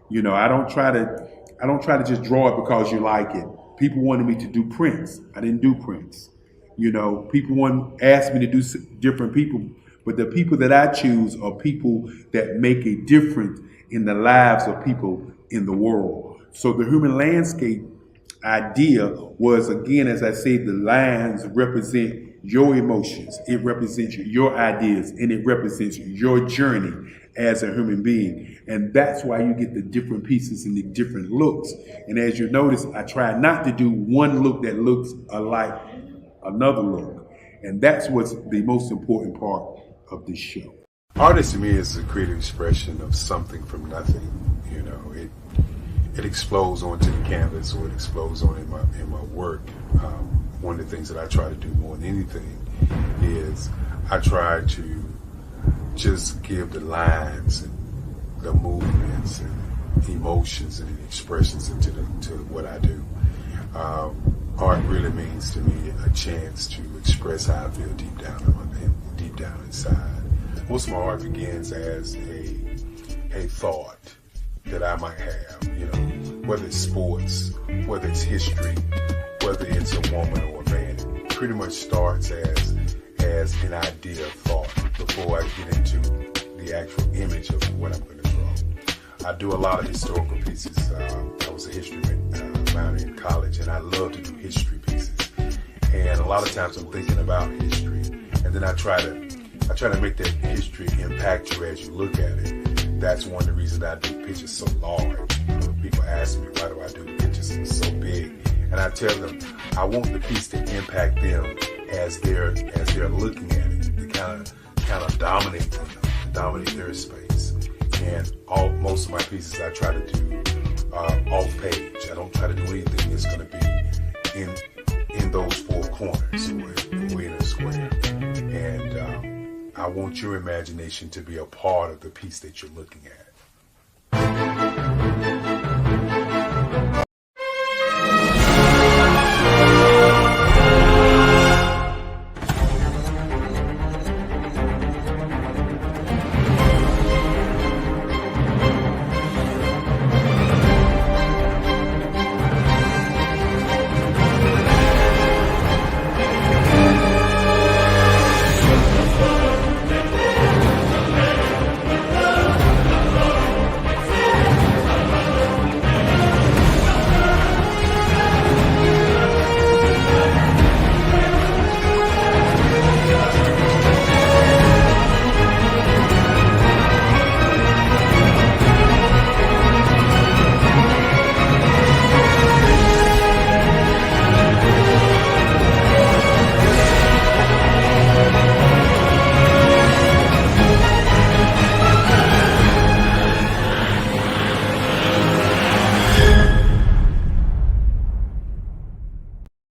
[SPEAKER 1] I don't try to just draw it because you like it. People wanted me to do prints. I didn't do prints. People asked me to do different people, but the people that I choose are people that make a difference in the lives of people in the world. So the human landscape idea was, again, as I say, the lines represent your emotions, it represents your ideas, and it represents your journey as a human being. And that's why you get the different pieces and the different looks. And as you notice, I try not to do one look that looks alike another look. And that's what's the most important part of this show. Artist to me is a creative expression of something from nothing. You know, it explodes onto the canvas, or it explodes on in my work. One of the things that I try to do more than anything is I try to just give the lines and the movements and emotions and expressions into to what I do. Art really means to me a chance to express how I feel deep down inside. Most of my art begins as a thought that I might have, you know, whether it's sports, whether it's history, whether it's a woman or a man. It pretty much starts as an idea of thought before I get into the actual image of what I'm going to draw. I do a lot of historical pieces. I was a history minor in college, and I love to do history pieces. And a lot of times I'm thinking about history, and then I try to make that history impact you as you look at it. That's one of the reasons I do pictures so large. People ask me, why do I do the pictures so big? And I tell them, I want the piece to impact them as they're looking at it, to kind of dominate them, dominate their space. And most of my pieces I try to do off page. I don't try to do anything that's going to be in those four corners or in a square. And I want your imagination to be a part of the piece that you're looking at.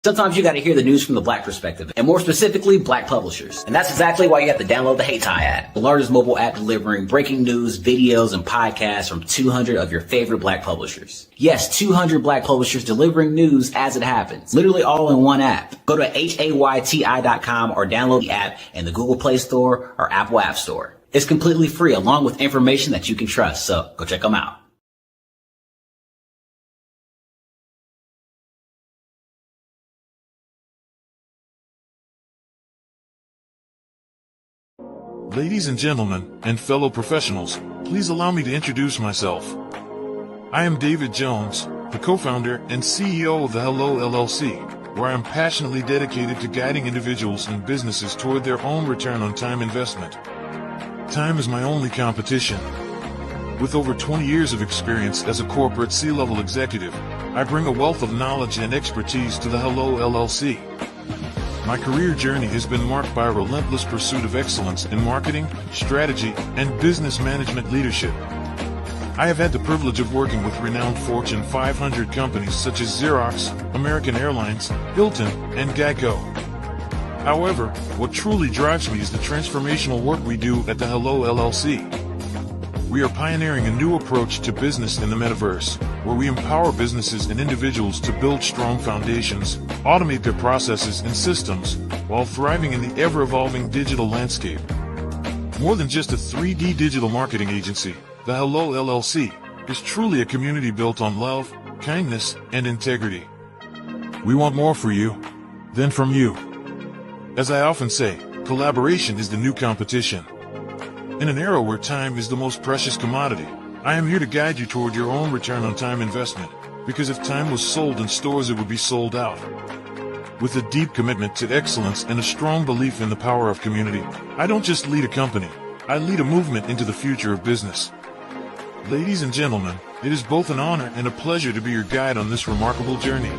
[SPEAKER 2] Sometimes you got to hear the news from the Black perspective, and more specifically, Black publishers. And that's exactly why you have to download the Hey Tie app, the largest mobile app delivering breaking news, videos, and podcasts from 200 of your favorite Black publishers. Yes, 200 Black publishers delivering news as it happens, literally all in one app. Go to HAYTI.com or download the app in the Google Play Store or Apple App Store. It's completely free, along with information that you can trust, so go check them out.
[SPEAKER 19] Ladies and gentlemen, and fellow professionals, please allow me to introduce myself. I am David Jones, the co-founder and CEO of the Hello LLC, where I am passionately dedicated to guiding individuals and businesses toward their own return on time investment. Time is my only competition. With over 20 years of experience as a corporate C-level executive, I bring a wealth of knowledge and expertise to the Hello LLC. My career journey has been marked by a relentless pursuit of excellence in marketing, strategy, and business management leadership. I have had the privilege of working with renowned Fortune 500 companies such as Xerox, American Airlines, Hilton, and Geico. However, what truly drives me is the transformational work we do at the Hello LLC. We are pioneering a new approach to business in the metaverse, where we empower businesses and individuals to build strong foundations, automate their processes and systems, while thriving in the ever-evolving digital landscape. More than just a 3D digital marketing agency, the Hello LLC is truly a community built on love, kindness, and integrity. We want more for you than from you. As I often say, collaboration is the new competition. In an era where time is the most precious commodity, I am here to guide you toward your own return on time investment, because if time was sold in stores, it would be sold out. With a deep commitment to excellence and a strong belief in the power of community, I don't just lead a company, I lead a movement into the future of business. Ladies and gentlemen, it is both an honor and a pleasure to be your guide on this remarkable journey.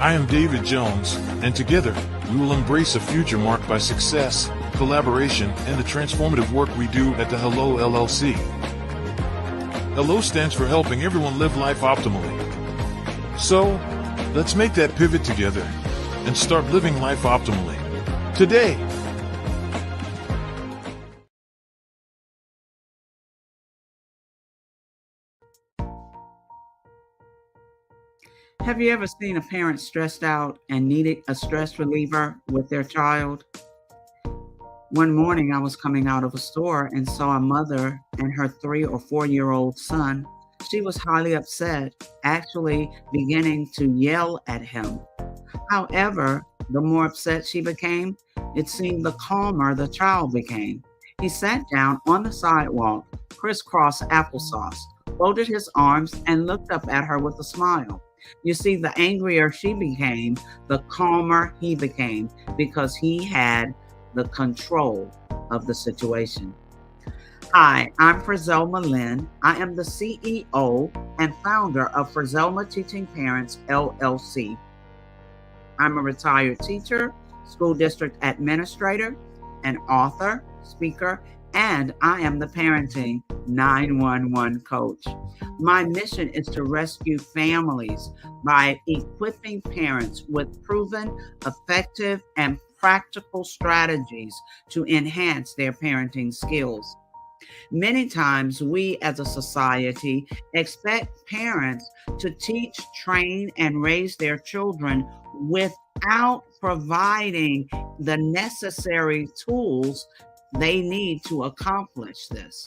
[SPEAKER 19] I am David Jones, and together, we will embrace a future marked by success, collaboration, and the transformative work we do at the Hello LLC. Hello stands for helping everyone live life optimally. So, let's make that pivot together and start living life optimally today.
[SPEAKER 4] Have you ever seen a parent stressed out and needed a stress reliever with their child? One morning I was coming out of a store and saw a mother and her 3 or 4-year-old son. She was highly upset, actually beginning to yell at him. However, the more upset she became, it seemed the calmer the child became. He sat down on the sidewalk, crisscross applesauce, folded his arms, and looked up at her with a smile. You see, the angrier she became, the calmer he became, because he had the control of the situation. Hi, I'm Frizelma Lynn. I am the CEO and founder of Frizelma Teaching Parents, LLC. I'm a retired teacher, school district administrator, an author, speaker, and I am the parenting 911 coach. My mission is to rescue families by equipping parents with proven, effective, and practical strategies to enhance their parenting skills. Many times we as a society expect parents to teach, train, and raise their children without providing the necessary tools they need to accomplish this.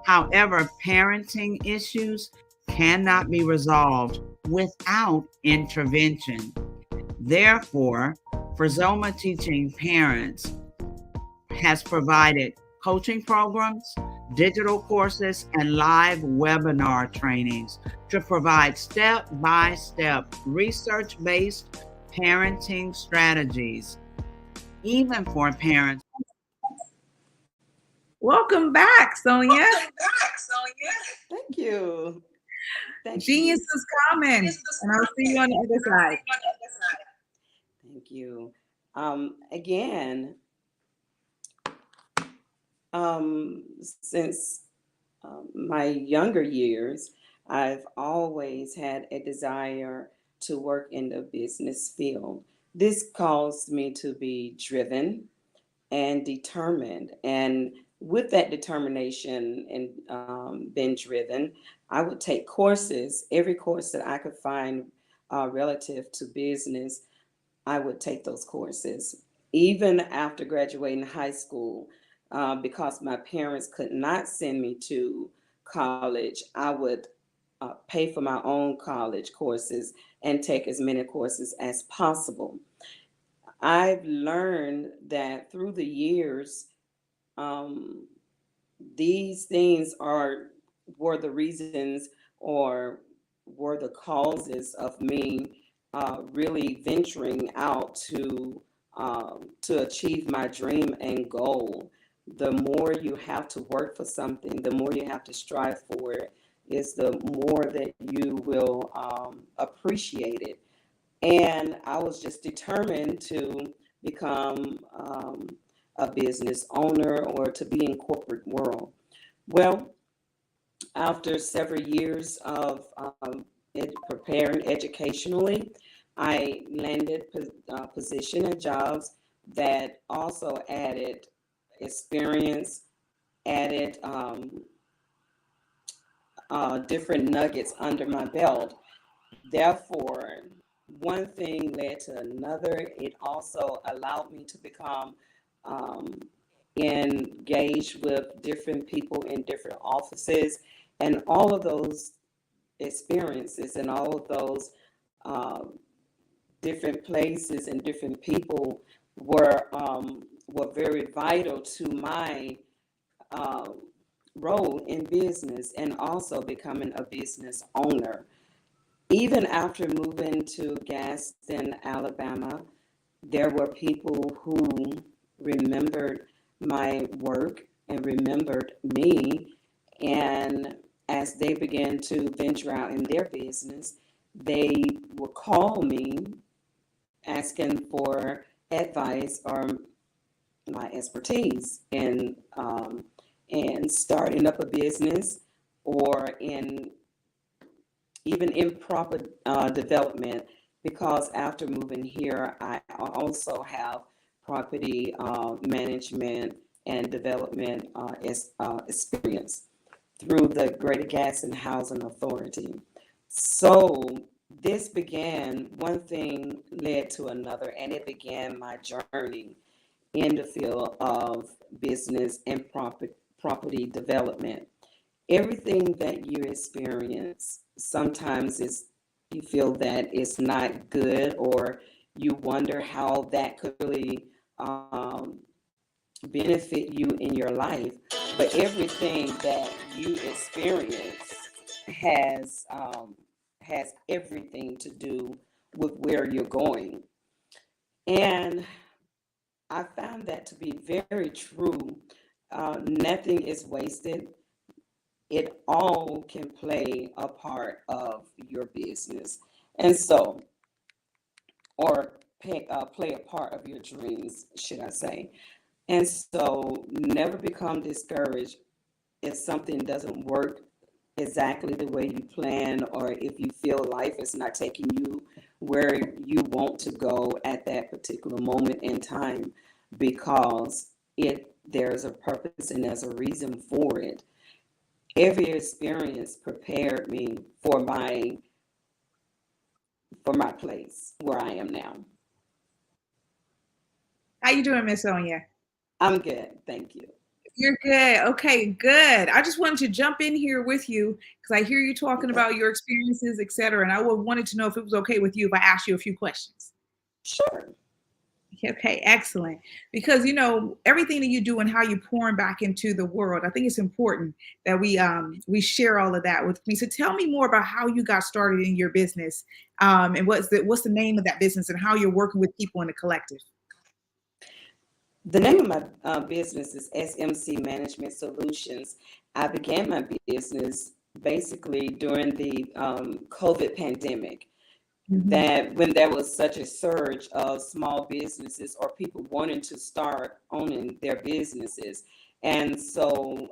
[SPEAKER 4] However, parenting issues cannot be resolved without intervention. Therefore, Frizelma Teaching Parents has provided coaching programs, digital courses, and live webinar trainings to provide step-by-step research-based parenting strategies, even for parents.
[SPEAKER 14] Welcome back, Sonia.
[SPEAKER 8] Thank you.
[SPEAKER 14] Genius is coming, and I'll see you on the other side.
[SPEAKER 8] Thank you. Again, since my younger years, I've always had a desire to work in the business field. This caused me to be driven and determined. And with that determination and being driven, I would take courses, every course that I could find relative to business, I would take those courses. Even after graduating high school, because my parents could not send me to college, I would pay for my own college courses and take as many courses as possible. I've learned that through the years, these things were the reasons or were the causes of me really venturing out to achieve my dream and goal. The more you have to work for something, the more you have to strive for it, is the more that you will appreciate it. And I was just determined to become a business owner or to be in corporate world. Well, after several years of preparing educationally, I landed position and jobs that also added experience, added different nuggets under my belt. Therefore, one thing led to another. It also allowed me to become engaged with different people in different offices, and all of those experiences and all of those different places and different people were very vital to my role in business and also becoming a business owner. Even after moving to Gaston, Alabama, there were people who remembered my work and remembered me. And as they began to venture out in their business, they would call me asking for advice or my expertise in starting up a business or even in proper development, because after moving here, I also have property management and development experience through the Greater Gaston Housing Authority. So this began, one thing led to another, and it began my journey in the field of business and property development. Everything that you experience, sometimes you feel that it's not good, or you wonder how that could really benefit you in your life. But everything that you experience has everything to do with where you're going. And I found that to be very true. Nothing is wasted. It all can play a part of your business. And so, or play a part of your dreams, should I say. And so, never become discouraged if something doesn't work exactly the way you plan, or if you feel life is not taking you where you want to go at that particular moment in time, because there's a purpose and there's a reason for it. Every experience prepared me for my place where I am now.
[SPEAKER 14] How you doing, Miss Sonia?
[SPEAKER 8] I'm good, thank you.
[SPEAKER 14] You're good. Okay, good. I just wanted to jump in here with you because I hear you talking about your experiences, et cetera, and I wanted to know if it was okay with you if I asked you a few questions.
[SPEAKER 8] Sure.
[SPEAKER 14] Okay, excellent. Because everything that you do and how you pouring back into the world, I think it's important that we share all of that with me. So tell me more about how you got started in your business, and what's the name of that business, and how you're working with people in the collective.
[SPEAKER 8] The name of my business is SMC Management Solutions. I began my business basically during the COVID pandemic. That when there was such a surge of small businesses or people wanting to start owning their businesses. And so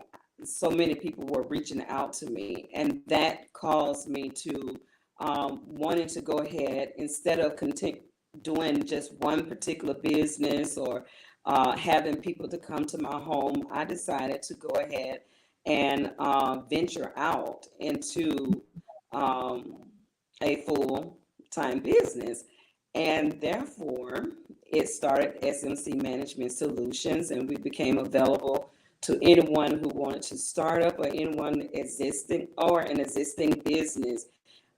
[SPEAKER 8] many people were reaching out to me, and that caused me to wanting to go ahead, instead of doing just one particular business or having people to come to my home, I decided to go ahead and venture out into a full-time business. And therefore, it started SMC Management Solutions, and we became available to anyone who wanted to start up, or anyone existing or an existing business,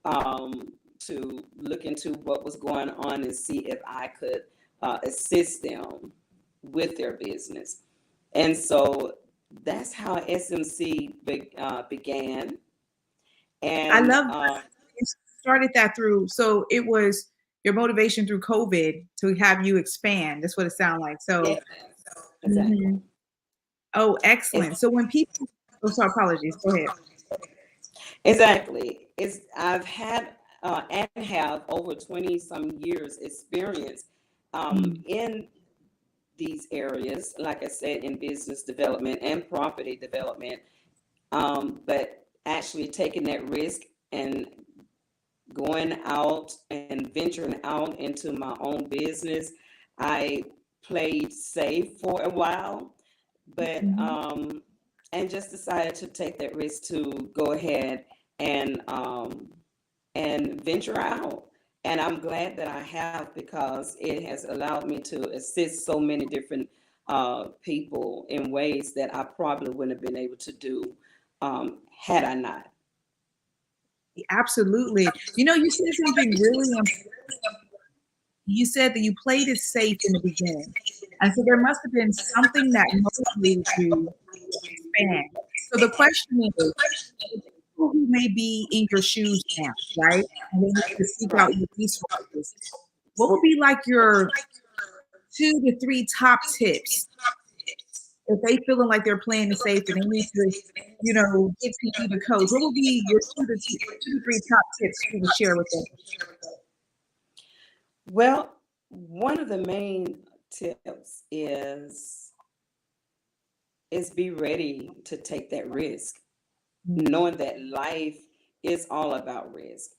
[SPEAKER 8] to look into what was going on and see if I could assist them with their business. And so that's how SMC began. And
[SPEAKER 14] I love that you started that through, so it was your motivation through COVID to have you expand. That's what it sounded like. So
[SPEAKER 8] yeah, exactly.
[SPEAKER 14] Oh, excellent. So when people, apologies, go ahead.
[SPEAKER 8] Exactly. I've had and have over 20 some years experience in these areas, like I said, in business development and property development, but actually taking that risk and going out and venturing out into my own business. I played safe for a while, but and just decided to take that risk to go ahead and venture out. And I'm glad that I have, because it has allowed me to assist so many different people in ways that I probably wouldn't have been able to do had I not.
[SPEAKER 14] Absolutely. You said something really important. You said that you played it safe in the beginning. And so there must have been something that motivated you to expand. So the question is, people who may be in your shoes now, right? And they need to seek out your resources. What would be like your 2 to 3 top tips if they feeling like they're playing it safe and they need to, get people to coach? What would be your 2 to 3 top tips you would share with them?
[SPEAKER 8] Well, one of the main tips is be ready to take that risk, knowing that life is all about risk.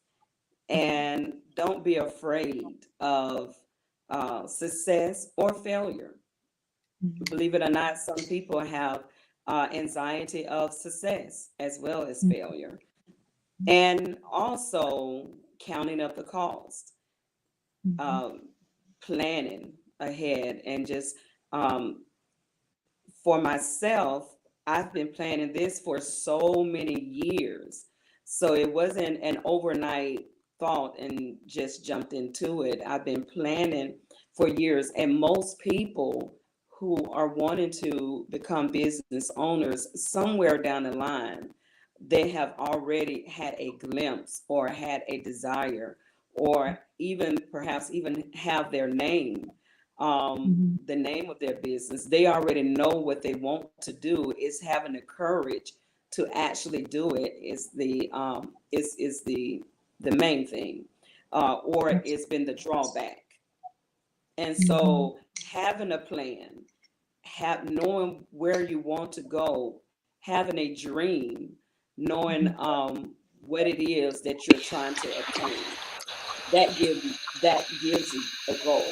[SPEAKER 8] And don't be afraid of success or failure. Believe it or not, some people have anxiety of success as well as failure. And also counting up the cost, planning ahead, and just for myself, I've been planning this for so many years. So it wasn't an overnight thought and just jumped into it. I've been planning for years. And most people who are wanting to become business owners somewhere down the line, they have already had a glimpse or had a desire, or even perhaps even have their name, the name of their business. They already know what they want to do. Is having the courage to actually do it is the main thing, or it's been the drawback. And so having a plan, knowing where you want to go, having a dream, knowing what it is that you're trying to obtain, that gives you a goal.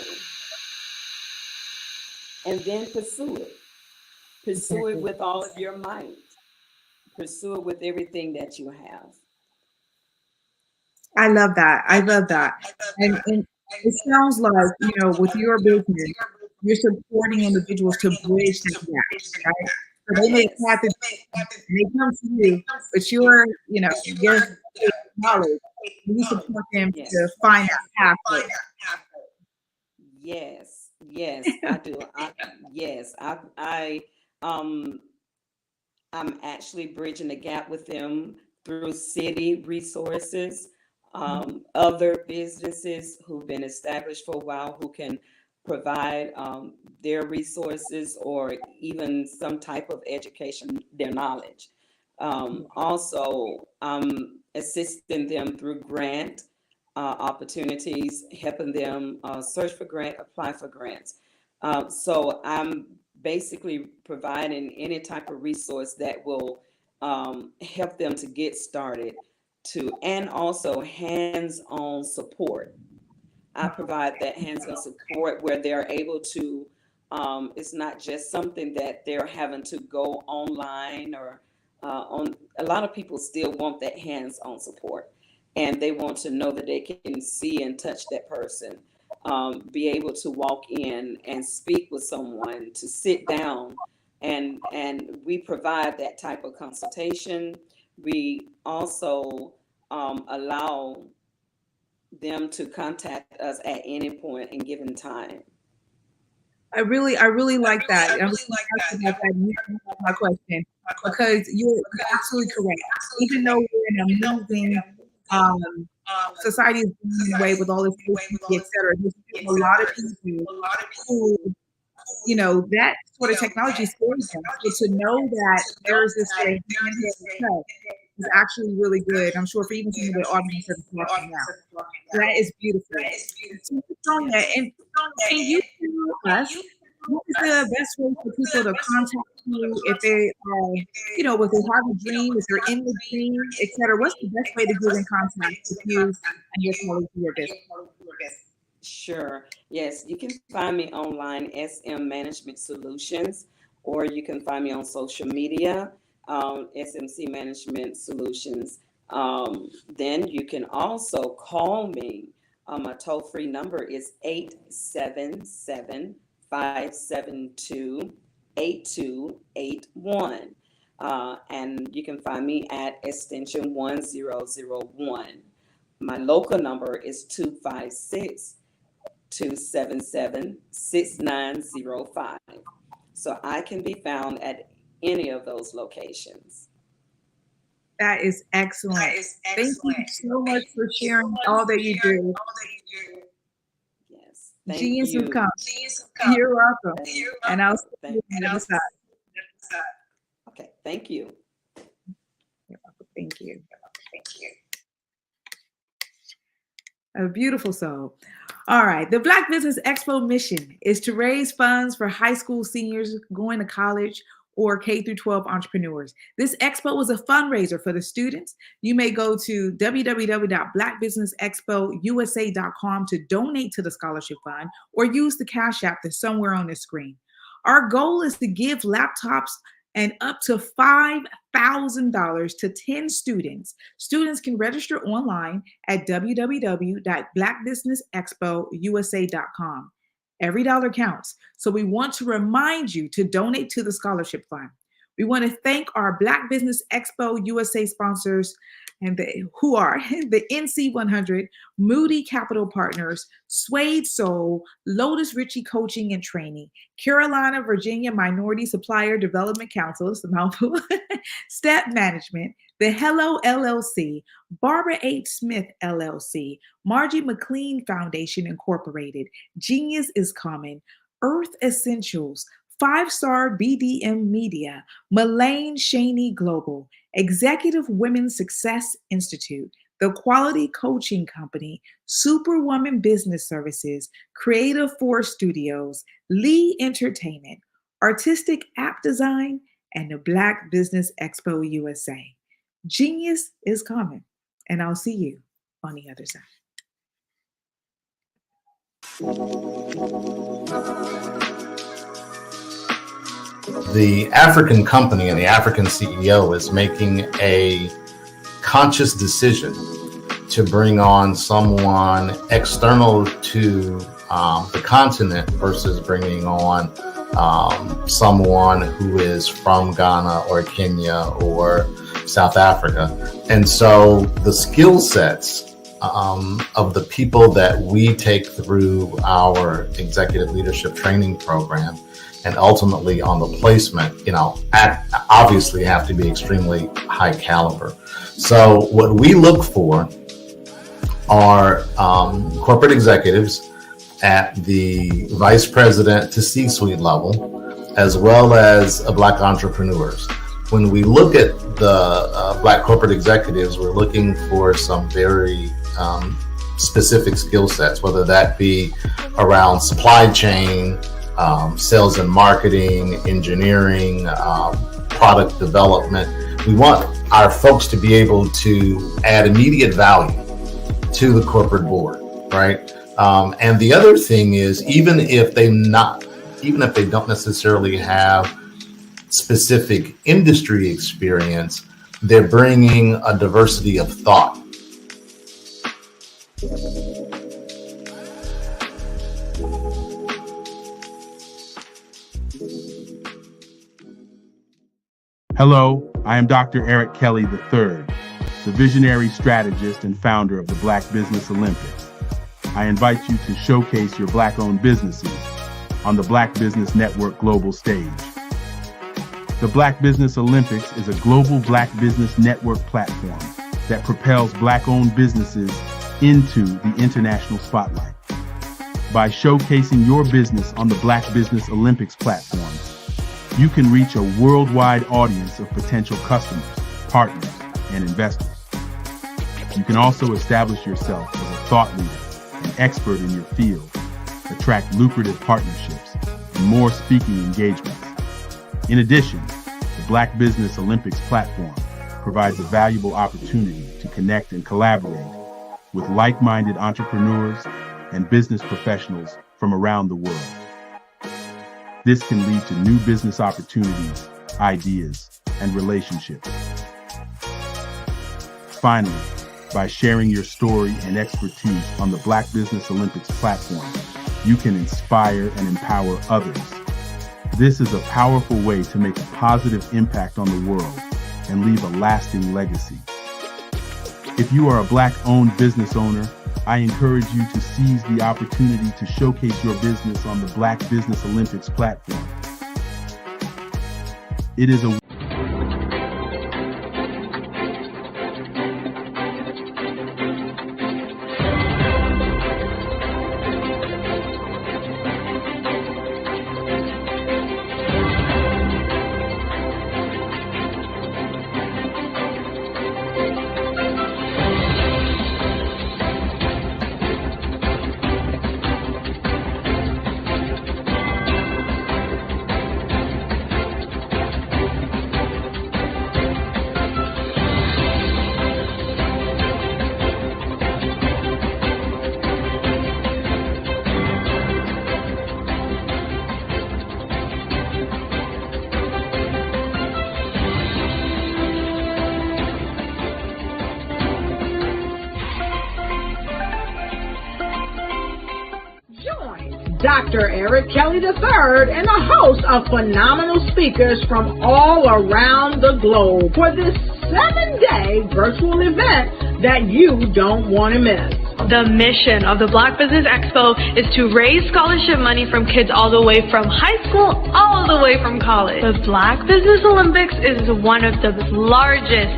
[SPEAKER 8] And then pursue it. Pursue it with all of your might. Pursue it with everything that you have.
[SPEAKER 14] I love that. I love that. And it sounds like, with your business, you're supporting individuals to bridge that gap, right? So they may have to, they come to you, but your knowledge, you support them to find that pathway.
[SPEAKER 8] Yes, I do. Yes, um, I'm actually bridging the gap with them through city resources, other businesses who've been established for a while who can provide their resources or even some type of education, their knowledge. Also, assisting them through grant opportunities, helping them search for grant, apply for grants. So I'm basically providing any type of resource that will help them to get started and also hands-on support. I provide that hands-on support where they're able to, it's not just something that they're having to go online or on. A lot of people still want that hands-on support, and they want to know that they can see and touch that person, be able to walk in and speak with someone, to sit down, and we provide that type of consultation. We also allow them to contact us at any point in given time.
[SPEAKER 14] I really like that. And I was asking about that. You answered my question because you're absolutely correct. Even though we're in a moving society is moving away with all this technology, et cetera, there's still a lot of people who, that sort of technology scares them. So to know that there's this sort of handheld touch is actually really good. I'm sure for even some of the audience that is watching now. So that is beautiful. So, Sonia, and can you tell us what is the best way for people to contact you if they are, if they have a dream, if they're in the dream, et cetera? What's the best way to get in contact with you and your colleagues in your business?
[SPEAKER 8] Sure. Yes, you can find me online, SM Management Solutions, or you can find me on social media, SMC Management Solutions. Then you can also call me. My toll-free number is 877-572-8281. And you can find me at extension 1001. My local number is 256-277-6905. So I can be found at any of those locations.
[SPEAKER 14] That is excellent. Thank you so much for sharing all that you do.
[SPEAKER 8] Yes.
[SPEAKER 14] Genius will come. You're welcome. And I'll see you on the other side.
[SPEAKER 8] Okay. Thank you.
[SPEAKER 14] Thank you. A beautiful soul. All right. The Black Business Expo mission is to raise funds for high school seniors going to college or K through 12 entrepreneurs. This expo is a fundraiser for the students. You may go to www.blackbusinessexpousa.com to donate to the scholarship fund or use the Cash App that's somewhere on the screen. Our goal is to give laptops and up to $5,000 to 10 students. Students can register online at www.blackbusinessexpousa.com. Every dollar counts. So we want to remind you to donate to the scholarship fund. We want to thank our Black Business Expo USA sponsors who are the NC 100, Moody Capital Partners, Suede Soul, Lotus Ritchie Coaching and Training, Carolina, Virginia Minority Supplier Development Council, it's a mouthful, Step Management, the Hello LLC, Barbara H. Smith LLC, Margie McLean Foundation Incorporated, Genius is Coming, Earth Essentials, 5-Star BDM Media, Mullane Shaney Global, Executive Women's Success Institute, The Quality Coaching Company, Superwoman Business Services, Creative Force Studios, Lee Entertainment, Artistic App Design, and the Black Business Expo USA. Genius is coming, and I'll see you on the other side.
[SPEAKER 13] The African company and the African CEO is making a conscious decision to bring on someone external to the continent versus bringing on someone who is from Ghana or Kenya or South Africa. And so the skill sets of the people that we take through our executive leadership training program and ultimately on the placement, obviously have to be extremely high caliber. So what we look for are corporate executives at the vice president to C-suite level, as well as Black entrepreneurs. When we look at the Black corporate executives, we're looking for some very specific skill sets, whether that be around supply chain, sales and marketing, engineering, product development. We want our folks to be able to add immediate value to the corporate board, right? And the other thing is, even if they don't necessarily have specific industry experience, they're bringing a diversity of thought.
[SPEAKER 1] Hello, I am Dr. Eric Kelly III, the visionary strategist and founder of the Black Business Olympics. I invite you to showcase your Black-owned businesses on the Black Business Network global stage. The Black Business Olympics is a global Black Business Network platform that propels Black-owned businesses into the international spotlight. By showcasing your business on the Black Business Olympics platform, you can reach a worldwide audience of potential customers, partners, and investors. You can also establish yourself as a thought leader, an expert in your field, attract lucrative partnerships, and more speaking engagements. In addition, the Black Business Olympics platform provides a valuable opportunity to connect and collaborate with like-minded entrepreneurs and business professionals from around the world. This can lead to new business opportunities, ideas, and relationships. Finally, by sharing your story and expertise on the Black Business Olympics platform, you can inspire and empower others. This is a powerful way to make a positive impact on the world and leave a lasting legacy. If you are a Black-owned business owner, I encourage you to seize the opportunity to showcase your business on the Black Business Olympics platform. It is a
[SPEAKER 15] Dr. Eric Kelly III, and a host of phenomenal speakers from all around the globe for this 7-day virtual event that you don't want to miss.
[SPEAKER 16] The mission of the Black Business Expo is to raise scholarship money from kids all the way from high school all the way from college. The Black Business Olympics is one of the largest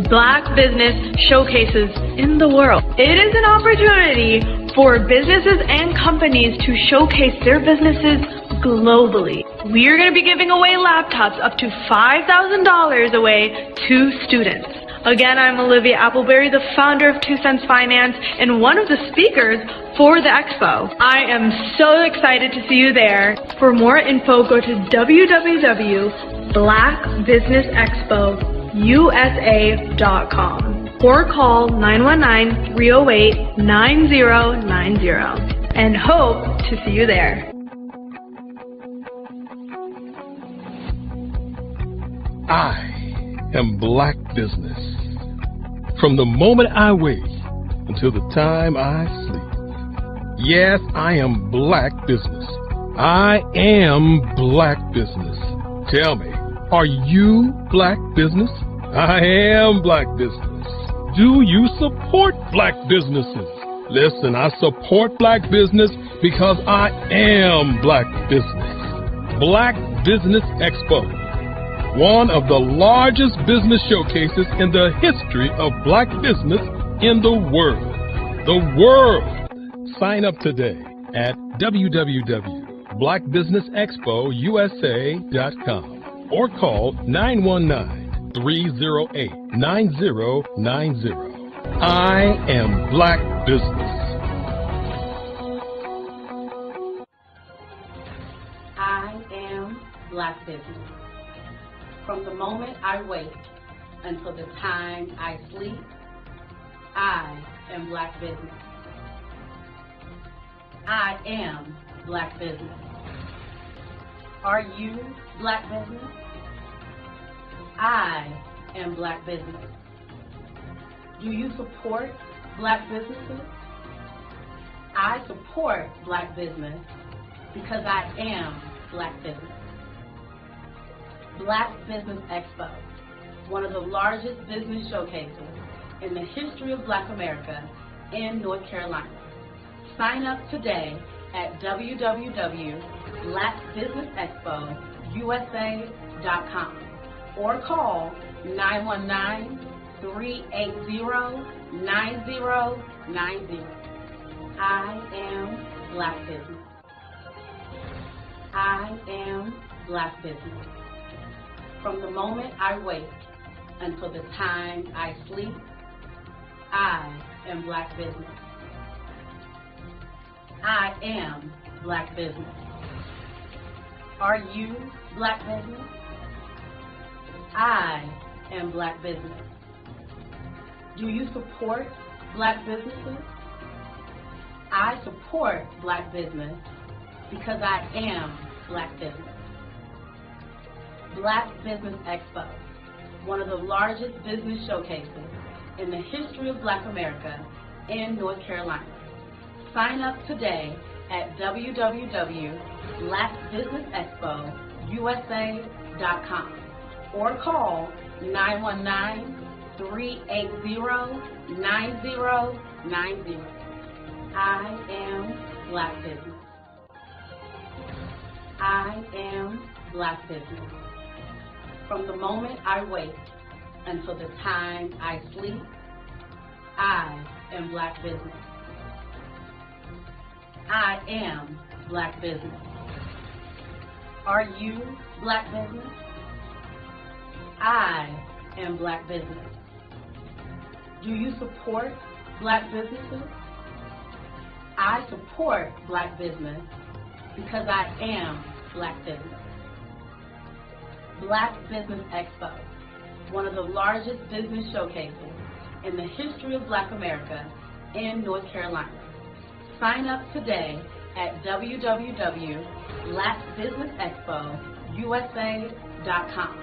[SPEAKER 16] Black business showcases in the world. It is an opportunity for businesses and companies to showcase their businesses globally. We are going to be giving away laptops up to $5,000 away to students. Again, I'm Olivia Appleberry, the founder of 2 Cents Finance and one of the speakers for the expo. I am so excited to see you there. For more info, go to www.blackbusinessexpousa.com or call 919-308-9090 and hope to see you there.
[SPEAKER 3] I am Black Business. From the moment I wake until the time I sleep. Yes, I am Black Business. I am Black Business. Tell me, are you Black Business? I am Black Business. Do you support Black businesses? Listen, I support Black business because I am Black Business. Black Business Expo, one of the largest business showcases in the history of Black business in the world. The world! Sign up today at www.blackbusinessexpousa.com or call 919-308-9090. I am Black Business.
[SPEAKER 18] I am Black Business. From the moment I wake until the time I sleep, I am Black Business. I am Black Business. Are you Black Business? I am Black Business. Do you support Black businesses? I support Black business because I am Black business. Black Business Expo, one of the largest business showcases in the history of Black America in North Carolina. Sign up today at www.blackbusinessexpousa.com or call 919-380-9090. I am Black Business. I am Black Business. From the moment I wake until the time I sleep, I am Black Business. I am Black Business. Are you Black Business? I am Black Business. Do you support Black businesses? I support Black business because I am Black business. Black Business Expo, one of the largest business showcases in the history of Black America in North Carolina. Sign up today at www.blackbusinessexpousa.com or call 919-380-9090. I am Black Business. I am Black Business. From the moment I wake until the time I sleep, I am Black Business. I am Black Business. Are you Black Business? I am Black Business. Do you support Black businesses? I support Black business because I am Black business. Black Business Expo, one of the largest business showcases in the history of Black America in North Carolina. Sign up today at www.blackbusinessexpousa.com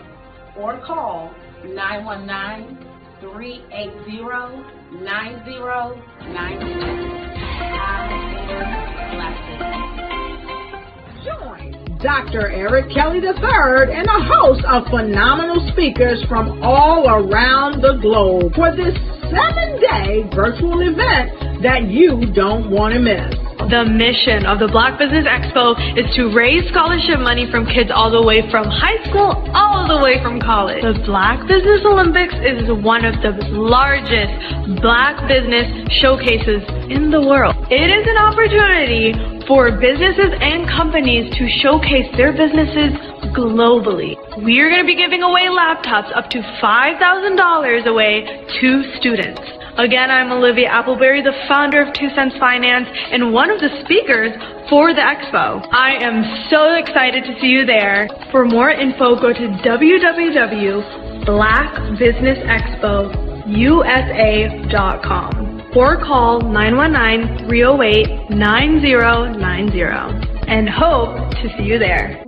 [SPEAKER 18] or call 919-380-9090. I am Black Business.
[SPEAKER 15] Dr. Eric Kelly III and a host of phenomenal speakers from all around the globe for this 7-day virtual event that you don't want to miss.
[SPEAKER 16] The mission of the Black Business Expo is to raise scholarship money from kids all the way from high school all the way from college. The Black Business Olympics is one of the largest Black business showcases in the world. It is an opportunity for businesses and companies to showcase their businesses globally. We are going to be giving away laptops up to $5,000 away to students. Again, I'm Olivia Appleberry, the founder of 2 Cents Finance and one of the speakers for the expo. I am so excited to see you there. For more info, go to www.blackbusinessexpousa.com or call 919-308-9090 and hope to see you there.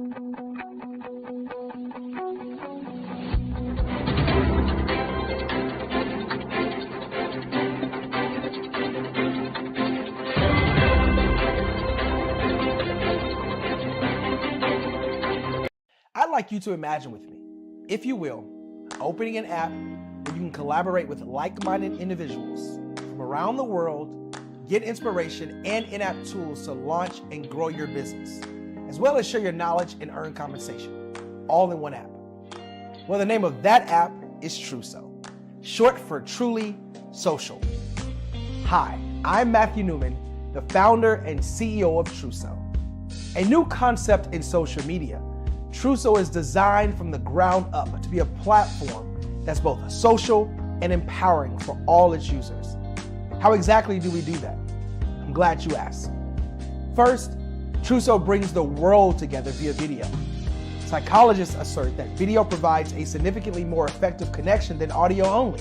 [SPEAKER 20] I'd like you to imagine with me, if you will, opening an app where you can collaborate with like-minded individuals from around the world, get inspiration and in-app tools to launch and grow your business, as well as share your knowledge and earn compensation, all in one app. Well, the name of that app is Truso, short for Truly Social. Hi, I'm Matthew Newman, the founder and CEO of Truso, a new concept in social media. Truso is designed from the ground up to be a platform that's both social and empowering for all its users. How exactly do we do that? I'm glad you asked. First, Truso brings the world together via video. Psychologists assert that video provides a significantly more effective connection than audio only.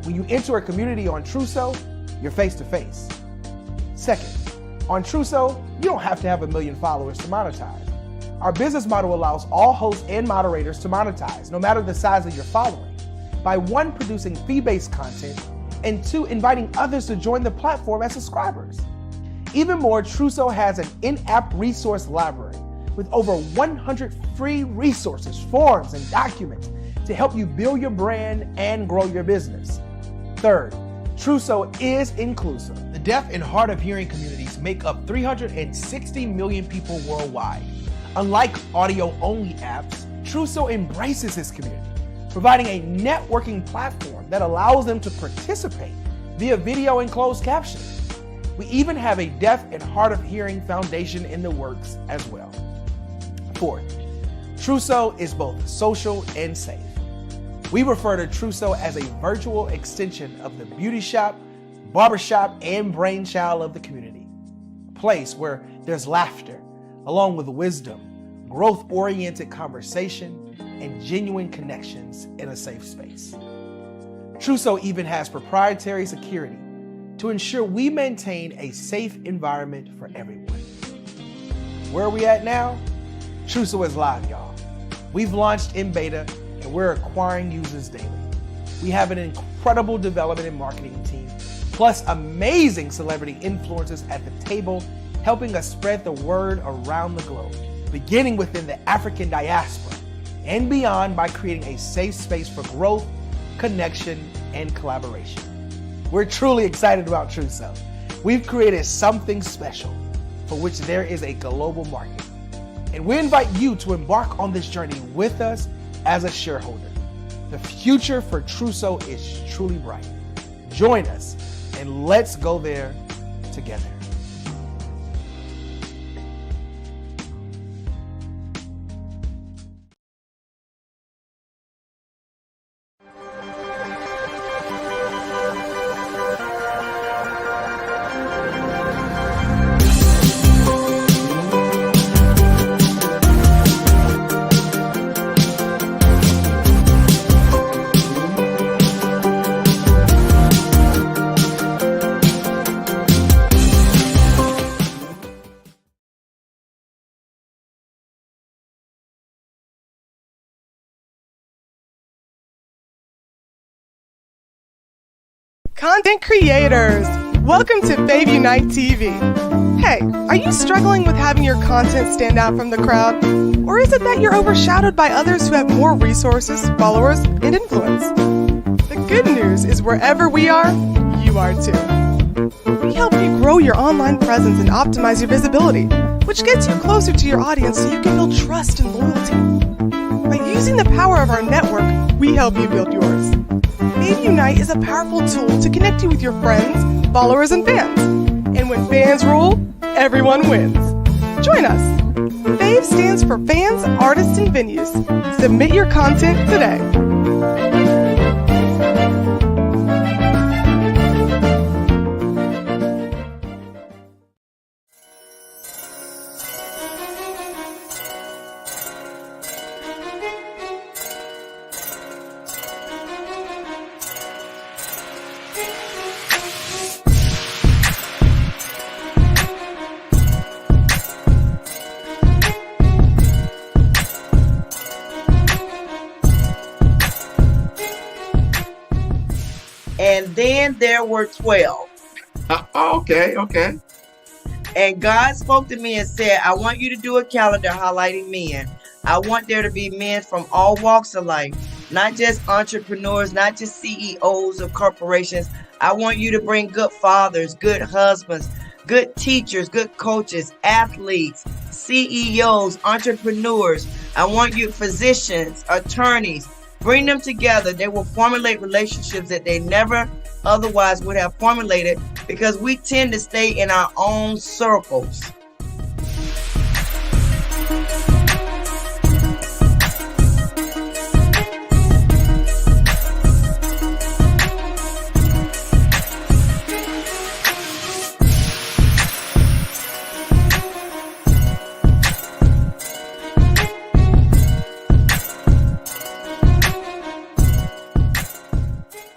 [SPEAKER 20] When you enter a community on Truso, you're face to face. Second, on Truso, you don't have to have 1 million followers to monetize. Our business model allows all hosts and moderators to monetize, no matter the size of your following, by 1, producing fee-based content, and 2, inviting others to join the platform as subscribers. Even more, Truso has an in-app resource library with over 100 free resources, forms, and documents to help you build your brand and grow your business. Third, Truso is inclusive. The deaf and hard of hearing communities make up 360 million people worldwide. Unlike audio-only apps, Truso embraces this community, providing a networking platform that allows them to participate via video and closed captioning. We even have a deaf and hard of hearing foundation in the works as well. Fourth, Truso is both social and safe. We refer to Truso as a virtual extension of the beauty shop, barbershop, and brainchild of the community. A place where there's laughter, along with wisdom, growth-oriented conversation, and genuine connections in a safe space. Truso even has proprietary security to ensure we maintain a safe environment for everyone. Where are we at now? Truso is live, y'all. We've launched in beta, and we're acquiring users daily. We have an incredible development and marketing team, plus amazing celebrity influencers at the table, helping us spread the word around the globe, beginning within the African diaspora and beyond by creating a safe space for growth, connection, and collaboration. We're truly excited about Truso. We've created something special for which there is a global market. And we invite you to embark on this journey with us as a shareholder. The future for Truso is truly bright. Join us and let's go there together.
[SPEAKER 21] Content creators,
[SPEAKER 17] Welcome to Fave Unite TV. Hey, are you struggling with having your content stand out from the crowd? Or is it that you're overshadowed by others who have more resources, followers, and influence? The good news is wherever we are, you are too. We help you grow your online presence and optimize your visibility, which gets you closer to your audience so you can build trust and loyalty. By using the power of our network, we help you build yours. Fave Unite is a powerful tool to connect you with your friends, followers, and fans. And when fans rule, everyone wins. Join us. Fave stands for fans, artists, and venues. Submit your content today.
[SPEAKER 21] And then there were 12.
[SPEAKER 22] Okay.
[SPEAKER 21] And God spoke to me and said, I want you to do a calendar highlighting men. I want there to be men from all walks of life, not just entrepreneurs, not just CEOs of corporations. I want you to bring good fathers, good husbands, good teachers, good coaches, athletes, CEOs, entrepreneurs. I want you physicians, attorneys. Bring them together. They will formulate relationships that they never otherwise would have formulated because we tend to stay in our own circles.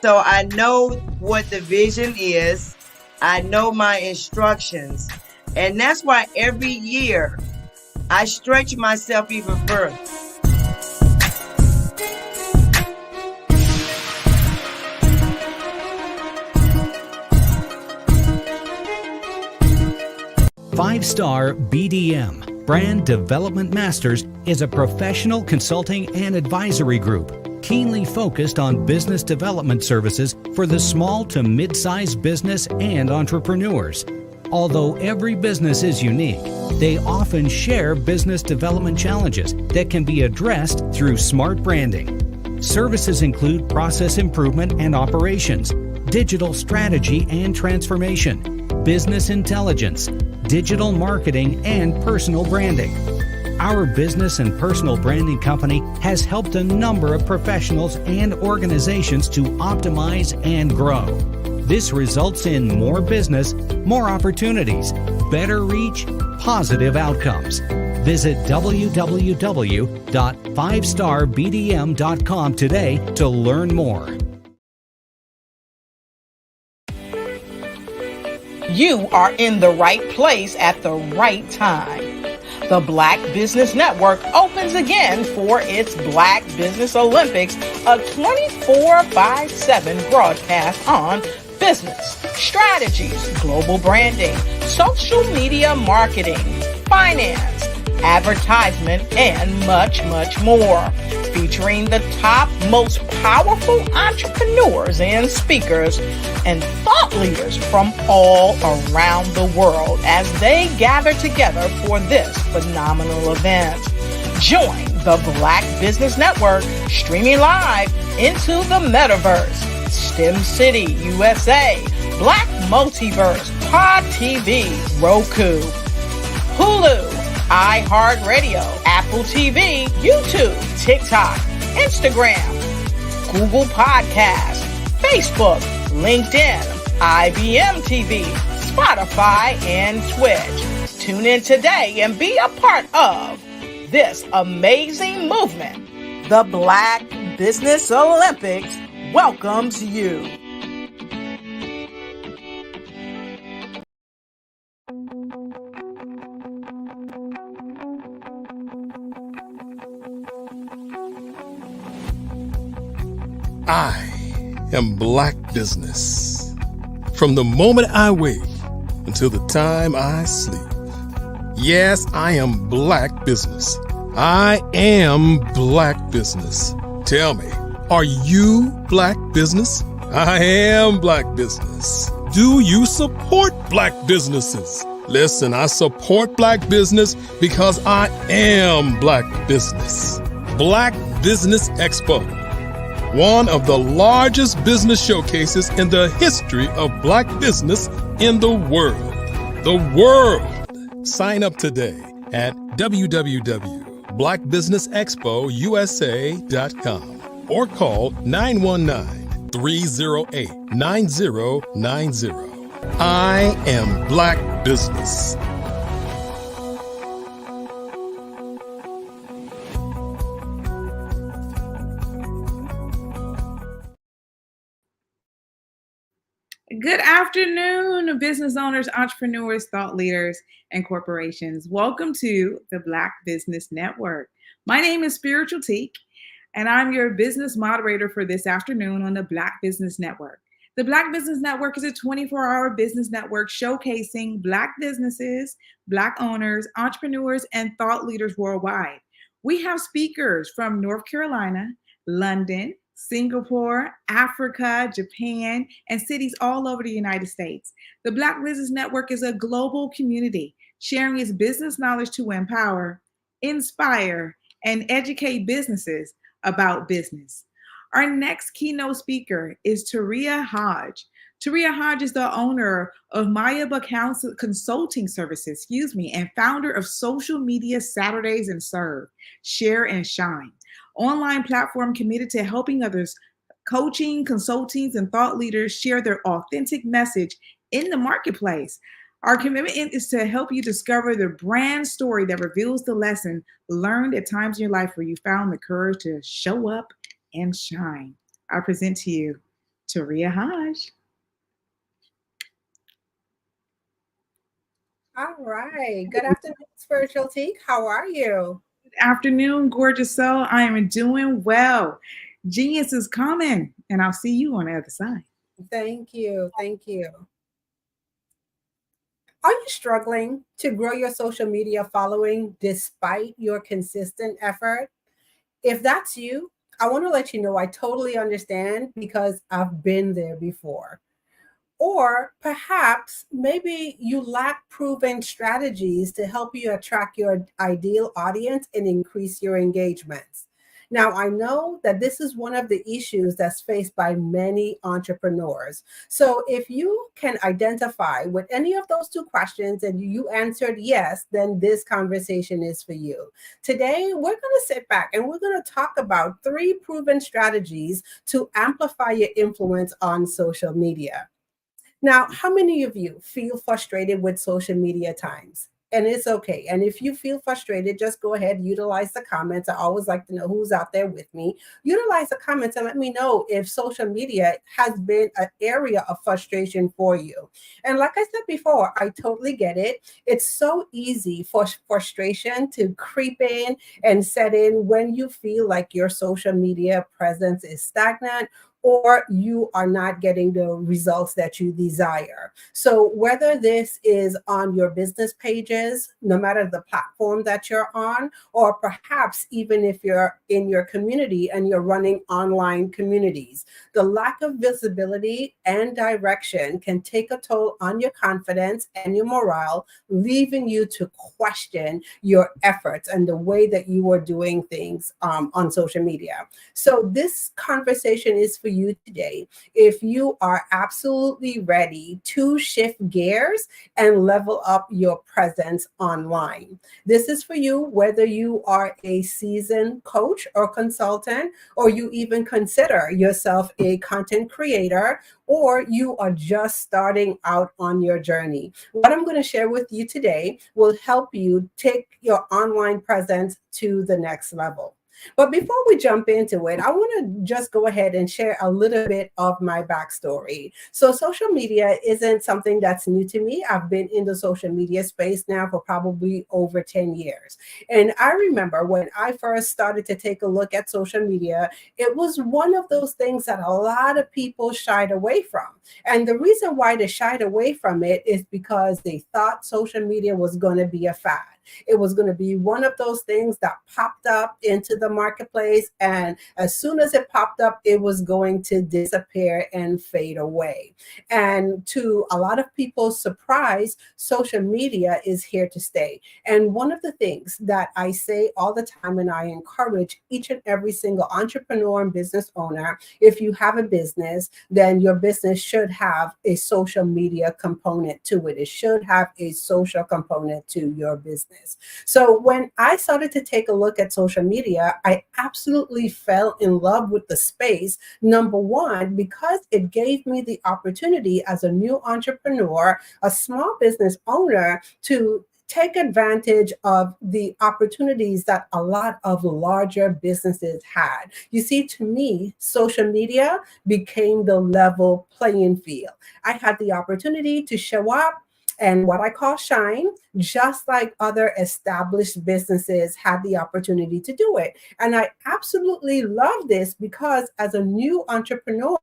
[SPEAKER 21] So I know what the vision is. I know my instructions. And that's why every year I stretch myself even further.
[SPEAKER 23] Five-Star BDM, Brand Development Masters, is a professional consulting and advisory group keenly focused on business development services for the small to mid-sized business and entrepreneurs. Although every business is unique, they often share business development challenges that can be addressed through smart branding. Services include process improvement and operations, digital strategy and transformation, business intelligence, digital marketing, and personal branding. Our business and personal branding company has helped a number of professionals and organizations to optimize and grow. This results in more business, more opportunities, better reach, positive outcomes. Visit www.fivestarbdm.com today to learn more.
[SPEAKER 15] You are in the right place at the right time. The Black Business Network opens again for its Black Business Olympics, a 24/7 broadcast on business, strategies, global branding, social media marketing, finance, advertisement, and much, much more. Featuring the top, most powerful entrepreneurs and speakers and thought leaders from all around the world as they gather together for this phenomenal event. Join the Black Business Network streaming live into the metaverse, STEM City, USA, Black Multiverse, Pod TV, Roku, Hulu, iHeartRadio, Apple TV, YouTube, TikTok, Instagram, Google Podcasts, Facebook, LinkedIn, IBM TV, Spotify, and Twitch. Tune in today and be a part of this amazing movement. The Black Business Olympics welcomes you.
[SPEAKER 3] I am Black Business. From the moment I wake until the time I sleep. Yes, I am Black Business. I am Black Business. Tell me, are you Black Business? I am Black Business. Do you support Black businesses? Listen, I support Black business because I am Black Business. Black Business Expo, one of the largest business showcases in the history of Black business in the world. The world! Sign up today at www.blackbusinessexpousa.com or call 919-308-9090. I am Black Business.
[SPEAKER 14] Good afternoon, business owners, entrepreneurs, thought leaders, and corporations. Welcome to the Black Business Network. My name is Spiritual Teak, and I'm your business moderator for this afternoon on the Black Business Network. The Black Business Network is a 24-hour business network showcasing Black businesses, Black owners, entrepreneurs, and thought leaders worldwide. We have speakers from North Carolina, London, Singapore, Africa, Japan, and cities all over the United States. The Black Business Network is a global community sharing its business knowledge to empower, inspire, and educate businesses about business. Our next keynote speaker is Taria Hodge. Taria Hodge is the owner of Mayaba Consulting Services, and founder of Social Media Saturdays and Serve, Share and Shine, online platform committed to helping others, coaching, consultants, and thought leaders share their authentic message in the marketplace. Our commitment is to help you discover the brand story that reveals the lesson learned at times in your life where you found the courage to show up and shine. I present to you Taria Hodge.
[SPEAKER 6] All right. Good afternoon, Spiritual Teak. How are you?
[SPEAKER 14] Good afternoon, gorgeous soul. I am doing well. Genius is coming, and I'll see you on the other side.
[SPEAKER 6] Thank you. Thank you. Are you struggling to grow your social media following despite your consistent effort? If that's you, I want to let you know I totally understand because I've been there before. Or perhaps maybe you lack proven strategies to help you attract your ideal audience and increase your engagements. Now, I know that this is one of the issues that's faced by many entrepreneurs. So if you can identify with any of those two questions and you answered yes, then this conversation is for you. Today, we're going to sit back and we're going to talk about 3 proven strategies to amplify your influence on social media. Now, how many of you feel frustrated with social media at times? And it's okay. And if you feel frustrated, just go ahead, utilize the comments. I always like to know who's out there with me. Utilize the comments and let me know if social media has been an area of frustration for you. And like I said before, I totally get it. It's so easy for frustration to creep in and set in when you feel like your social media presence is stagnant or you are not getting the results that you desire. So whether this is on your business pages, no matter the platform that you're on, or perhaps even if you're in your community and you're running online communities, the lack of visibility and direction can take a toll on your confidence and your morale, leaving you to question your efforts and the way that you are doing things on social media. So this conversation is for you today if you are absolutely ready to shift gears and level up your presence online. This is for you whether you are a seasoned coach or consultant, or you even consider yourself a content creator, or you are just starting out on your journey. What I'm going to share with you today will help you take your online presence to the next level. But before we jump into it, I want to just go ahead and share a little bit of my backstory. So social media isn't something that's new to me. I've been in the social media space now for probably over 10 years. And I remember when I first started to take a look at social media, it was one of those things that a lot of people shied away from. And the reason why they shied away from it is because they thought social media was going to be a fad. It was going to be one of those things that popped up into the marketplace. And as soon as it popped up, it was going to disappear and fade away. And to a lot of people's surprise, social media is here to stay. And one of the things that I say all the time, and I encourage each and every single entrepreneur and business owner, if you have a business, then your business should have a social media component to it. It should have a social component to your business. So when I started to take a look at social media, I absolutely fell in love with the space. Number one, because it gave me the opportunity as a new entrepreneur, a small business owner, to take advantage of the opportunities that a lot of larger businesses had. You see, to me, social media became the level playing field. I had the opportunity to show up and what I call shine, just like other established businesses had the opportunity to do it. And I absolutely love this because as a new entrepreneur,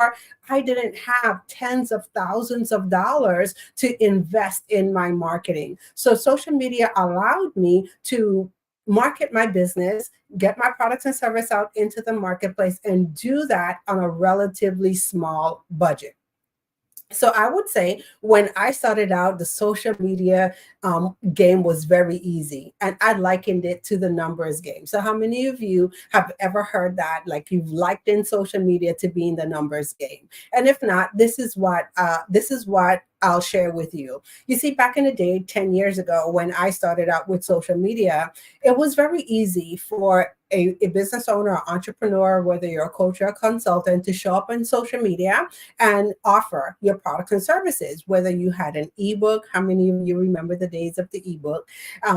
[SPEAKER 6] I didn't have tens of thousands of dollars to invest in my marketing. So social media allowed me to market my business, get my products and service out into the marketplace, and do that on a relatively small budget. So I would say when I started out, the social media game was very easy, and I likened it to the numbers game. So how many of you have ever heard that, like you've likened social media to being the numbers game? And if not, this is what I'll share with you. You see, back in the day, 10 years ago, when I started out with social media, it was very easy for a business owner or entrepreneur, whether you're a coach or a consultant, to show up on social media and offer your products and services, whether you had an ebook. How many of you remember the days of the ebook?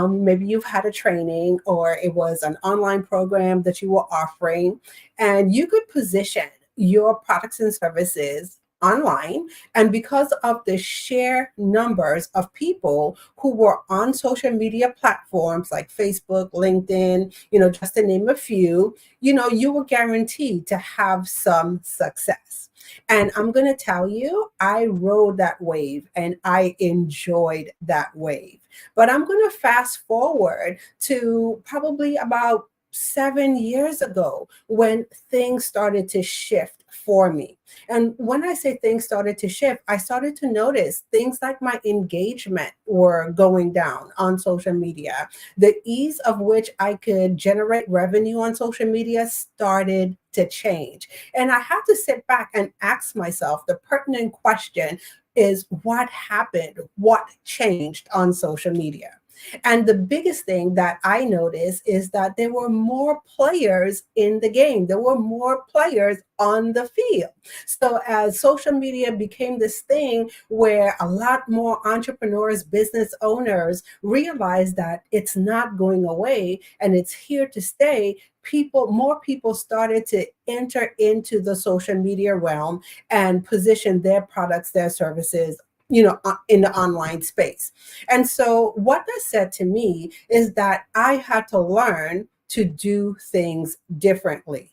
[SPEAKER 6] Maybe you've had a training, or it was an online program that you were offering, and you could position your products and services online. And because of the sheer numbers of people who were on social media platforms like Facebook, LinkedIn, just to name a few, you were guaranteed to have some success. And I'm going to tell you, I rode that wave and I enjoyed that wave. But I'm going to fast forward to probably about 7 years ago when things started to shift for me. And when I say things started to shift, I started to notice things like my engagement were going down on social media. The ease of which I could generate revenue on social media started to change. And I had to sit back and ask myself the pertinent question is, what happened? What changed on social media? And the biggest thing that I noticed is that there were more players in the game. There were more players on the field. So as social media became this thing where a lot more entrepreneurs, business owners realized that it's not going away and it's here to stay, more people started to enter into the social media realm and position their products, their services, in the online space. And so what that said to me is that I had to learn to do things differently.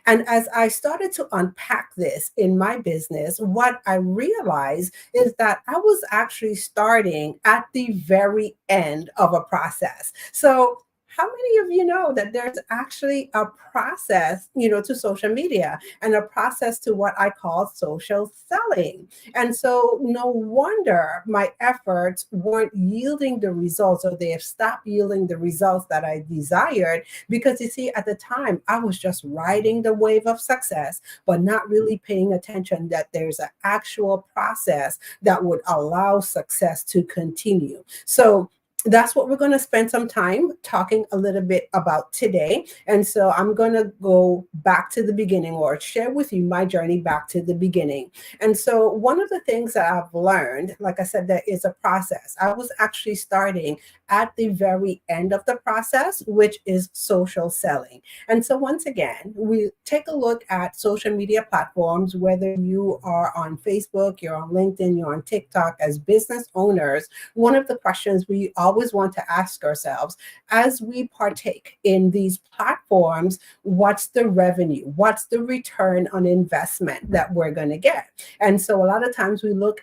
[SPEAKER 6] And as I started to unpack this in my business, what I realized is that I was actually starting at the very end of a process. So how many of you know that there's actually a process, to social media and a process to what I call social selling? And so no wonder my efforts weren't yielding the results, or they have stopped yielding the results that I desired, because you see, at the time I was just riding the wave of success, but not really paying attention that there's an actual process that would allow success to continue. So that's what we're going to spend some time talking a little bit about today. And so I'm going to go back to the beginning, or share with you my journey back to the beginning. And so one of the things that I've learned, like I said, there is a process. I was actually starting at the very end of the process, which is social selling. And so once again, we take a look at social media platforms, whether you are on Facebook, you're on LinkedIn, you're on TikTok. As business owners, one of the questions we always want to ask ourselves as we partake in these platforms, what's the revenue? What's the return on investment that we're going to get? And so a lot of times we look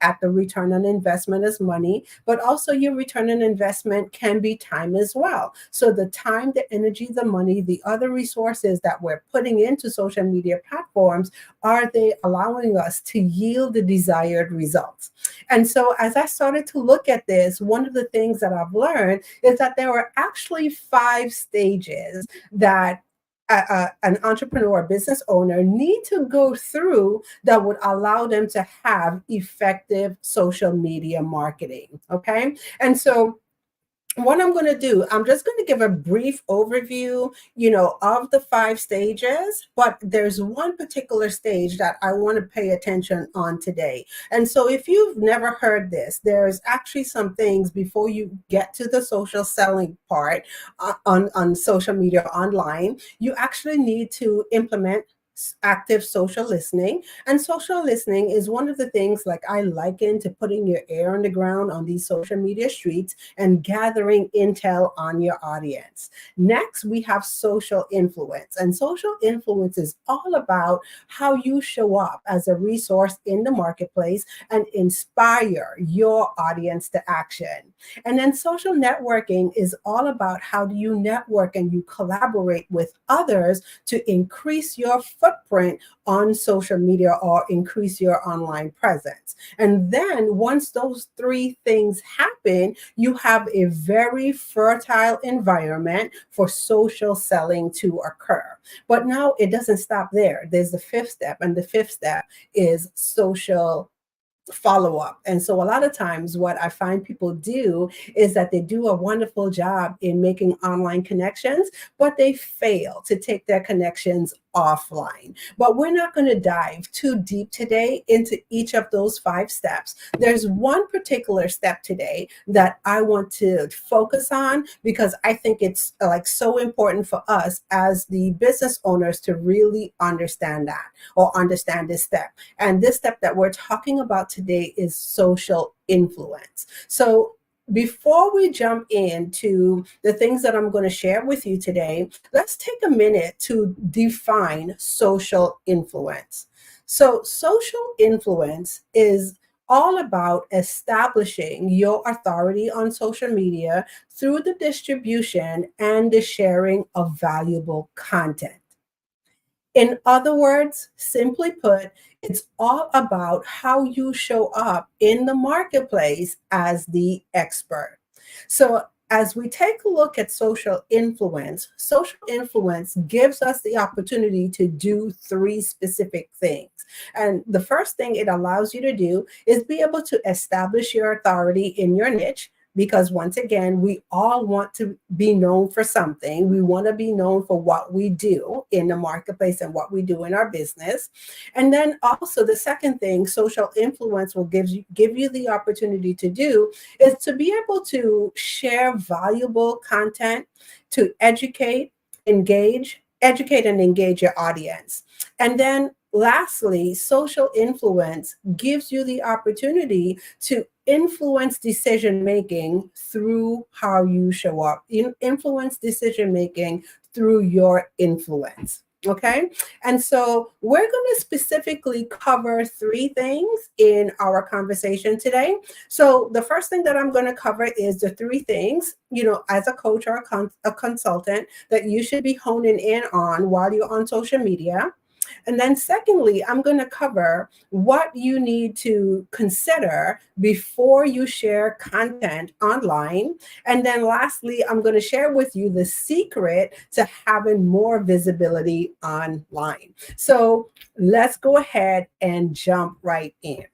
[SPEAKER 6] at the return on investment as money, but also your return on investment can be time as well. So the time, the energy, the money, the other resources that we're putting into social media platforms, are they allowing us to yield the desired results? And so as I started to look at this, one of the things that I've learned is that there are actually 5 stages that an entrepreneur, business owner need to go through that would allow them to have effective social media marketing. Okay. And so what I'm going to do, I'm just going to give a brief overview, of the 5 stages, but there's one particular stage that I want to pay attention on today. And so if you've never heard this, there's actually some things before you get to the social selling part on social media online. You actually need to implement active social listening. And social listening is one of the things, like, I liken to putting your ear on the ground on these social media streets and gathering intel on your audience. Next, we have social influence. And social influence is all about how you show up as a resource in the marketplace and inspire your audience to action. And then social networking is all about how do you network and you collaborate with others to increase your footprint on social media or increase your online presence. And then once those 3 things happen, you have a very fertile environment for social selling to occur. But now it doesn't stop there. There's the 5th step, and the 5th step is social follow-up. And so a lot of times what I find people do is that they do a wonderful job in making online connections, but they fail to take their connections offline. But we're not going to dive too deep today into each of those 5 steps. There's one particular step today that I want to focus on because I think it's so important for us as the business owners to really understand that, or understand this step. And this step that we're talking about today is social influence. So before we jump into the things that I'm going to share with you today, let's take a minute to define social influence. So social influence is all about establishing your authority on social media through the distribution and the sharing of valuable content. In other words, simply put, it's all about how you show up in the marketplace as the expert. So as we take a look at social influence gives us the opportunity to do 3 specific things. And the first thing it allows you to do is be able to establish your authority in your niche. Because once again, we all want to be known for something. We want to be known for what we do in the marketplace and what we do in our business. And then also the second thing social influence will give you the opportunity to do is to be able to share valuable content to educate and engage your audience. And then lastly, social influence gives you the opportunity to influence decision making through how you show up. Influence decision making through your influence. Okay. And so we're going to specifically cover 3 things in our conversation today. So the first thing that I'm going to cover is the 3 things, as a coach or a consultant that you should be honing in on while you're on social media. And then secondly, I'm going to cover what you need to consider before you share content online. And then lastly, I'm going to share with you the secret to having more visibility online. So let's go ahead and jump right in.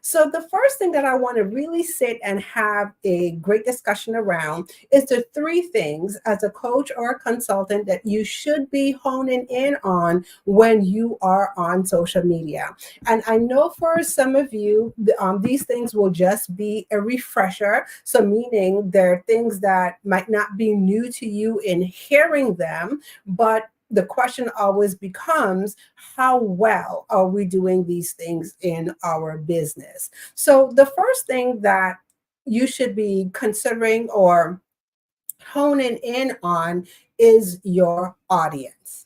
[SPEAKER 6] So the first thing that I want to really sit and have a great discussion around is the three things as a coach or a consultant that you should be honing in on when you are on social media. And I know for some of you, these things will just be a refresher. So meaning there are things that might not be new to you in hearing them, but the question always becomes, how well are we doing these things in our business? So the first thing that you should be considering or honing in on is your audience.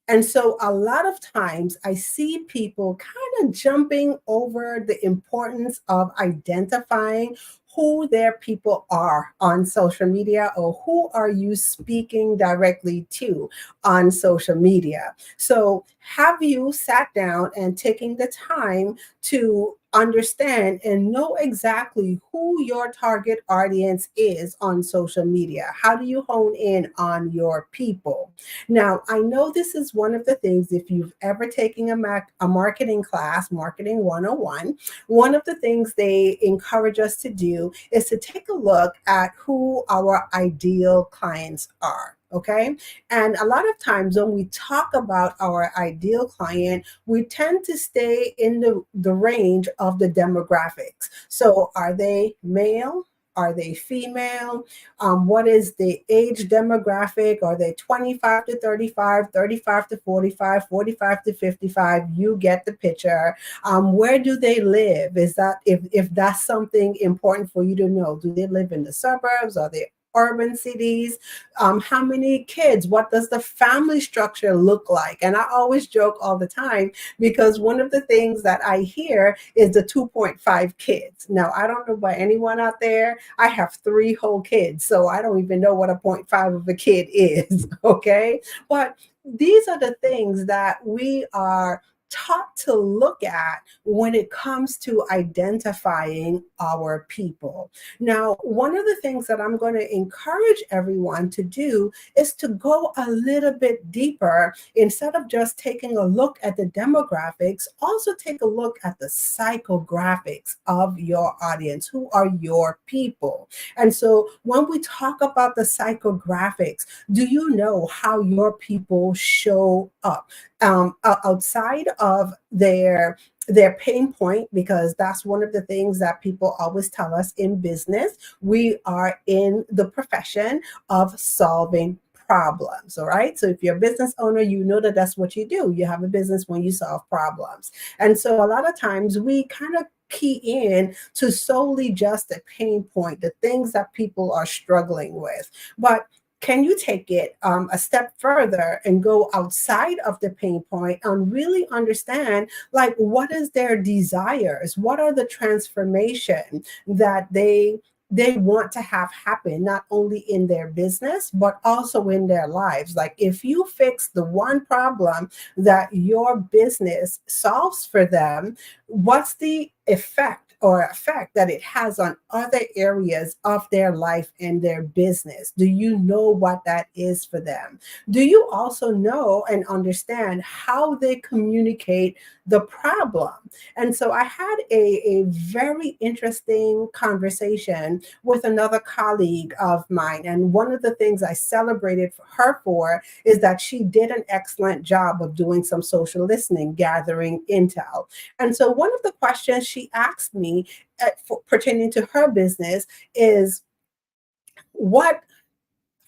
[SPEAKER 6] And so a lot of times I see people kind of jumping over the importance of identifying who their people are on social media, or who are you speaking directly to on social media. So have you sat down and taken the time to understand and know exactly who your target audience is on social media? How do you hone in on your people? Now, I know this is one of the things, if you've ever taken a marketing class, Marketing 101, one of the things they encourage us to do is to take a look at who our ideal clients are. Okay. And a lot of times when we talk about our ideal client, we tend to stay in the range of the demographics. So are they male? Are they female? What is the age demographic? Are they 25 to 35, 35 to 45, 45 to 55? You get the picture. Where do they live? Is that if that's something important for you to know? Do they live in the suburbs? Are they urban cities? How many kids? What does the family structure look like? And I always joke all the time, because one of the things that I hear is the 2.5 kids. Now, I don't know about anyone out there. I have 3 whole kids, so I don't even know what a 0.5 of a kid is, okay? But these are the things that we are taught to look at when it comes to identifying our people. Now, one of the things that I'm going to encourage everyone to do is to go a little bit deeper. Instead of just taking a look at the demographics, also take a look at the psychographics of your audience. Who are your people? And so when we talk about the psychographics, do you know how your people show up outside of their pain point? Because that's one of the things that people always tell us in business. We are in the profession of solving problems. All right. So if you're a business owner, you know that that's what you do. You have a business when you solve problems. And so a lot of times we kind of key in to solely just the pain point, the things that people are struggling with. But can you take it a step further and go outside of the pain point and really understand, like, what is their desires? What are the transformation that they want to have happen, not only in their business, but also in their lives? Like, if you fix the one problem that your business solves for them, what's the effect that it has on other areas of their life and their business? Do you know what that is for them? Do you also know and understand how they communicate the problem? And so I had a very interesting conversation with another colleague of mine. And one of the things I celebrated her for is that she did an excellent job of doing some social listening, gathering intel. And so one of the questions she asked me pertaining to her business is,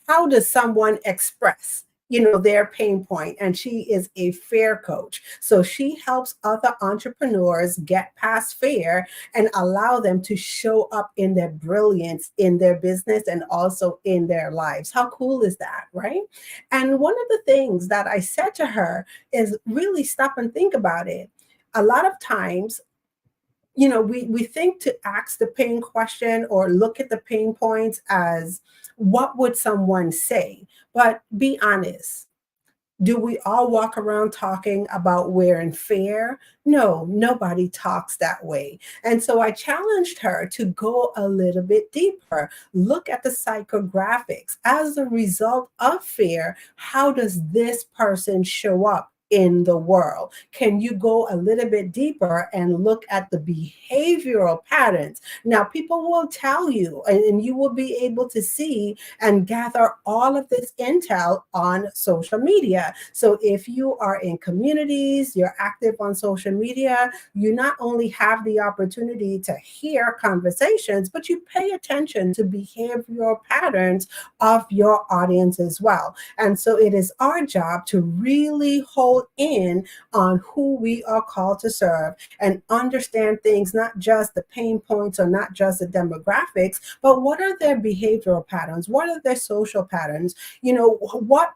[SPEAKER 6] how does someone express their pain point? And she is a fear coach. So she helps other entrepreneurs get past fear and allow them to show up in their brilliance in their business and also in their lives. How cool is that, right? And one of the things that I said to her is, really stop and think about it. A lot of times, we think to ask the pain question or look at the pain points as, what would someone say? But be honest. Do we all walk around talking about we're in fear? No, nobody talks that way. And so I challenged her to go a little bit deeper. Look at the psychographics. As a result of fear, how does this person show up in the world? Can you go a little bit deeper and look at the behavioral patterns? Now, people will tell you, and you will be able to see and gather all of this intel on social media. So if you are in communities, you're active on social media, you not only have the opportunity to hear conversations, but you pay attention to behavioral patterns of your audience as well. And so it is our job to really hold in on who we are called to serve and understand things, not just the pain points or not just the demographics, but what are their behavioral patterns? What are their social patterns? You know, what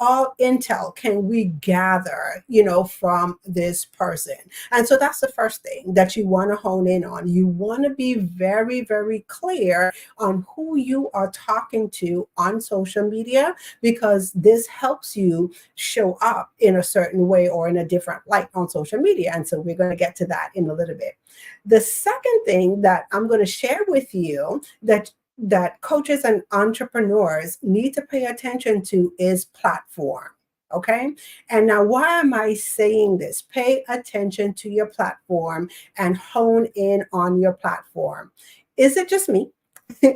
[SPEAKER 6] all intel can we gather, from this person? And so that's the first thing that you want to hone in on. You want to be very, very clear on who you are talking to on social media, because this helps you show up in a certain way or in a different light on social media. And so we're going to get to that in a little bit. The second thing that I'm going to share with you that coaches and entrepreneurs need to pay attention to is platform. Okay. And now, why am I saying this? Pay attention to your platform and hone in on your platform. Is it just me?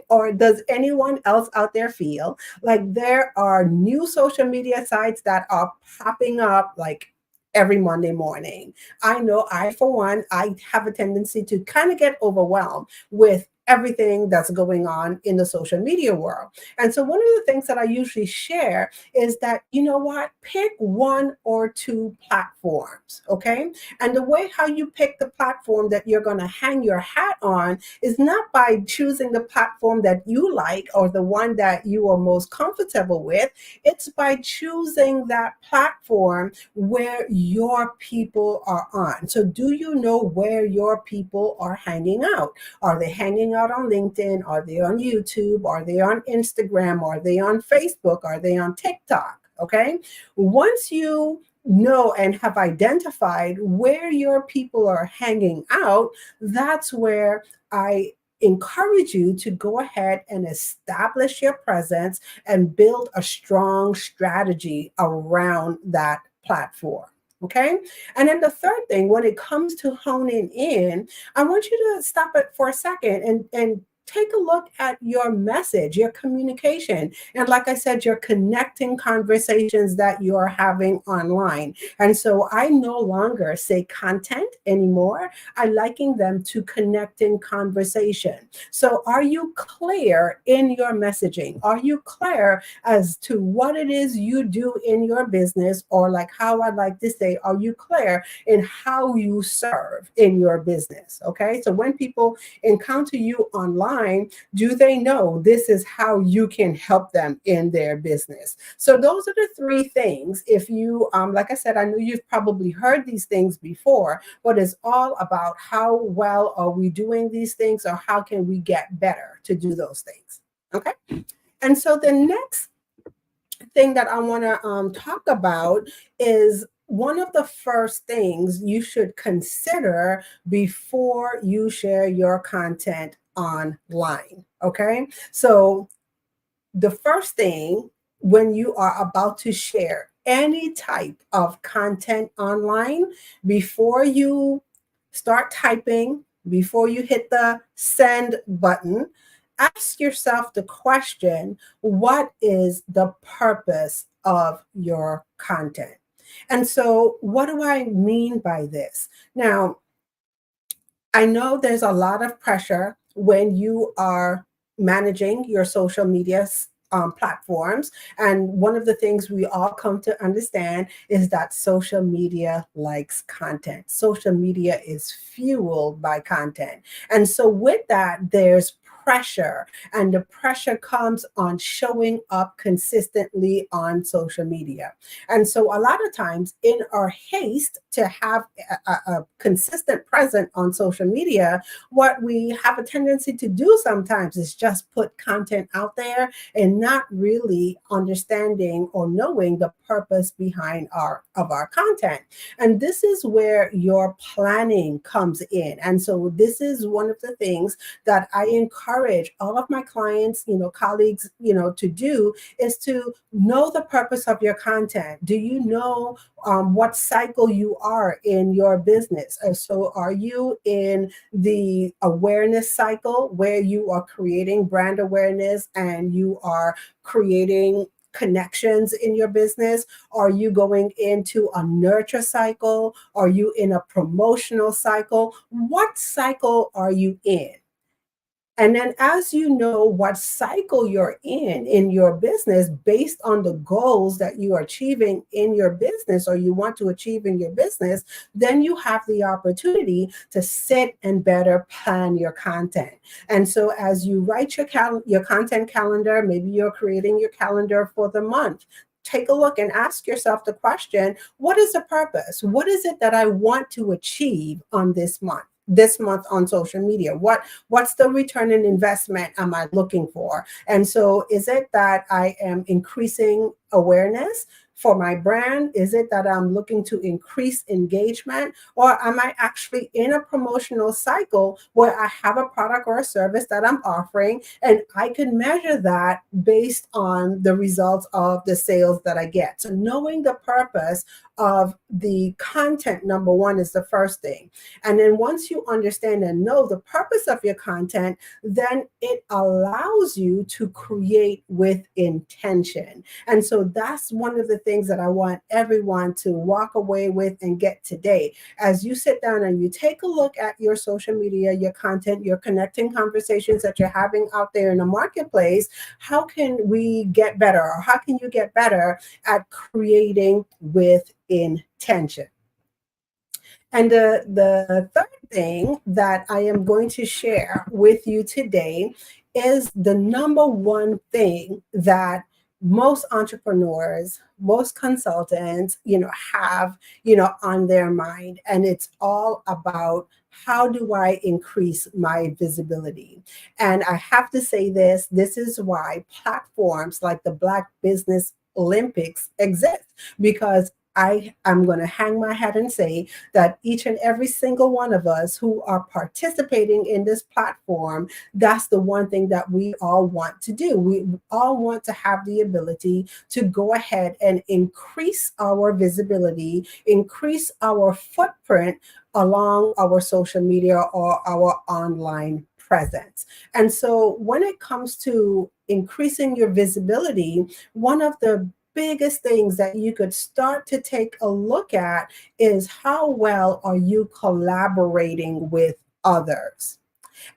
[SPEAKER 6] Or does anyone else out there feel like there are new social media sites that are popping up like every Monday morning? I know for one, I have a tendency to kind of get overwhelmed with everything that's going on in the social media world. And so one of the things that I usually share is that, pick one or two platforms, okay? And the way how you pick the platform that you're going to hang your hat on is not by choosing the platform that you like or the one that you are most comfortable with. It's by choosing that platform where your people are on. So do you know where your people are hanging out? Are they hanging out on LinkedIn? Are they on YouTube? Are they on Instagram? Are they on Facebook? Are they on TikTok? Okay. Once you know and have identified where your people are hanging out, that's where I encourage you to go ahead and establish your presence and build a strong strategy around that platform. Okay. And then the third thing, when it comes to honing in, I want you to stop it for a second and take a look at your message, your communication. And like I said, you're connecting conversations that you're having online. And so I no longer say content anymore. I liken them to connecting conversation. So are you clear in your messaging? Are you clear as to what it is you do in your business? Or like how I like to say, are you clear in how you serve in your business? Okay. So when people encounter you online, do they know this is how you can help them in their business? So those are the three things. If you, like I said, I know you've probably heard these things before, but it's all about how well are we doing these things, or how can we get better to do those things. Okay. And so the next thing that I want to talk about is one of the first things you should consider before you share your content online. Okay. So the first thing when you are about to share any type of content online, before you start typing, before you hit the send button, ask yourself the question, what is the purpose of your content? And so what do I mean by this? Now, I know there's a lot of pressure when you are managing your social media platforms. And one of the things we all come to understand is that social media likes content. Social media is fueled by content. And so with that, there's pressure, and the pressure comes on showing up consistently on social media. And so a lot of times in our haste to have a consistent presence on social media, what we have a tendency to do sometimes is just put content out there and not really understanding or knowing the purpose behind our content. And this is where your planning comes in. And so this is one of the things that I encourage encourage all of my clients, colleagues, to do is to know the purpose of your content. Do you know what cycle you are in your business? So are you in the awareness cycle where you are creating brand awareness and you are creating connections in your business? Are you going into a nurture cycle? Are you in a promotional cycle? What cycle are you in? And then as you know what cycle you're in your business, based on the goals that you are achieving in your business or you want to achieve in your business, then you have the opportunity to sit and better plan your content. And so as you write your content calendar, maybe you're creating your calendar for the month. Take a look and ask yourself the question, what is the purpose? What is it that I want to achieve on this month? On social media, what's the return on investment am I looking for? And so is it that I am increasing awareness for my brand? Is it that I'm looking to increase engagement? Or am I actually in a promotional cycle where I have a product or a service that I'm offering and I can measure that based on the results of the sales that I get? So knowing the purpose of the content, number one, is the first thing. And then once you understand and know the purpose of your content, then it allows you to create with intention. And so that's one of the things that I want everyone to walk away with and get today. As you sit down and you take a look at your social media, your content, your connecting conversations that you're having out there in the marketplace, how can we get better, or how can you get better at creating with intention? And the third thing that I am going to share with you today is the number one thing that most entrepreneurs, most consultants, have, on their mind. And it's all about, how do I increase my visibility? And I have to say this is why platforms like the Black Business Olympics exist, because I am going to hang my hat and say that each and every single one of us who are participating in this platform, that's the one thing that we all want to do. We all want to have the ability to go ahead and increase our visibility, increase our footprint along our social media or our online presence. And so when it comes to increasing your visibility, one of the biggest things that you could start to take a look at is, how well are you collaborating with others?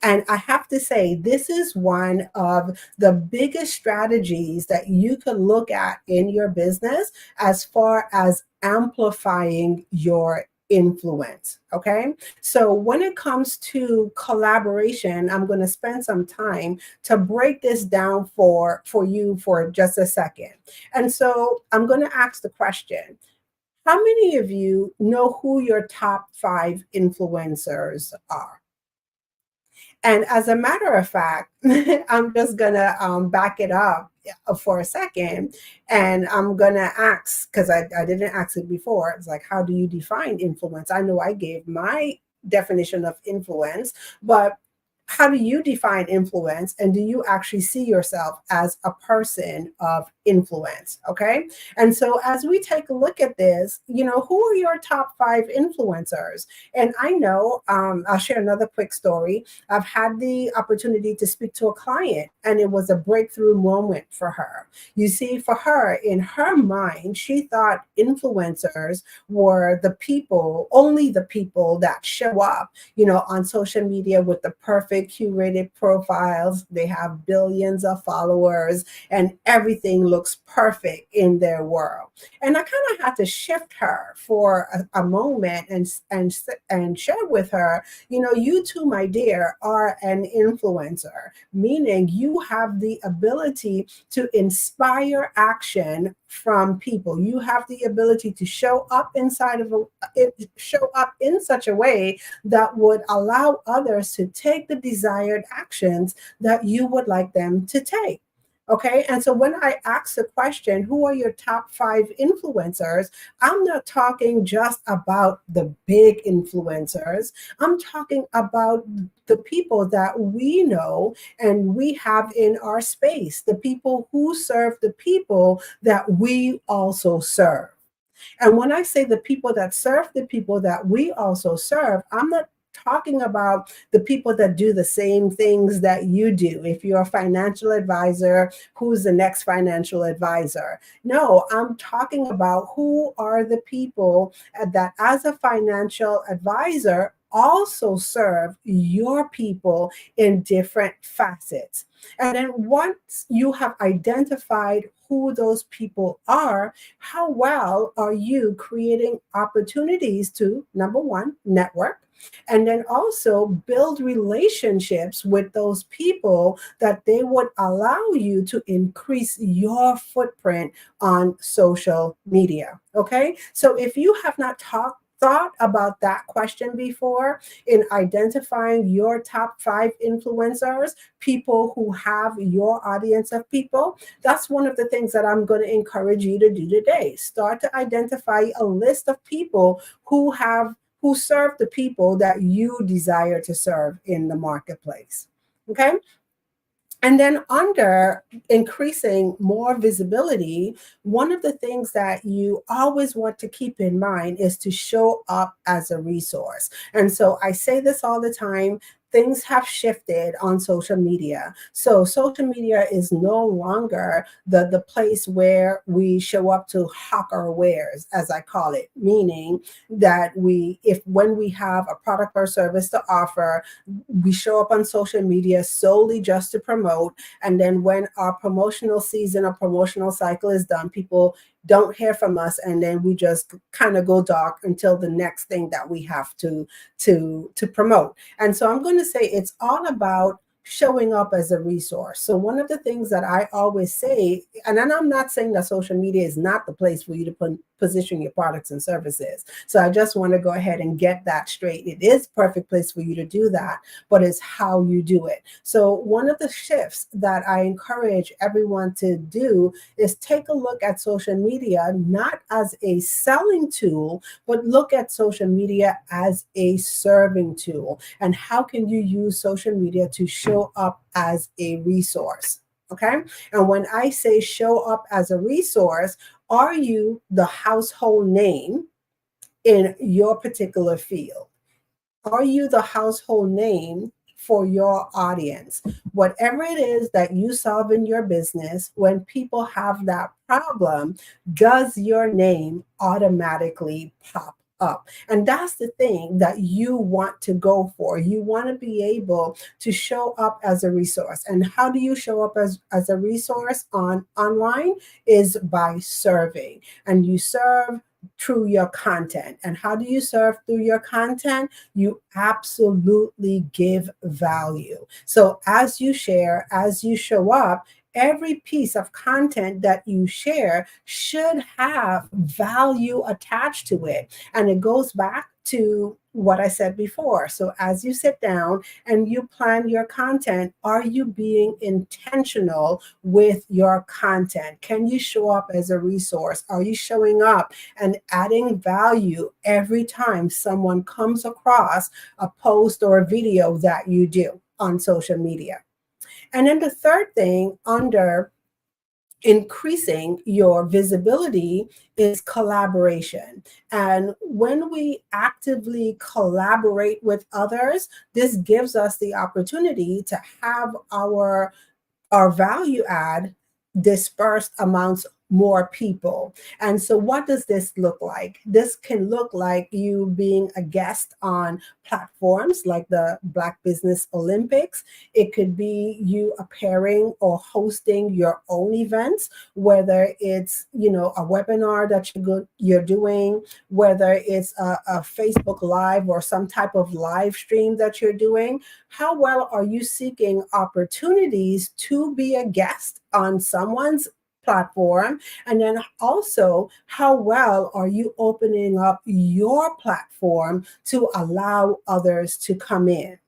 [SPEAKER 6] And I have to say, this is one of the biggest strategies that you can look at in your business as far as amplifying your influence. Okay. So when it comes to collaboration, I'm going to spend some time to break this down for you for just a second. And so I'm going to ask the question, how many of you know who your top 5 influencers are? And as a matter of fact, I'm just going to back it up for a second. And I'm going to ask, because I didn't ask it before. It's like, how do you define influence? I know I gave my definition of influence, but how do you define influence? And do you actually see yourself as a person of influence? Okay. And so as we take a look at this, who are your top 5 influencers? And I know, I'll share another quick story. I've had the opportunity to speak to a client, and it was a breakthrough moment for her. You see, for her, in her mind, she thought influencers were only the people that show up, on social media with the perfect curated profiles. They have billions of followers and everything looks perfect in their world. And I kind of had to shift her for a moment and share with her, you too, my dear, are an influencer, meaning you have the ability to inspire action from people. You have the ability to show up in such a way that would allow others to take the desired actions that you would like them to take. Okay. And so when I ask the question, who are your top 5 influencers? I'm not talking just about the big influencers. I'm talking about the people that we know and we have in our space, the people who serve the people that we also serve. And when I say the people that serve the people that we also serve, I'm not talking about the people that do the same things that you do. If you're a financial advisor, who's the next financial advisor? No, I'm talking about who are the people that, as a financial advisor, also serve your people in different facets. And then once you have identified who those people are, how well are you creating opportunities to, number one, network, and then also build relationships with those people that they would allow you to increase your footprint on social media. Okay. So if you have not thought about that question before in identifying your top 5 influencers, people who have your audience of people, that's one of the things that I'm going to encourage you to do today. Start to identify a list of people who serve the people that you desire to serve in the marketplace. Okay. And then under increasing more visibility, one of the things that you always want to keep in mind is to show up as a resource. And so I say this all the time. Things have shifted on social media. So social media is no longer the place where we show up to hawk our wares, as I call it, meaning that when we have a product or service to offer, we show up on social media solely just to promote. And then when our promotional season or promotional cycle is done, people don't hear from us, and then we just kind of go dark until the next thing that we have to promote. And so I'm going to say it's all about showing up as a resource. So one of the things that I always say, and I'm not saying that social media is not the place for you to position your products and services. So I just want to go ahead and get that straight. It is a perfect place for you to do that, but it's how you do it. So one of the shifts that I encourage everyone to do is take a look at social media, not as a selling tool, but look at social media as a serving tool. And how can you use social media to show up as a resource? Okay. And when I say show up as a resource, are you the household name in your particular field? Are you the household name for your audience? Whatever it is that you solve in your business, when people have that problem, does your name automatically pop up? And that's the thing that you want to go for. You want to be able to show up as a resource. And how do you show up as a resource online? Is by serving. And you serve through your content. And how do you serve through your content? You absolutely give value. So as you share, as you show up, every piece of content that you share should have value attached to it. And it goes back to what I said before. So as you sit down and you plan your content, are you being intentional with your content? Can you show up as a resource? Are you showing up and adding value every time someone comes across a post or a video that you do on social media? And then the third thing under increasing your visibility is collaboration. And when we actively collaborate with others, this gives us the opportunity to have our value add dispersed amongst more people. And so what does this look like? This can look like you being a guest on platforms like the Black Business Olympics. It could be you appearing or hosting your own events, whether it's, a webinar that you're doing, whether it's a Facebook Live or some type of live stream that you're doing. How well are you seeking opportunities to be a guest on someone's platform? And then also, how well are you opening up your platform to allow others to come in?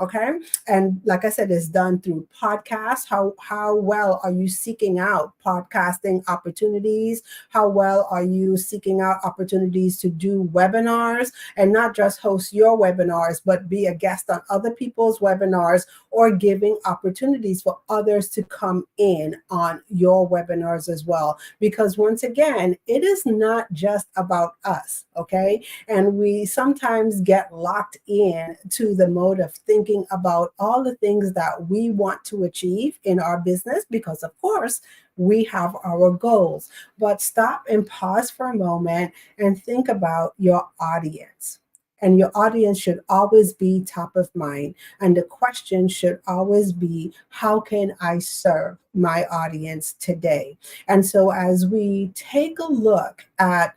[SPEAKER 6] Okay. And like I said, it's done through podcasts. How well are you seeking out podcasting opportunities? How well are you seeking out opportunities to do webinars, and not just host your webinars, but be a guest on other people's webinars, or giving opportunities for others to come in on your webinars as well? Because once again, it is not just about us. Okay. And we sometimes get locked in to the mode of thinking about all the things that we want to achieve in our business, because of course we have our goals. But stop and pause for a moment and think about your audience. And your audience should always be top of mind. And the question should always be, how can I serve my audience today? And so as we take a look at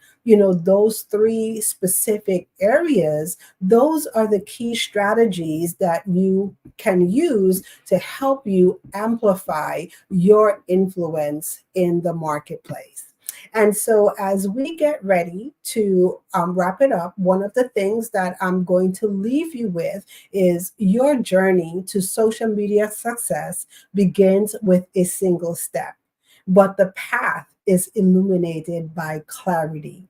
[SPEAKER 6] those three specific areas, those are the key strategies that you can use to help you amplify your influence in the marketplace. And so as we get ready to wrap it up, one of the things that I'm going to leave you with is your journey to social media success begins with a single step, but the path is illuminated by clarity.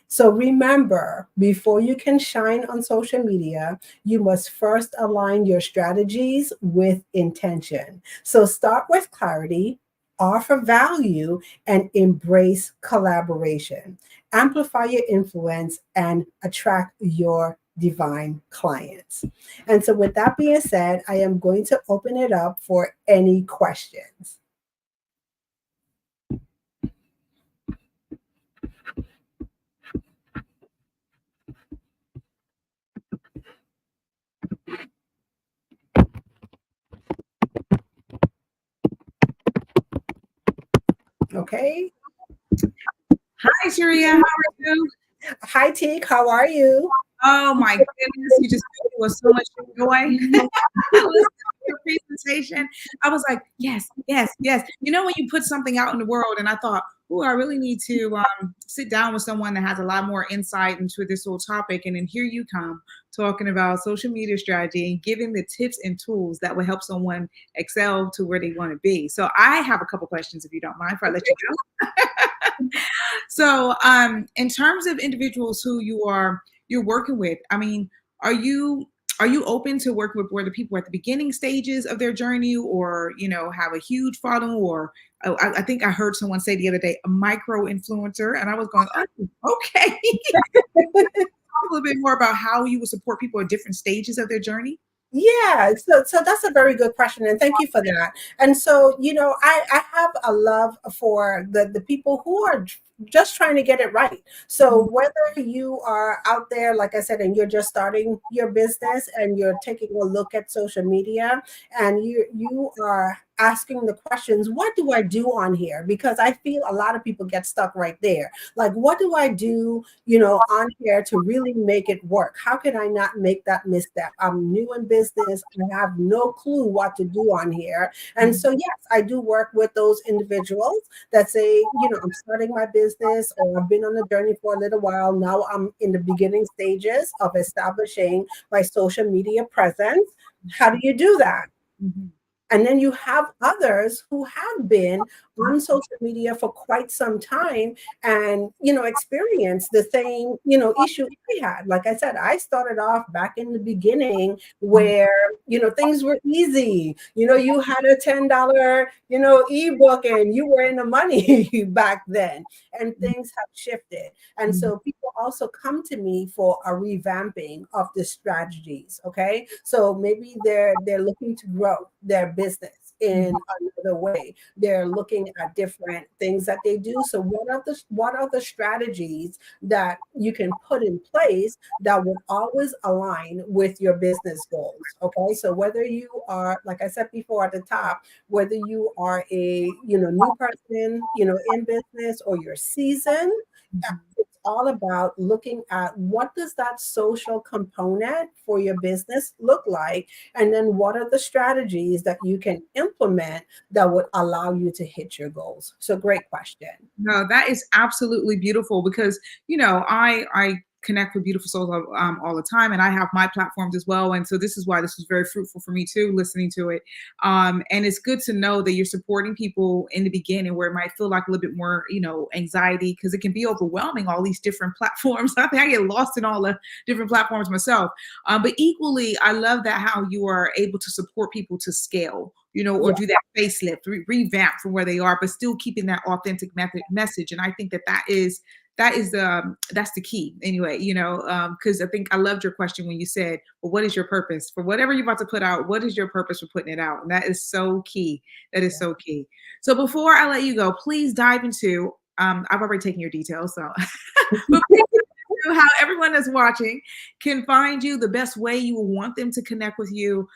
[SPEAKER 6] So remember, before you can shine on social media, you must first align your strategies with intention. So start with clarity, offer value, and embrace collaboration. Amplify your influence and attract your divine clients. And so with that being said, I am going to open it up for any questions. Okay.
[SPEAKER 14] Hi, Sharia. How are you?
[SPEAKER 6] Hi, Teek. How are you?
[SPEAKER 14] Oh my goodness, you just filled me with so much joy. Listening to your presentation, I was like, yes, yes, yes. You know, when you put something out in the world, and I thought, oh, I really need to sit down with someone that has a lot more insight into this whole topic. And then here you come talking about social media strategy and giving the tips and tools that will help someone excel to where they want to be. So I have a couple questions, if you don't mind, before I let you go. So in terms of individuals who you're working with, I mean, are you open to work with where the people are at the beginning stages of their journey, or have a huge following, or I think I heard someone say the other day, a micro influencer, and I was going, oh, okay. Talk a little bit more about how you would support people at different stages of their journey.
[SPEAKER 6] Yeah, so that's a very good question, and thank you for that. And so, I have a love for the people who are just trying to get it right. So whether you are out there, like I said, and you're just starting your business and you're taking a look at social media, and you are asking the questions, what do I do on here? Because I feel a lot of people get stuck right there. Like, what do I do, on here to really make it work? How can I not make that misstep? I'm new in business. I have no clue what to do on here. And so, yes, I do work with those individuals that say, I'm starting my business, or I've been on the journey for a little while. Now I'm in the beginning stages of establishing my social media presence. How do you do that?
[SPEAKER 14] Mm-hmm.
[SPEAKER 6] And then you have others who have been on social media for quite some time and, experience the same, issue I had. Like I said, I started off back in the beginning where, things were easy. You had a $10, ebook and you were in the money back then, and things have shifted. And so people also come to me for a revamping of the strategies. Okay. So maybe they're looking to grow their business in another way. They're looking at different things that they do. So what are the strategies that you can put in place that would always align with your business goals? Okay. So whether you are, like I said before at the top, whether you are a new person, in business, or you're seasoned, it's all about looking at what does that social component for your business look like, and then what are the strategies that you can implement that would allow you to hit your goals. So great question.
[SPEAKER 14] No, that is absolutely beautiful, because I connect with beautiful souls all the time, and I have my platforms as well. And so this is why this was very fruitful for me too, listening to it. And it's good to know that you're supporting people in the beginning where it might feel like a little bit more, anxiety, because it can be overwhelming, all these different platforms. I think I get lost in all the different platforms myself. But equally, I love that how you are able to support people to scale, or do that facelift, revamp from where they are, but still keeping that authentic message. And I think that's the key anyway, because I think I loved your question when you said, well, what is your purpose for whatever you're about to put out? What is your purpose for putting it out? And that is so key. That is so key. So before I let you go, please dive into, I've already taken your details, so but please dive into how everyone that's watching can find you, the best way you will want them to connect with you.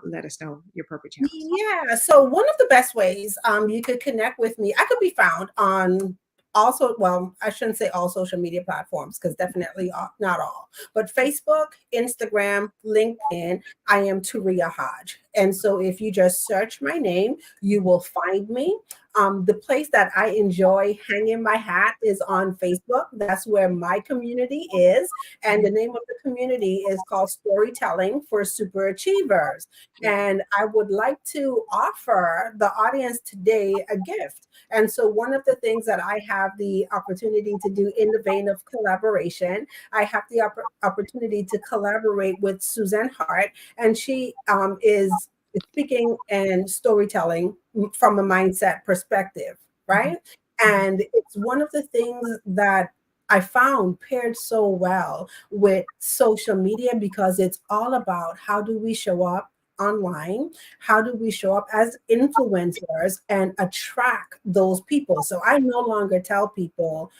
[SPEAKER 14] Let us know your perfect channel.
[SPEAKER 6] Yeah. So one of the best ways you could connect with me, I could be found on also, well, I shouldn't say all social media platforms, because definitely not all, but Facebook, Instagram, LinkedIn, I am Turia Hodge. And so if you just search my name, you will find me. The place that I enjoy hanging my hat is on Facebook. That's where my community is. And the name of the community is called Storytelling for Super Achievers. And I would like to offer the audience today a gift. And so one of the things that I have the opportunity to do in the vein of collaboration, I have the opportunity to collaborate with Suzanne Hart, and she is speaking and storytelling from a mindset perspective, right? And it's one of the things that I found paired so well with social media, because it's all about how do we show up online, how do we show up as influencers and attract those people. So I no longer tell people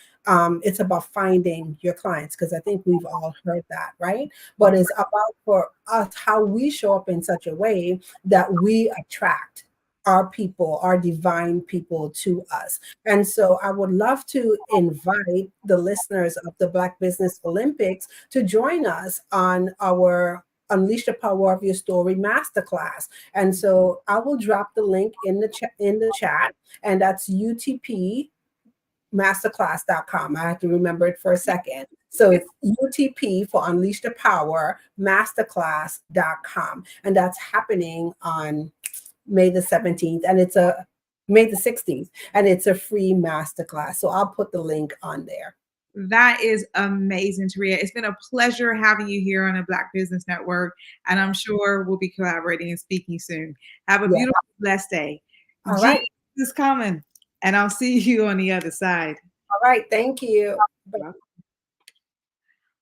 [SPEAKER 6] it's about finding your clients, because I think we've all heard that, right? But it's about for us how we show up in such a way that we attract our people, our divine people to us. And so I would love to invite the listeners of the Black Business Olympics to join us on our Unleash the Power of Your Story Masterclass. And so I will drop the link in the chat, and that's utpmasterclass.com. I have to remember it for a second. So it's UTP for Unleash the Power Masterclass.com. And that's happening on May the 17th, and it's May the 16th, and it's a free masterclass. So I'll put the link on there.
[SPEAKER 14] That is amazing, Taria. It's been a pleasure having you here on the Black Business Network, and I'm sure we'll be collaborating and speaking soon. Have a beautiful, blessed day.
[SPEAKER 6] All right.
[SPEAKER 14] Jesus is coming, and I'll see you on the other side.
[SPEAKER 6] All right. Thank you.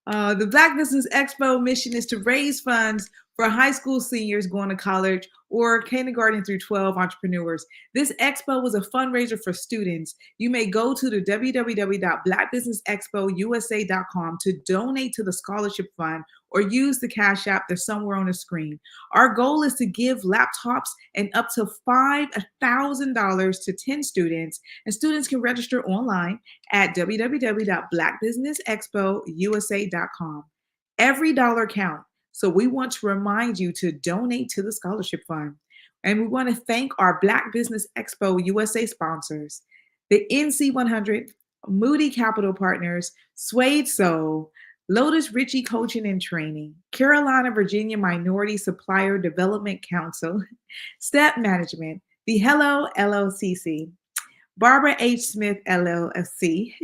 [SPEAKER 14] The Black Business Expo mission is to raise funds for high school seniors going to college or kindergarten through 12 entrepreneurs. This expo was a fundraiser for students. You may go to the www.blackbusinessexpousa.com to donate to the scholarship fund or use the Cash App that's somewhere on the screen. Our goal is to give laptops and up to $5,000 to 10 students, and students can register online at www.blackbusinessexpousa.com. Every dollar counts. So we want to remind you to donate to the scholarship fund. And we want to thank our Black Business Expo USA sponsors, the NC100, Moody Capital Partners, Suede Soul, Lotus Ritchie Coaching and Training, Carolina, Virginia Minority Supplier Development Council, Step Management, the Hello LLCC, Barbara H. Smith LLC,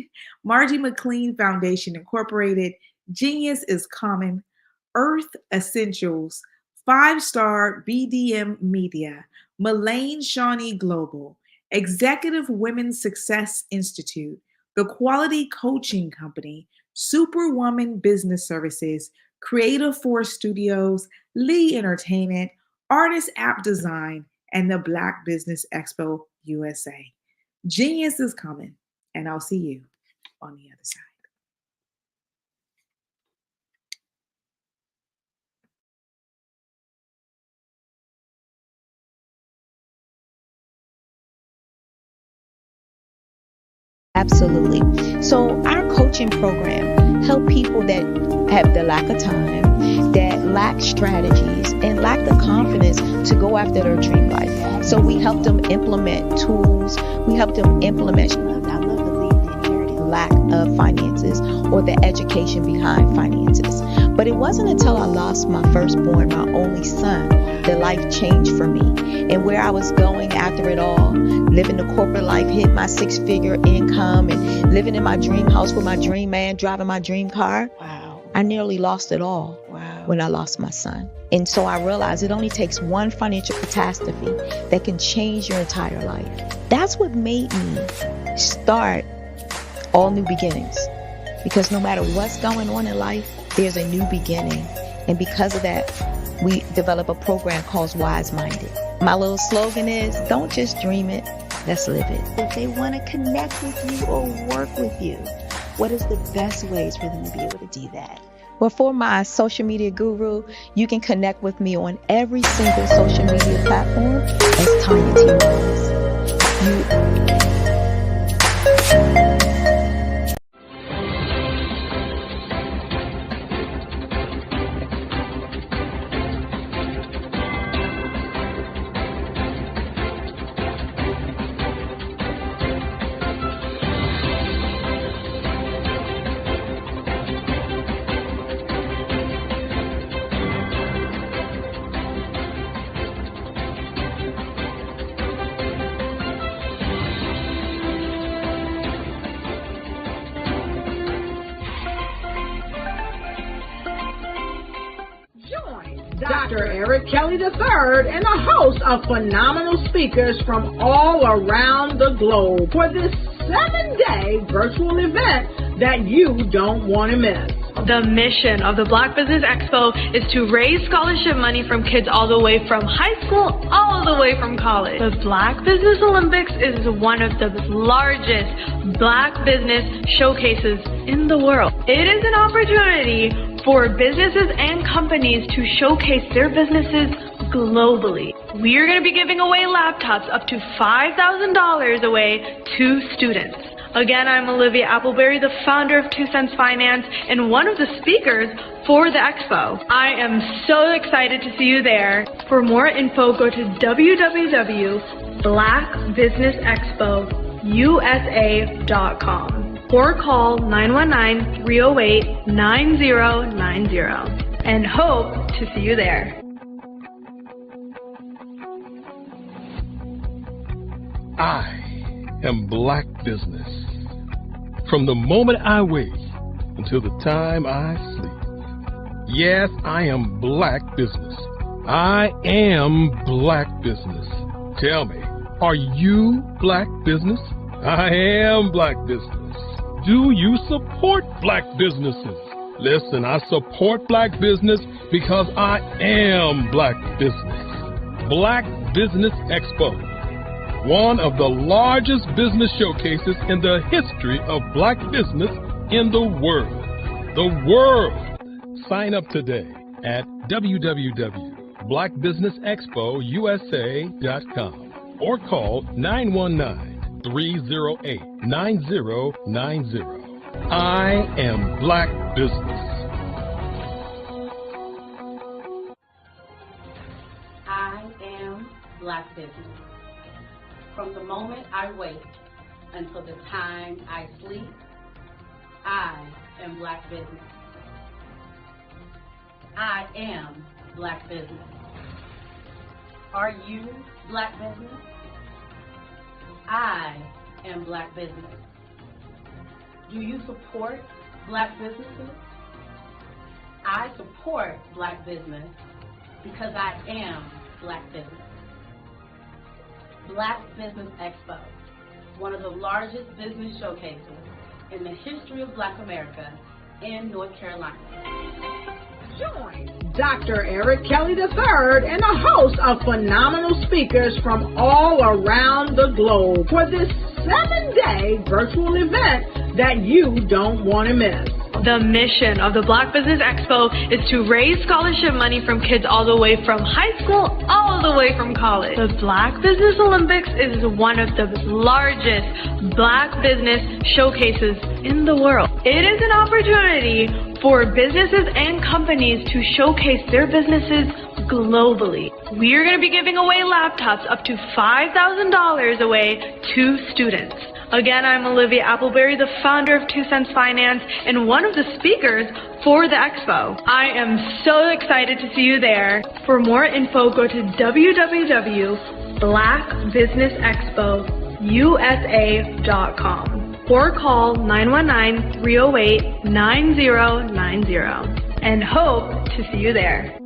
[SPEAKER 14] Margie McLean Foundation Incorporated, Genius is Common, Earth Essentials, 5-Star BDM Media, Mullane Shawnee Global, Executive Women's Success Institute, The Quality Coaching Company, Superwoman Business Services, Creative Force Studios, Lee Entertainment, Artist App Design, and the Black Business Expo USA. Genius is coming, and I'll see you on the other side.
[SPEAKER 24] Absolutely. So our coaching program help people that have the lack of time, that lack strategies, and lack the confidence to go after their dream life. So we help them implement tools. We help them implement. I love the lead inheritance. lack of finances or the education behind finances. But it wasn't until I lost my firstborn, my only son, that life changed for me. And where I was going after it all, living the corporate life, hit my 6-figure income and living in my dream house with my dream man, driving my dream car. Wow. I nearly lost it all when I lost my son. And so I realized it only takes one financial catastrophe that can change your entire life. That's what made me start All New Beginnings. Because no matter what's going on in life, there's a new beginning. And because of that, we develop a program called Wise Minded. My little slogan is, don't just dream it, let's live it. If they want to connect with you or work with you, what is the best ways for them to be able to do that? Well, for my social media guru, you can connect with me on every single social media platform as Tanya T. Rose.
[SPEAKER 15] Dr. Eric Kelly III and a host of phenomenal speakers from all around the globe for this 7-day virtual event that you don't want to miss.
[SPEAKER 16] The mission of the Black Business Expo is to raise scholarship money from kids all the way from high school, all the way from college. The Black Business Olympics is one of the largest Black business showcases in the world. It is an opportunity for businesses and companies to showcase their businesses globally. We are going to be giving away laptops up to $5,000 away to students. Again, I'm Olivia Appleberry, the founder of 2 Cents Finance and one of the speakers for the expo. I am so excited to see you there. For more info, go to www.blackbusinessexpousa.com or call 919-308-9090 and hope to see you there.
[SPEAKER 3] I am Black Business. From the moment I wake until the time I sleep. Yes, I am Black Business. I am Black Business. Tell me, are you Black Business? I am Black Business. Do you support Black businesses? Listen, I support Black business because I am Black Business. Black Business Expo, one of the largest business showcases in the history of Black business in the world. The world! Sign up today at www.blackbusinessexpousa.com or call 919-308-9090. I am Black Business.
[SPEAKER 18] I am Black Business. From the moment I wake until the time I sleep, I am Black Business. I am Black Business. Are you Black Business? I am Black Business. Do you support Black businesses? I support Black business because I am Black business. Black Business Expo, one of the largest business showcases in the history of Black America in North Carolina.
[SPEAKER 15] Join Dr. Eric Kelly III and a host of phenomenal speakers from all around the globe for this 7-day virtual event that you don't want to miss.
[SPEAKER 16] The mission of the Black Business Expo is to raise scholarship money from kids all the way from high school, all the way from college. The Black Business Olympics is one of the largest Black business showcases in the world. It is an opportunity for businesses and companies to showcase their businesses globally. We are going to be giving away laptops up to $5,000 away to students. Again, I'm Olivia Appleberry, the founder of 2 Cents Finance and one of the speakers for the expo. I am so excited to see you there. For more info, go to www.blackbusinessexpousa.com or call 919-308-9090 and hope to see you there.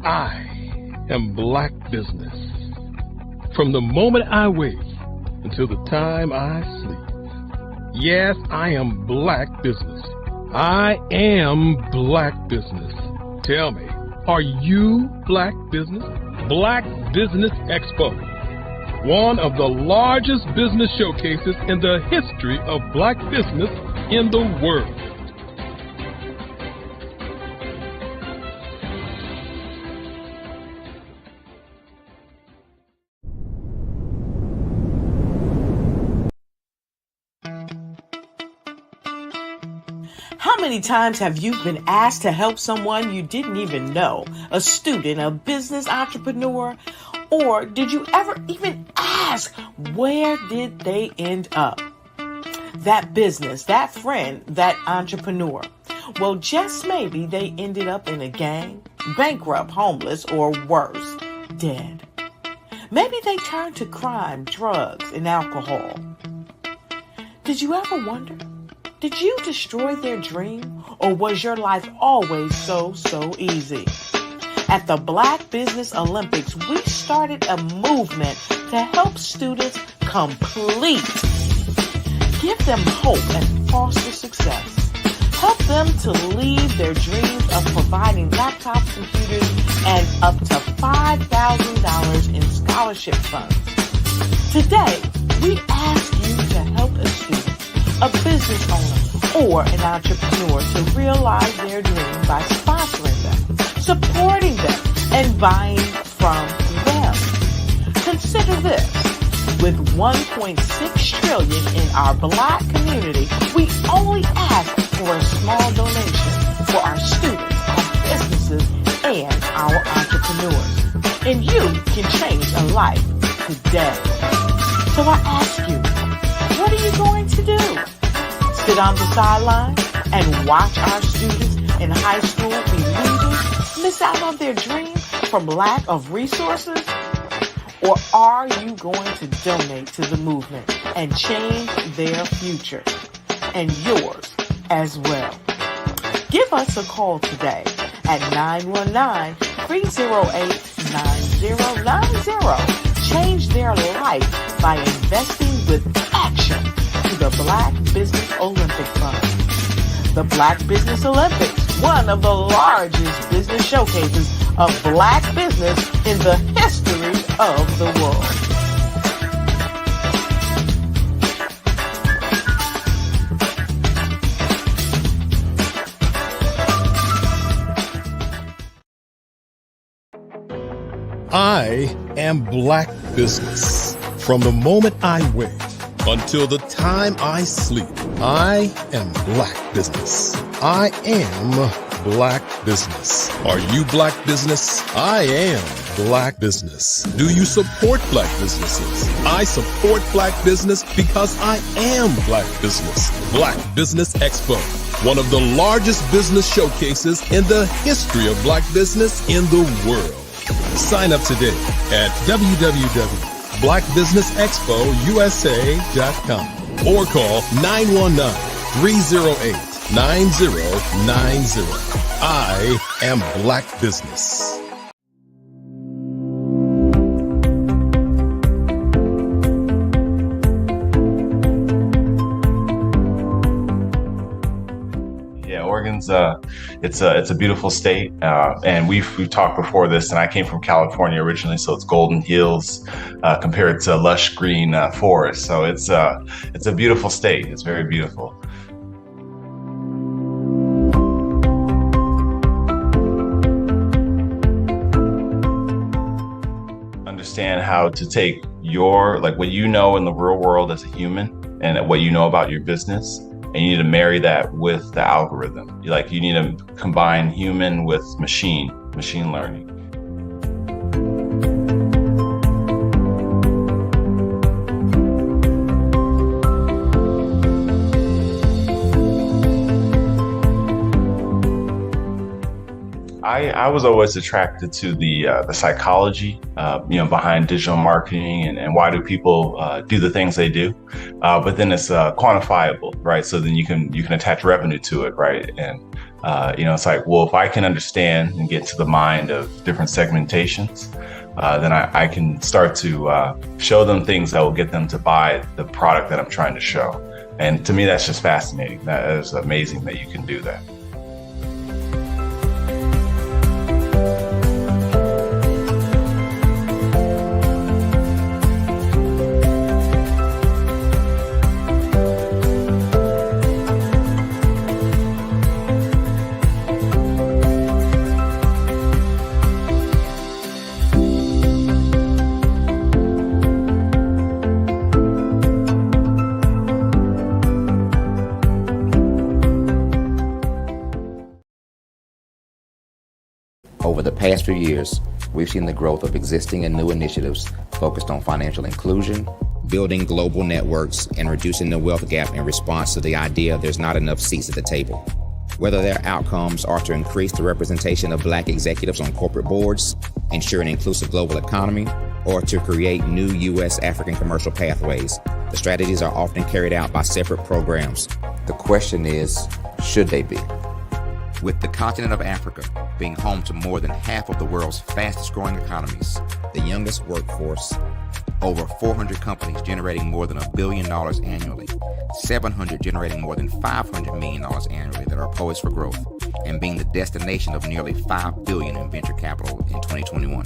[SPEAKER 3] I am Black Business. From the moment I wake until the time I sleep. Yes, I am Black Business. I am Black Business. Tell me, are you Black Business? Black Business Expo, one of the largest business showcases in the history of Black business in the world.
[SPEAKER 7] How many times have you been asked to help someone you didn't even know, a student, a business entrepreneur, or did you ever even ask, where did they end up? That business, that friend, that entrepreneur. Well, just maybe they ended up in a gang, bankrupt, homeless, or worse, dead. Maybe they turned to crime, drugs, and alcohol. Did you ever wonder? Did you destroy their dream, or was your life always so easy? At the Black Business Olympics, we started a movement to help students complete. Give them hope and foster success. Help them to leave their dreams of providing laptops, computers, and up to $5,000 in scholarship funds. Today, we ask you to help a student, a business owner, or an entrepreneur to realize their dream by sponsoring them, supporting them, and buying from them. Consider this. With $1.6 trillion in our Black community, we only ask for a small donation for our students, our businesses, and our entrepreneurs. And you can change a life today. So I ask you, what are you going to do? Sit on the sideline and watch our students in high school be leaders, miss out on their dream from lack of resources? Or are you going to donate to the movement and change their future and yours as well? Give us a call today at 919-308-9090. Change their life by investing with action to the Black Business Olympic Fund. The Black Business Olympics, one of the largest business showcases of Black business in the history of the world.
[SPEAKER 3] I am Black Business. From the moment I wake until the time I sleep, I am Black Business. I am Black Business. Are you Black Business? I am Black Business. Do you support Black businesses? I support Black business because I am Black Business. Black Business Expo, one of the largest business showcases in the history of Black business in the world. Sign up today at www.blackbusinessexpousa.com or call 919-308-9090. I am Black Business.
[SPEAKER 9] Oregon's it's a beautiful state, and we've talked before this. And I came from California originally, so it's golden hills compared to lush green forest. So it's a beautiful state. It's very beautiful. Understand how to take your what you know in the real world as a human and what you know about your business. And you need to marry that with the algorithm. You need to combine human with machine learning. I was always attracted to the psychology, behind digital marketing and why do people do the things they do. But then it's quantifiable, right? So then you can attach revenue to it, right? And it's like, well, if I can understand and get to the mind of different segmentations, then I can start to show them things that will get them to buy the product that I'm trying to show. And to me, that's just fascinating. That is amazing that you can do that.
[SPEAKER 5] Over the past few years, we've seen the growth of existing and new initiatives focused on financial inclusion, building global networks, and reducing the wealth gap in response to the idea there's not enough seats at the table. Whether their outcomes are to increase the representation of Black executives on corporate boards, ensure an inclusive global economy, or to create new U.S. African commercial pathways, the strategies are often carried out by separate programs. The question is, should they be? With the continent of Africa being home to more than half of the world's fastest growing economies, the youngest workforce, over 400 companies generating more than $1 billion annually, 700 generating more than $500 million annually that are poised for growth, and being the destination of nearly $5 billion in venture capital in 2021.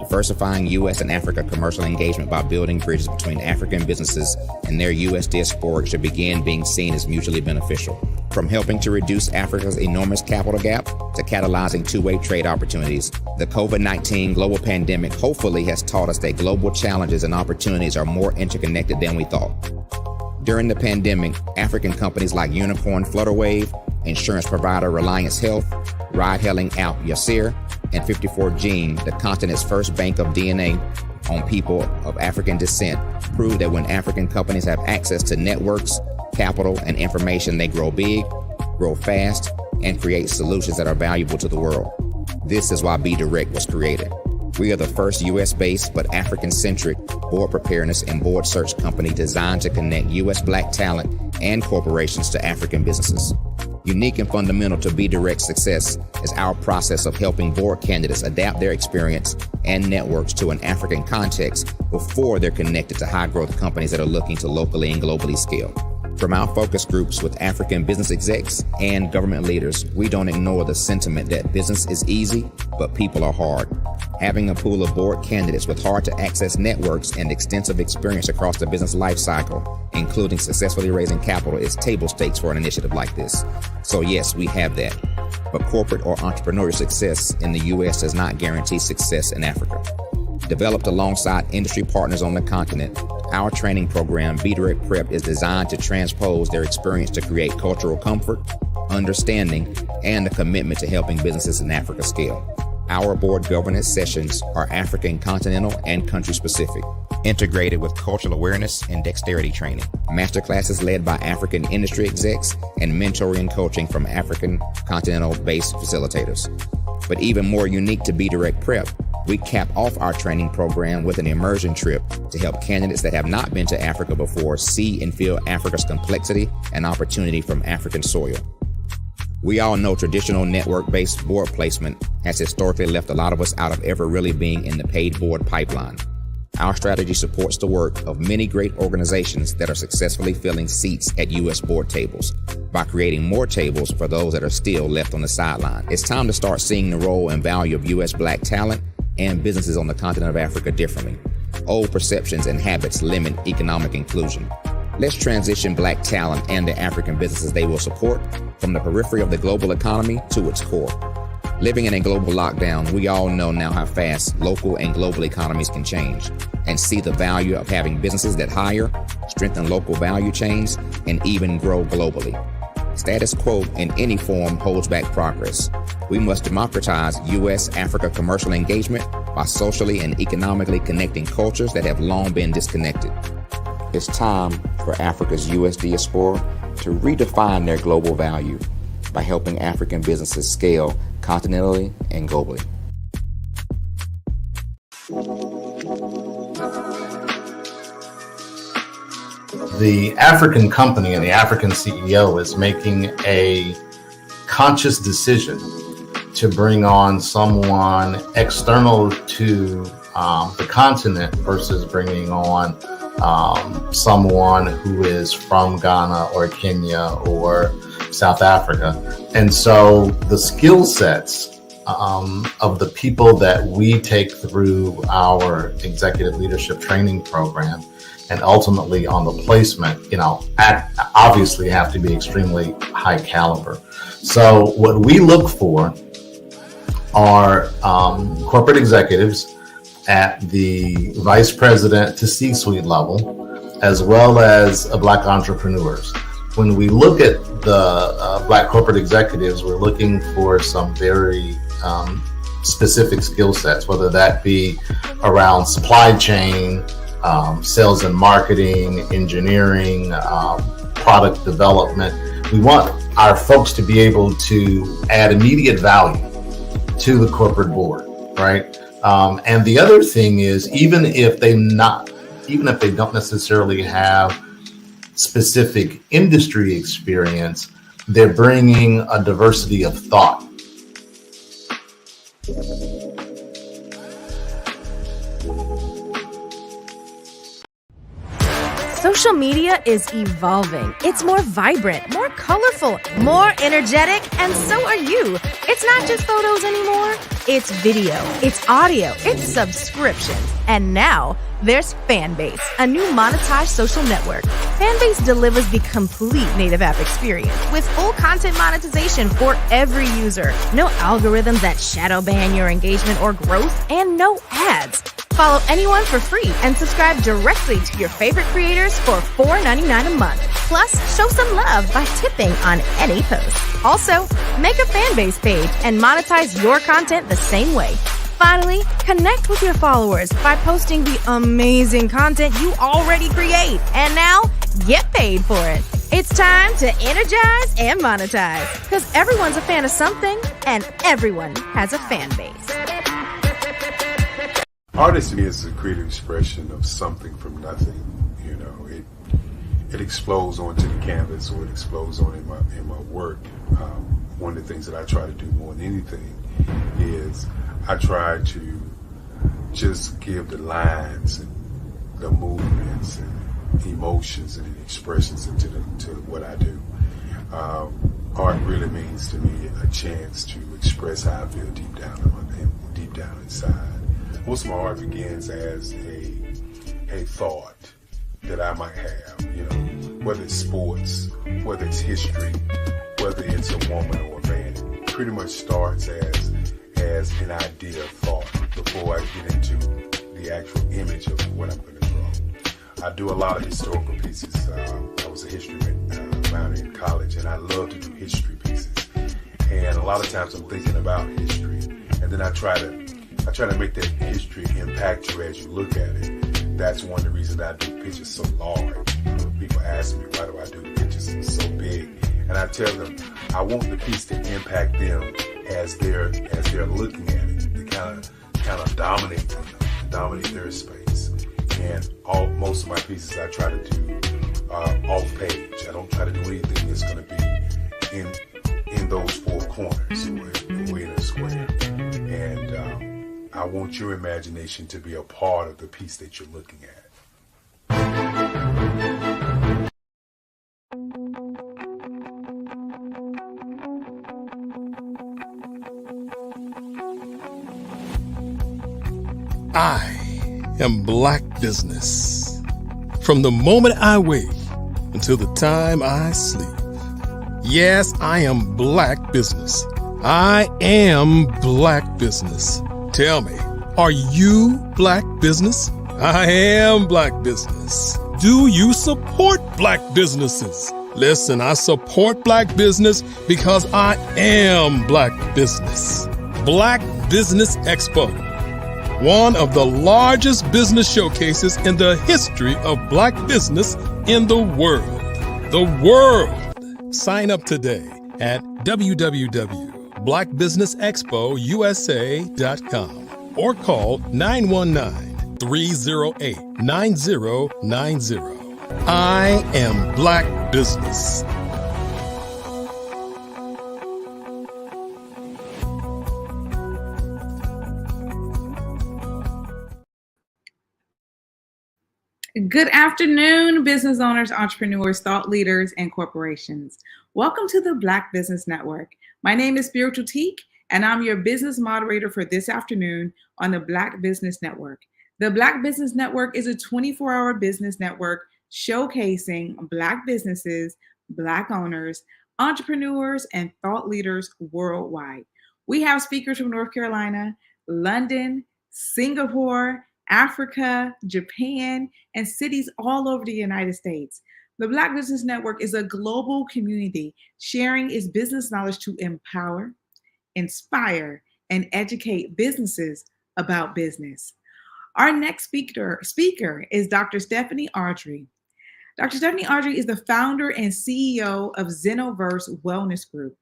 [SPEAKER 5] Diversifying U.S. and Africa commercial engagement by building bridges between African businesses and their U.S. diaspora should begin being seen as mutually beneficial. From helping to reduce Africa's enormous capital gap to catalyzing two-way trade opportunities, the COVID-19 global pandemic hopefully has taught us that global challenges and opportunities are more interconnected than we thought. During the pandemic, African companies like Unicorn Flutterwave, insurance provider Reliance Health, ride-hailing app Yasir, and 54Gene, the continent's first bank of DNA on people of African descent, proved that when African companies have access to networks, capital, and information, they grow big, grow fast, and create solutions that are valuable to the world. This is why BDirect was created. We are the first U.S.-based but African-centric board preparedness and board search company designed to connect U.S. Black talent and corporations to African businesses. Unique and fundamental to BDirect's success is our process of helping board candidates adapt their experience and networks to an African context before they're connected to high-growth companies that are looking to locally and globally scale. From our focus groups with African business execs and government leaders, we don't ignore the sentiment that business is easy, but people are hard. Having a pool of board candidates with hard-to-access networks and extensive experience across the business life cycle, including successfully raising capital, is table stakes for an initiative like this. So yes, we have that. But corporate or entrepreneurial success in the U.S. does not guarantee success in Africa. Developed alongside industry partners on the continent, our training program, BDirect Prep, is designed to transpose their experience to create cultural comfort, understanding, and a commitment to helping businesses in Africa scale. Our board governance sessions are African continental and country specific, integrated with cultural awareness and dexterity training, masterclasses led by African industry execs, and mentoring and coaching from African continental-based facilitators. But even more unique to BDirect Prep, we cap off our training program with an immersion trip to help candidates that have not been to Africa before see and feel Africa's complexity and opportunity from African soil. We all know traditional network-based board placement has historically left a lot of us out of ever really being in the paid board pipeline. Our strategy supports the work of many great organizations that are successfully filling seats at U.S. board tables by creating more tables for those that are still left on the sideline. It's time to start seeing the role and value of U.S. Black talent and businesses on the continent of Africa differently. Old perceptions and habits limit economic inclusion. Let's transition Black talent and the African businesses they will support from the periphery of the global economy to its core. Living in a global lockdown, we all know now how fast local and global economies can change, and see the value of having businesses that hire, strengthen local value chains, and even grow globally. Status quo in any form holds back progress. We must democratize U.S.-Africa commercial engagement by socially and economically connecting cultures that have long been disconnected. It's time for Africa's U.S. diaspora to redefine their global value by helping African businesses scale continentally and globally.
[SPEAKER 13] The African company and the African CEO is making a conscious decision to bring on someone external to the continent versus bringing on someone who is from Ghana or Kenya or South Africa. And so the skill sets of the people that we take through our executive leadership training program and ultimately on the placement, obviously have to be extremely high caliber. So what we look for are corporate executives at the vice president to C-suite level, as well as Black entrepreneurs. When we look at the Black corporate executives, we're looking for some very specific skill sets, whether that be around supply chain, sales and marketing, engineering, product development. We want our folks to be able to add immediate value to the corporate board, right? And the other thing is, even if they don't necessarily have specific industry experience, they're bringing a diversity of thought.
[SPEAKER 2] Social media is evolving. It's more vibrant, more colorful, more energetic, and so are you. It's not just photos anymore. It's video, it's audio, it's subscriptions. And now there's Fanbase, a new monetized social network. Fanbase delivers the complete native app experience with full content monetization for every user. No algorithms that shadow ban your engagement or growth, and no ads. Follow anyone for free and subscribe directly to your favorite creators for $4.99 a month. Plus, show some love by tipping on any post. Also, make a Fanbase page and monetize your content the same way. Finally, connect with your followers by posting the amazing content you already create. And now, get paid for it. It's time to energize and monetize, because everyone's a fan of something and everyone has a fan base.
[SPEAKER 1] Artistry is a creative expression of something from nothing. It explodes onto the canvas, or it explodes on in my work. One of the things that I try to do more than anything is I try to just give the lines and the movements and emotions and expressions into to what I do. Art really means to me a chance to express how I feel deep down inside. Most of my art begins as a thought that I might have, whether it's sports, whether it's history, whether it's a woman or a man. It pretty much starts as an idea of thought before I get into the actual image of what I'm going to draw. I do a lot of historical pieces. I was a history minor in college, and I love to do history pieces. And a lot of times I'm thinking about history, and then I try to make that history impact you as you look at it. That's one of the reasons I do pictures so large. People ask me, why do I do the pictures so big? And I tell them, I want the piece to impact them as they're looking at it, to kind of dominate their space. And most of my pieces I try to do off page. I don't try to do anything that's going to be in those four corners or in a square. And I want your imagination to be a part of the piece that you're looking at.
[SPEAKER 3] I am Black Business. From the moment I wake until the time I sleep. Yes, I am Black Business. I am Black Business. Tell me, are you Black Business? I am Black Business. Do you support Black businesses? Listen, I support Black business because I am Black Business. Black Business Expo, one of the largest business showcases in the history of Black business in the world. The world. Sign up today at www.blackbusinessexpousa.com or call 919-308-9090. I am Black Business.
[SPEAKER 14] Good afternoon, business owners, entrepreneurs, thought leaders, and corporations. Welcome to the Black Business Network. My name is Spiritual Teak, and I'm your business moderator for this afternoon on the Black Business Network. The Black Business Network is a 24-hour business network showcasing Black businesses, Black owners, entrepreneurs, and thought leaders worldwide. We have speakers from North Carolina, London, Singapore, Africa, Japan, and cities all over the United States. The Black Business Network is a global community sharing its business knowledge to empower, inspire, and educate businesses about business. Our next speaker is Dr. Stephanie Audrey. Dr. Stephanie Audrey is the founder and CEO of Xenoverse Wellness Group,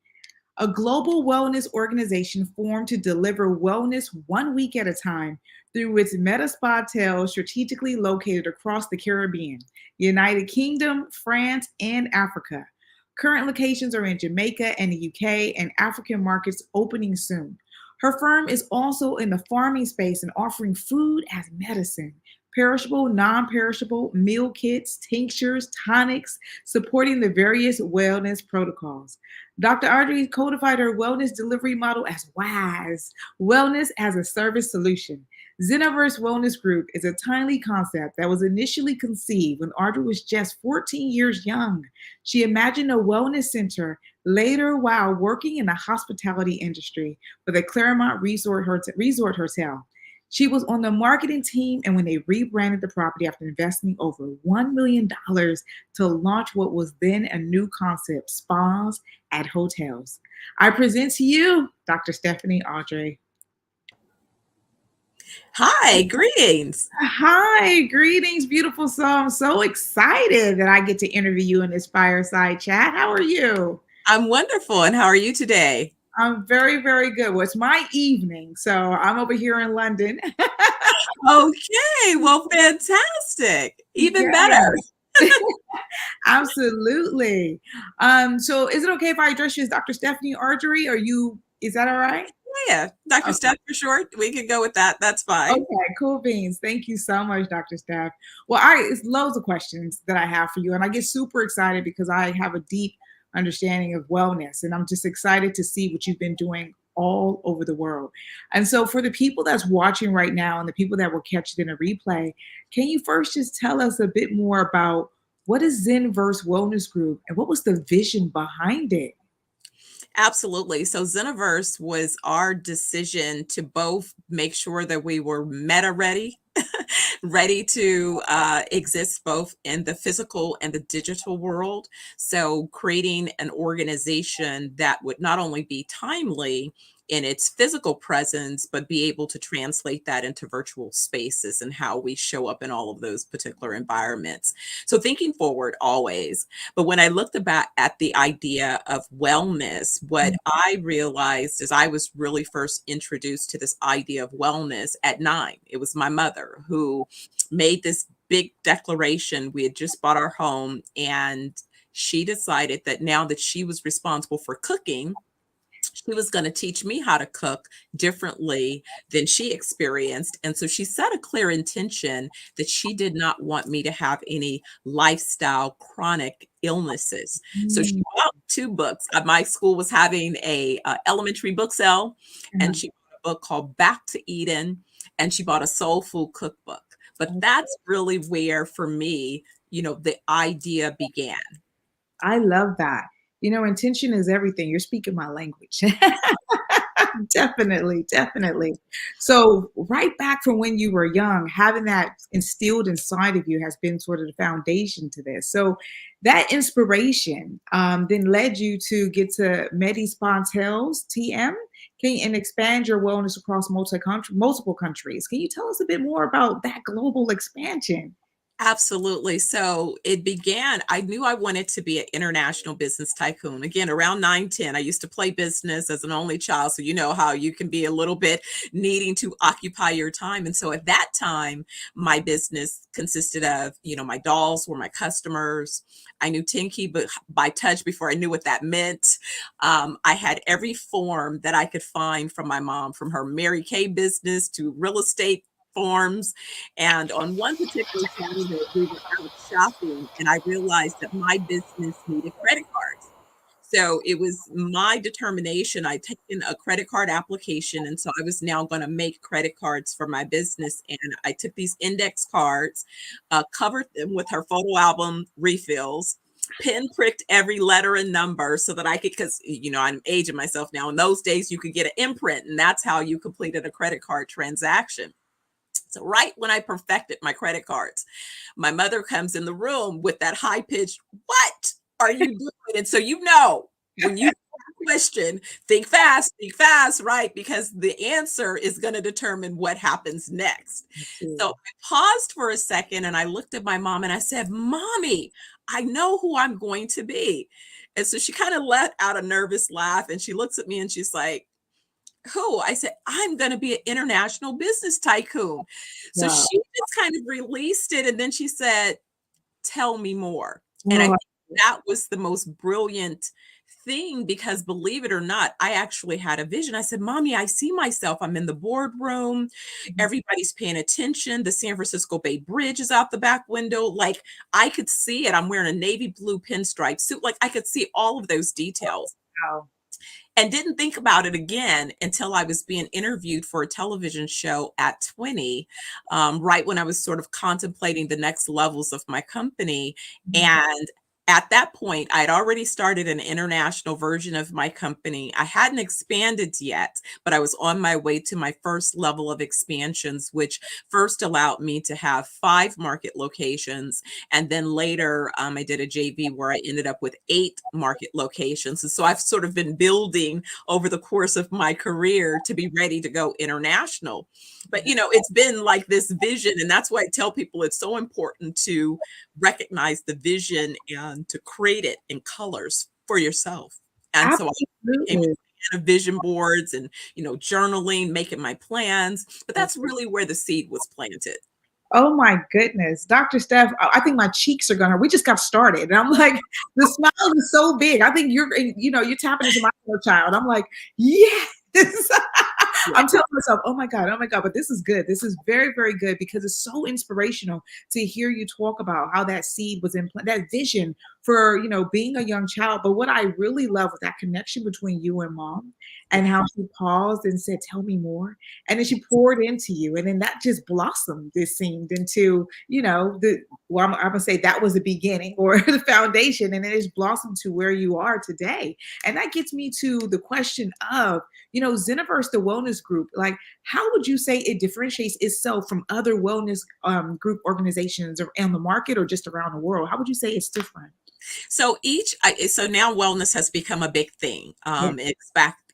[SPEAKER 14] a global wellness organization formed to deliver wellness 1 week at a time through its Meta Spa hotels strategically located across the Caribbean, United Kingdom, France, and Africa. Current locations are in Jamaica and the UK, and African markets opening soon. Her firm is also in the farming space and offering food as medicine, perishable, non-perishable meal kits, tinctures, tonics, supporting the various wellness protocols. Dr. Audrey codified her wellness delivery model as WAS, Wellness as a Service Solution. Xenoverse Wellness Group is a timely concept that was initially conceived when Audrey was just 14 years young. She imagined a wellness center later while working in the hospitality industry for the Claremont Resort Hotel. She was on the marketing team, and when they rebranded the property after investing over $1 million to launch what was then a new concept, spas at hotels. I present to you Dr. Stephanie Audrey.
[SPEAKER 10] Hi, greetings.
[SPEAKER 14] Hi, greetings, beautiful soul. I'm so excited that I get to interview you in this fireside chat. How are you?
[SPEAKER 10] I'm wonderful. And how are you today?
[SPEAKER 14] I'm very, very good. Well, it's my evening, so I'm over here in London.
[SPEAKER 10] Okay, well, fantastic. Even better.
[SPEAKER 14] Absolutely. So is it okay if I address you as Dr. Stephanie Audrey? Is that all right?
[SPEAKER 10] Yeah, Dr. Steph for short. We can go with that. That's fine.
[SPEAKER 14] Okay, cool beans. Thank you so much, Dr. Steph. Well, it's loads of questions that I have for you, and I get super excited because I have a deep understanding of wellness, and I'm just excited to see what you've been doing all over the world. And so for the people that's watching right now and the people that will catch it in a replay, can you first just tell us a bit more about what is Xenoverse Wellness Group and what was the vision behind it?
[SPEAKER 10] Absolutely. So Xenoverse was our decision to both make sure that we were meta ready, ready to exist both in the physical and the digital world. So creating an organization that would not only be timely in its physical presence, but be able to translate that into virtual spaces and how we show up in all of those particular environments. So thinking forward always. But when I looked at the idea of wellness, what I realized is I was really first introduced to this idea of wellness at 9. It was my mother who made this big declaration. We had just bought our home, and she decided that now that she was responsible for cooking, she was going to teach me how to cook differently than she experienced. And so she set a clear intention that she did not want me to have any lifestyle chronic illnesses. So she bought 2 books. My school was having a elementary book sale, and she bought a book called Back to Eden, and she bought a soul food cookbook. But that's really where, for me, the idea began.
[SPEAKER 14] I love that. Intention is everything. You're speaking my language. Definitely. So right back from when you were young, having that instilled inside of you has been sort of the foundation to this. So that inspiration then led you to get to Medi Spa Hotels, TM, and expand your wellness across multiple countries. Can you tell us a bit more about that global expansion?
[SPEAKER 10] Absolutely. So it began, I knew I wanted to be an international business tycoon. Again, around 9, 10, I used to play business as an only child. So you know how you can be a little bit needing to occupy your time. And so at that time, my business consisted of, my dolls were my customers. I knew 10 key by touch before I knew what that meant. I had every form that I could find from my mom, from her Mary Kay business to real estate forms. And on one particular Saturday, we were out shopping, and I realized that my business needed credit cards. So it was my determination. I'd taken a credit card application, and so I was now going to make credit cards for my business. And I took these index cards, covered them with her photo album refills, pin-pricked every letter and number so that I could, because I'm aging myself now. In those days, you could get an imprint, and that's how you completed a credit card transaction. So right when I perfected my credit cards, my mother comes in the room with that high pitched, "What are you doing?" And so, when you question, think fast, right? Because the answer is going to determine what happens next. So I paused for a second and I looked at my mom and I said, "Mommy, I know who I'm going to be." And so she kind of let out a nervous laugh and she looks at me and she's like, "Who?" I said, "I'm going to be an international business tycoon." So
[SPEAKER 6] Wow.
[SPEAKER 10] she just kind of released it. And then she said, "Tell me more." And I
[SPEAKER 6] Wow.
[SPEAKER 10] think that was the most brilliant thing because believe it or not, I actually had a vision. I said, "Mommy, I see myself. I'm in the boardroom. Everybody's paying attention. The San Francisco Bay Bridge is out the back window. Like I could see it. I'm wearing a navy blue pinstripe suit. Like I could see all of those details."
[SPEAKER 6] Wow.
[SPEAKER 10] And didn't think about it again until I was being interviewed for a television show at 20, right when I was sort of contemplating the next levels of my company. And at that point, I'd already started an international version of my company. I hadn't expanded yet, but I was on my way to my first level of expansions, which first allowed me to have 5 market locations. And then later, I did a JV where I ended up with 8 market locations. And so I've sort of been building over the course of my career to be ready to go international. But, it's been like this vision. And that's why I tell people it's so important to recognize the vision and to create it in colors for yourself. And so I became a
[SPEAKER 14] Absolutely.
[SPEAKER 10] fan of vision boards and, journaling, making my plans. But that's really where the seed was planted.
[SPEAKER 14] Oh my goodness. Dr. Steph, I think my cheeks are gonna, we just got started. And I'm like, the smile is so big. I think you're tapping into my inner child. I'm like, yes. I'm telling myself, oh my God, but this is good. This is very, very good because it's so inspirational to hear you talk about how that seed was in that vision for, being a young child. But what I really love was that connection between you and mom and how she paused and said, "Tell me more." And then she poured into you. And then that just blossomed, this seemed into, I'm gonna say that was the beginning or the foundation. And then it's blossomed to where you are today. And that gets me to the question of, Zeniverse, the wellness group, like how would you say it differentiates itself from other wellness group organizations on the market or just around the world? How would you say it's different?
[SPEAKER 10] So so now wellness has become a big thing.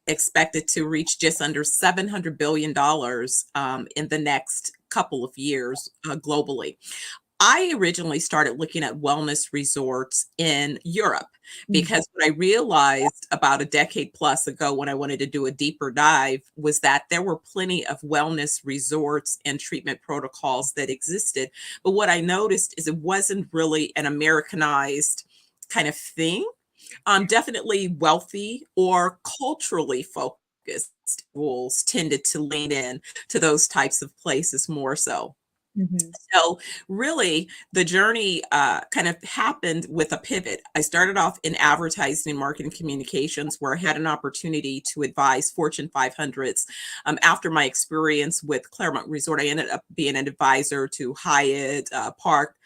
[SPEAKER 10] Expected to reach just under $700 billion in the next couple of years globally. I originally started looking at wellness resorts in Europe because what I realized about a decade plus ago when I wanted to do a deeper dive was that there were plenty of wellness resorts and treatment protocols that existed. But what I noticed is it wasn't really an Americanized kind of thing. Definitely wealthy or culturally focused schools tended to lean in to those types of places more so. So really, the journey kind of happened with a pivot. I started off in advertising and marketing communications, where I had an opportunity to advise Fortune 500s. After my experience with Claremont Resort, I ended up being an advisor to Hyatt, Park,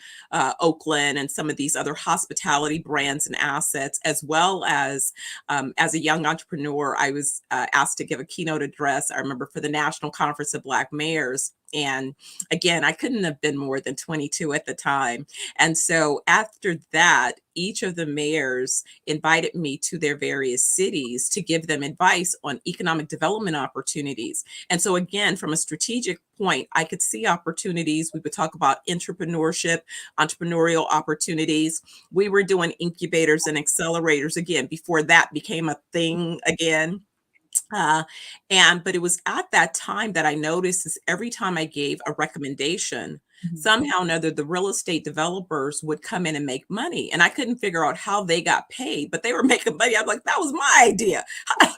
[SPEAKER 10] Oakland, and some of these other hospitality brands and assets, as well as a young entrepreneur, I was asked to give a keynote address. I remember for the National Conference of Black Mayors. And again, I couldn't have been more than 22 at the time. And so after that, each of the mayors invited me to their various cities to give them advice on economic development opportunities. And so again, from a strategic point, I could see opportunities. We would talk about entrepreneurship, entrepreneurial opportunities. We were doing incubators and accelerators again before that became a thing again. But it was at that time that I noticed is every time I gave a recommendation, somehow or another, the real estate developers would come in and make money. And I couldn't figure out how they got paid, but they were making money. I'm like, that was my idea. My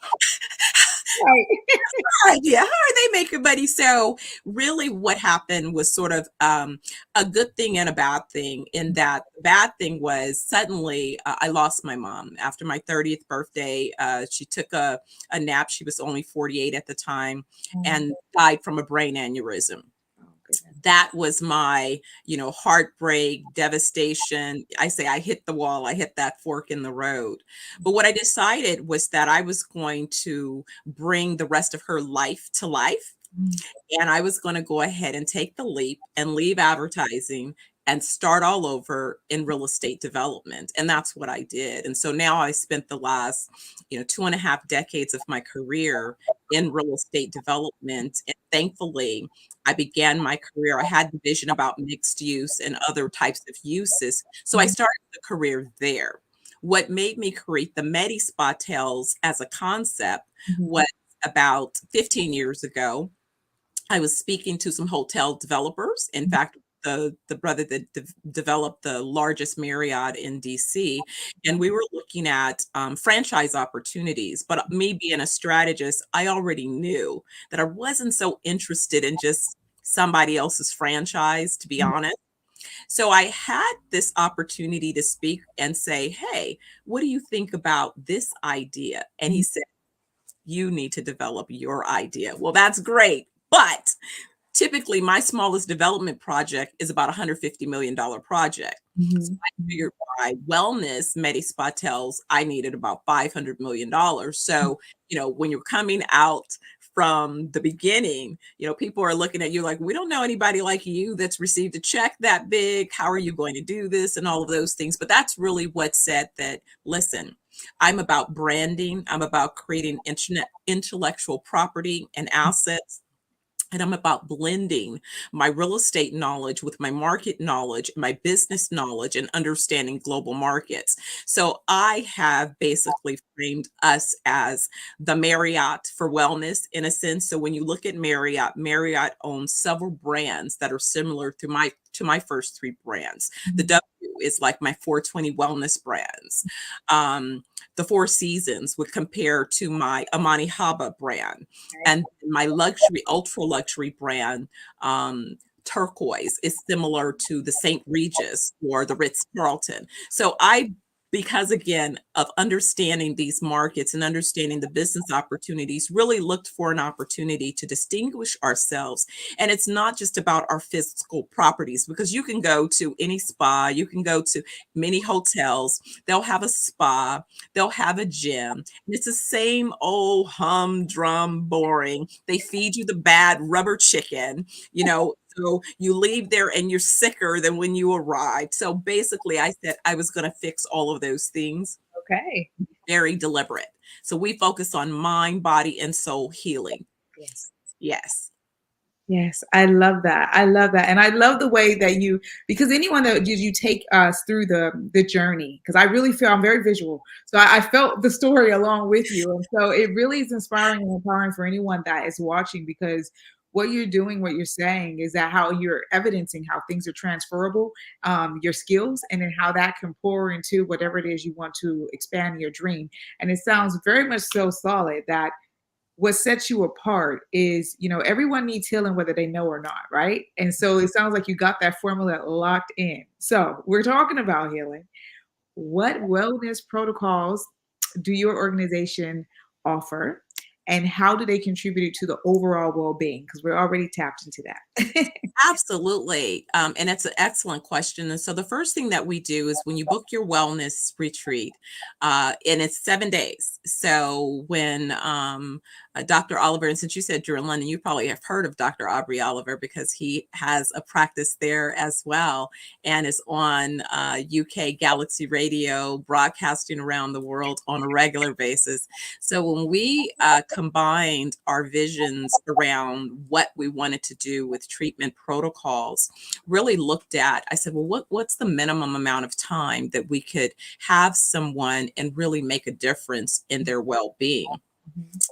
[SPEAKER 10] idea. How are they making money? So really what happened was sort of a good thing and a bad thing, in that the bad thing was suddenly I lost my mom after my 30th birthday. She took a nap. She was only 48 at the time and died from a brain aneurysm. That was my, heartbreak, devastation. I say I hit the wall, I hit that fork in the road. But what I decided was that I was going to bring the rest of her life to life. And I was going to go ahead and take the leap and leave advertising and start all over in real estate development. And that's what I did. And so now I spent the last, 2.5 decades of my career in real estate development. And thankfully, I began my career. I had the vision about mixed use and other types of uses. So I started the career there. What made me create the Medi Spa Tales as a concept was about 15 years ago. I was speaking to some hotel developers. In fact, the brother that developed the largest Marriott in DC, and we were looking at franchise opportunities. But me being a strategist, I already knew that I wasn't so interested in just somebody else's franchise, to be honest. So I had this opportunity to speak and say, hey, what do you think about this idea? And he said, you need to develop your idea. Well, that's great. But typically my smallest development project is about $150 million project. So I figured by wellness, Medi Spa Tales, I needed about $500 million. So, when you're coming out from the beginning, people are looking at you like, we don't know anybody like you that's received a check that big. How are you going to do this? And all of those things. But that's really what said that, listen, I'm about branding. I'm about creating intellectual property and assets. And I'm about blending my real estate knowledge with my market knowledge, my business knowledge, and understanding global markets. So I have basically framed us as the Marriott for wellness in a sense. So when you look at Marriott, Marriott owns several brands that are similar to my first 3 brands. The W is like my 420 wellness brands. The Four Seasons would compare to my Amani Haba brand, and my luxury, ultra luxury brand, Turquoise, is similar to the St. Regis or the Ritz Carlton. So because again of understanding these markets and understanding the business opportunities, really looked for an opportunity to distinguish ourselves. And it's not just about our physical properties, because you can go to any spa, you can go to many hotels, they'll have a spa, they'll have a gym, and it's the same old humdrum boring. They feed you the bad rubber chicken, so you leave there and you're sicker than when you arrived. So basically I said I was going to fix all of those things.
[SPEAKER 14] Okay.
[SPEAKER 10] Very deliberate. So we focus on mind, body, and soul healing. Yes.
[SPEAKER 14] Yes, I love that. I love that. And I love the way that because anyone that you take us through the journey, because I really feel I'm very visual. So I felt the story along with you. And so it really is inspiring and empowering for anyone that is watching, because what you're doing, what you're saying is that how you're evidencing how things are transferable, your skills, and then how that can pour into whatever it is you want to expand your dream. And it sounds very much so solid that what sets you apart is, everyone needs healing whether they know or not, right? And so it sounds like you got that formula locked in. So we're talking about healing. What wellness protocols do your organization offer, and how do they contribute to the overall well-being? Because we're already tapped into that.
[SPEAKER 10] Absolutely. And it's an excellent question. And so the first thing that we do is when you book your wellness retreat, and it's 7 days. So when Dr. Oliver, and since you said you're in London, you probably have heard of Dr. Aubrey Oliver because he has a practice there as well and is on UK Galaxy Radio, broadcasting around the world on a regular basis. So when we combined our visions around what we wanted to do with treatment protocols, really looked at, I said, well, what's the minimum amount of time that we could have someone and really make a difference in their well-being?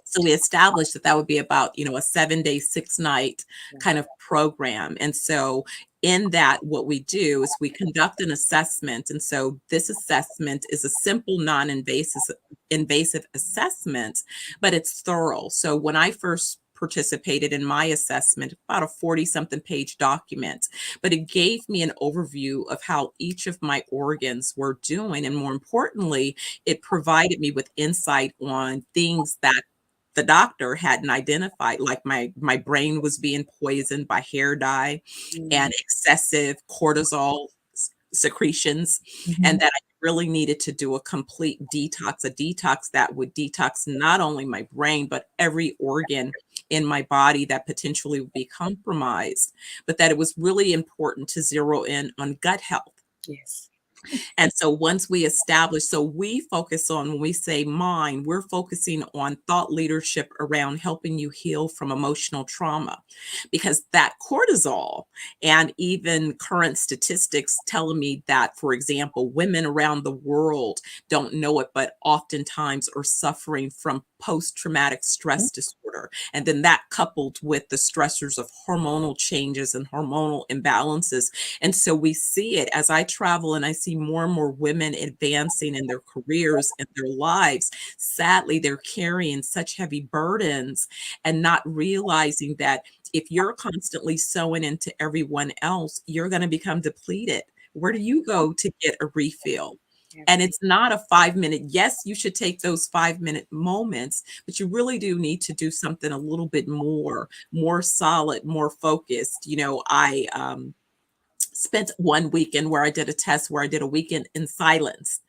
[SPEAKER 10] So we established that would be about, a 7-day, 6-night kind of program. And so in that, what we do is we conduct an assessment. And so this assessment is a simple, non-invasive assessment, but it's thorough. So when I first participated in my assessment, about a 40-something page document, but it gave me an overview of how each of my organs were doing. And more importantly, it provided me with insight on things that the doctor hadn't identified, like my brain was being poisoned by hair dye and excessive cortisol secretions, and that I really needed to do a complete detox, a detox that would detox not only my brain, but every organ in my body that potentially would be compromised, but that it was really important to zero in on gut health.
[SPEAKER 8] Yes.
[SPEAKER 10] And so once we establish, so we focus on, when we say mind, we're focusing on thought leadership around helping you heal from emotional trauma, because that cortisol and even current statistics telling me that, for example, women around the world don't know it, but oftentimes are suffering from post-traumatic stress disorder. And then that coupled with the stressors of hormonal changes and hormonal imbalances. And so we see it as I travel and I see more and more women advancing in their careers and their lives. Sadly, they're carrying such heavy burdens and not realizing that if you're constantly sewing into everyone else, you're going to become depleted. Where do you go to get a refill? And it's not a 5-minute. Yes, you should take those 5-minute moments, but you really do need to do something a little bit more solid, more focused. I spent one weekend where I did a test where I did a weekend in silence.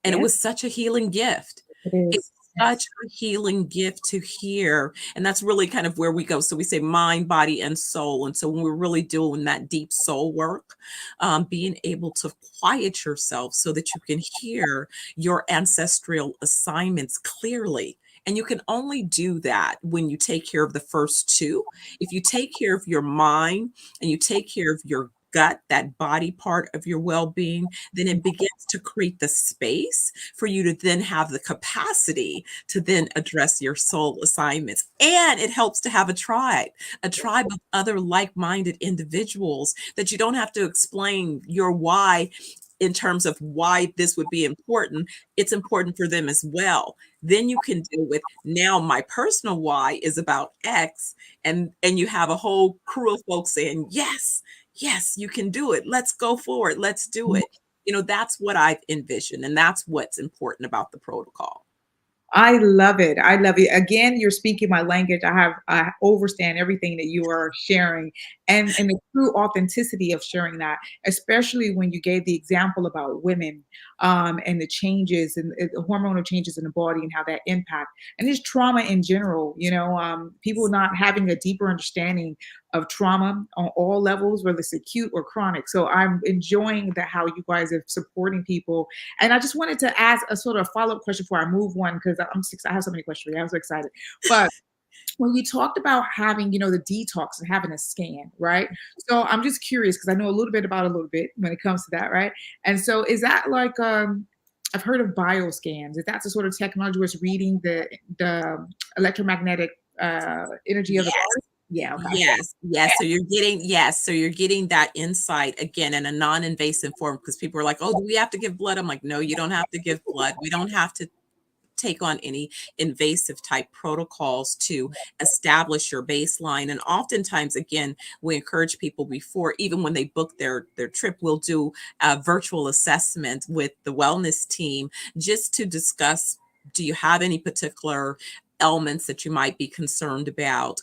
[SPEAKER 10] And it was such a healing gift. It's such a healing gift to hear. And that's really kind of where we go. So we say mind, body, and soul. And so when we're really doing that deep soul work, being able to quiet yourself so that you can hear your ancestral assignments clearly. And you can only do that when you take care of the first two. If you take care of your mind and you take care of your gut, that body part of your well-being, then it begins to create the space for you to then have the capacity to then address your soul assignments. And it helps to have a tribe of other like-minded individuals that you don't have to explain your why in terms of why this would be important. It's important for them as well. Then you can deal with, now my personal why is about X, and you have a whole crew of folks saying, yes, you can do it. Let's go forward. Let's do it. That's what I've envisioned. And that's what's important about the protocol.
[SPEAKER 14] I love it. I love it. Again, you're speaking my language. I understand everything that you are sharing, and the true authenticity of sharing that, especially when you gave the example about women, and the changes and the hormonal changes in the body and how that impact, and just trauma in general, people not having a deeper understanding of trauma on all levels, whether it's acute or chronic. So I'm enjoying how you guys are supporting people. And I just wanted to ask a sort of follow-up question before I move on, because I have so many questions for you. I'm so excited. But when you talked about having, the detox and having a scan, right? So I'm just curious, because I know a little bit when it comes to that, right? And so is that like, I've heard of bioscans. Is that the sort of technology where it's reading the electromagnetic energy of the body? Yeah. Okay.
[SPEAKER 10] Yes. So you're getting that insight again in a non-invasive form, because people are like, oh, do we have to give blood? I'm like, no, you don't have to give blood. We don't have to take on any invasive type protocols to establish your baseline. And oftentimes, again, we encourage people before, even when they book their trip, we'll do a virtual assessment with the wellness team just to discuss, do you have any particular elements that you might be concerned about?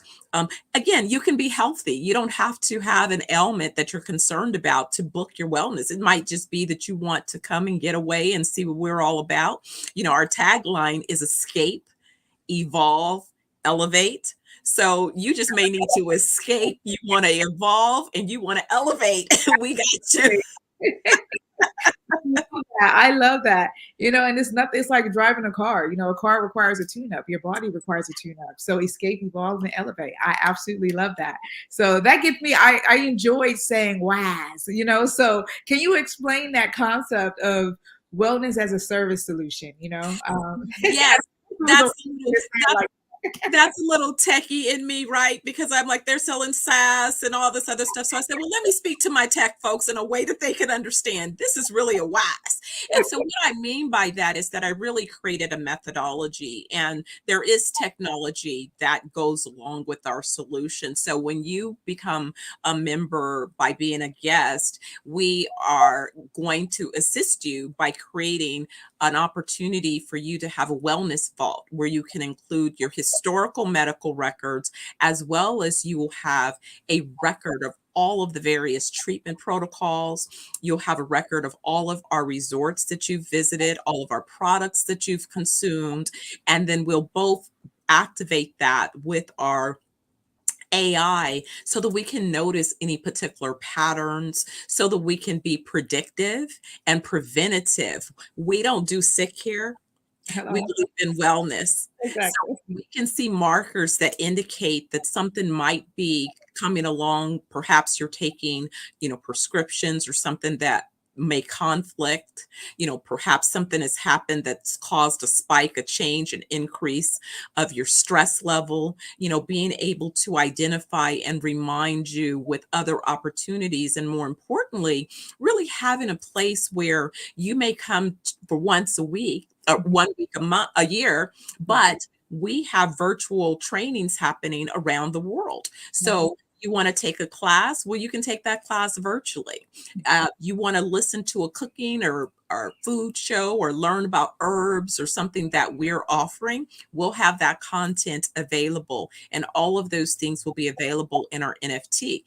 [SPEAKER 10] Again, you can be healthy. You don't have to have an ailment that you're concerned about to book your wellness. It might just be that you want to come and get away and see what we're all about. Our tagline is escape, evolve, elevate. So you just may need to escape. You want to evolve and you want to elevate. We got you.
[SPEAKER 14] I love that. And it's like driving a car. A car requires a tune-up. Your body requires a tune-up. So escape, evolve, and elevate. I absolutely love that. So that gets me, I enjoyed saying WAS, so can you explain that concept of wellness as a service solution,
[SPEAKER 10] Yes, that's a little techie in me, right? Because I'm like, they're selling SaaS and all this other stuff. So I said, well, let me speak to my tech folks in a way that they can understand. This is really a WAS. And so what I mean by that is that I really created a methodology, and there is technology that goes along with our solution. So when you become a member by being a guest, we are going to assist you by creating an opportunity for you to have a wellness vault where you can include your historical medical records, as well as you will have a record of all of the various treatment protocols. You'll have a record of all of our resorts that you've visited, all of our products that you've consumed, and then we'll both activate that with our AI so that we can notice any particular patterns, so that we can be predictive and preventative. We don't do sick care. We believe in wellness.
[SPEAKER 14] Exactly.
[SPEAKER 10] So we can see markers that indicate that something might be coming along. Perhaps you're taking, prescriptions or something that may conflict. Perhaps something has happened that's caused a spike, a change, an increase of your stress level. Being able to identify and remind you with other opportunities, and more importantly, really having a place where you may come for once a week, or 1 week a month, a year, but we have virtual trainings happening around the world. So you want to take a class? Well, you can take that class virtually. You want to listen to a cooking or food show, or learn about herbs or something that we're offering? We'll have that content available, and all of those things will be available in our NFT.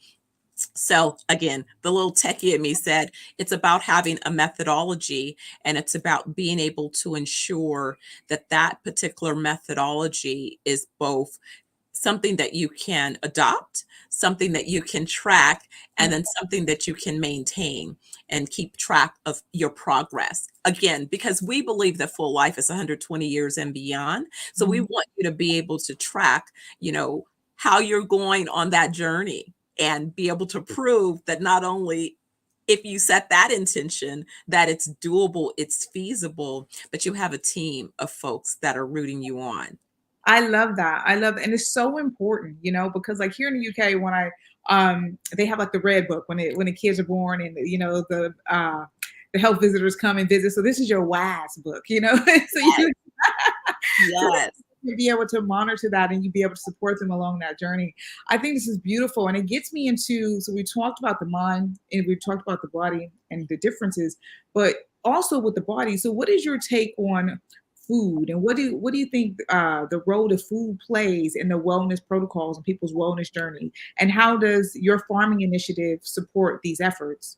[SPEAKER 10] So again, the little techie in me said it's about having a methodology, and it's about being able to ensure that that particular methodology is both something that you can adopt, something that you can track, and then something that you can maintain and keep track of your progress. Again, because we believe that full life is 120 years and beyond. So we want you to be able to track, how you're going on that journey, and be able to prove that not only if you set that intention, that it's doable, it's feasible, but you have a team of folks that are rooting you on.
[SPEAKER 14] I love that. And it's so important, because like here in the UK, when they have like the red book when the kids are born, and the health visitors come and visit. So this is your WAS book, so you
[SPEAKER 10] Yes.
[SPEAKER 14] to be able to monitor that, and you be able to support them along that journey. I think this is beautiful, and it gets me into, so we talked about the mind and we talked about the body and the differences, but also with the body. So what is your take on food, and what do you think the role that food plays in the wellness protocols and people's wellness journey, and how does your farming initiative support these efforts?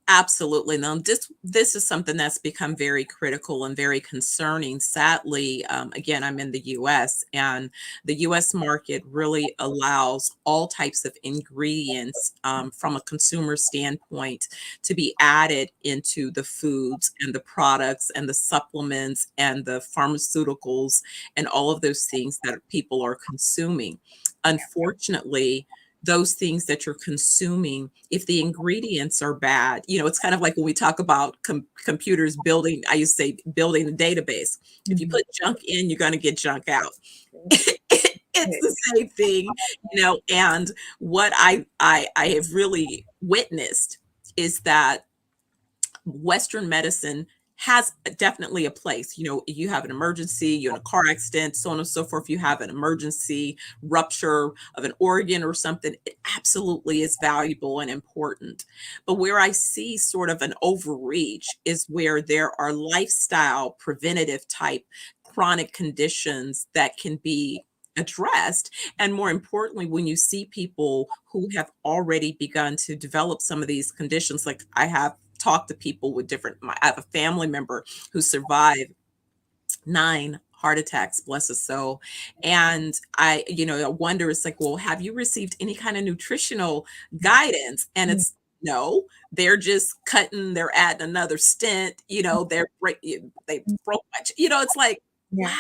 [SPEAKER 10] Absolutely. Now, this is something that's become very critical and very concerning. Sadly, again, I'm in the U.S., and the U.S. market really allows all types of ingredients from a consumer standpoint to be added into the foods and the products and the supplements and the pharmaceuticals and all of those things that people are consuming. Unfortunately, those things that you're consuming, if the ingredients are bad, it's kind of like when we talk about computers building, I used to say building a database. If you put junk in, you're going to get junk out. It's the same thing, and what I have really witnessed is that Western medicine has definitely a place. You have an emergency, you're in a car accident, so on and so forth. You have an emergency rupture of an organ or something, it absolutely is valuable and important. But where I see sort of an overreach is where there are lifestyle preventative type chronic conditions that can be addressed. And more importantly, when you see people who have already begun to develop some of these conditions, like I have talked to people with I have a family member who survived 9 heart attacks, bless his soul. And I wonder, it's like, well, have you received any kind of nutritional guidance? And it's no, they're just cutting, they're adding another stent, they broke my, it's like, wow,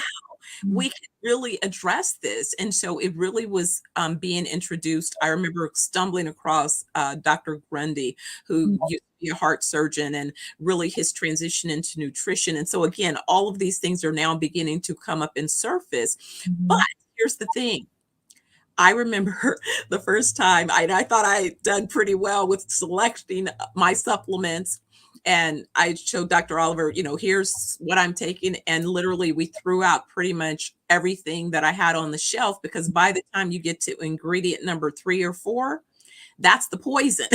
[SPEAKER 10] we can really address this. And so it really was being introduced. I remember stumbling across Dr. Grundy, who used to be a heart surgeon, and really his transition into nutrition. And so again, all of these things are now beginning to come up and surface. But here's the thing. I remember the first time I thought I had done pretty well with selecting my supplements. And I showed Dr. Oliver, here's what I'm taking. And literally we threw out pretty much everything that I had on the shelf, because by the time you get to ingredient number 3 or 4, that's the poison.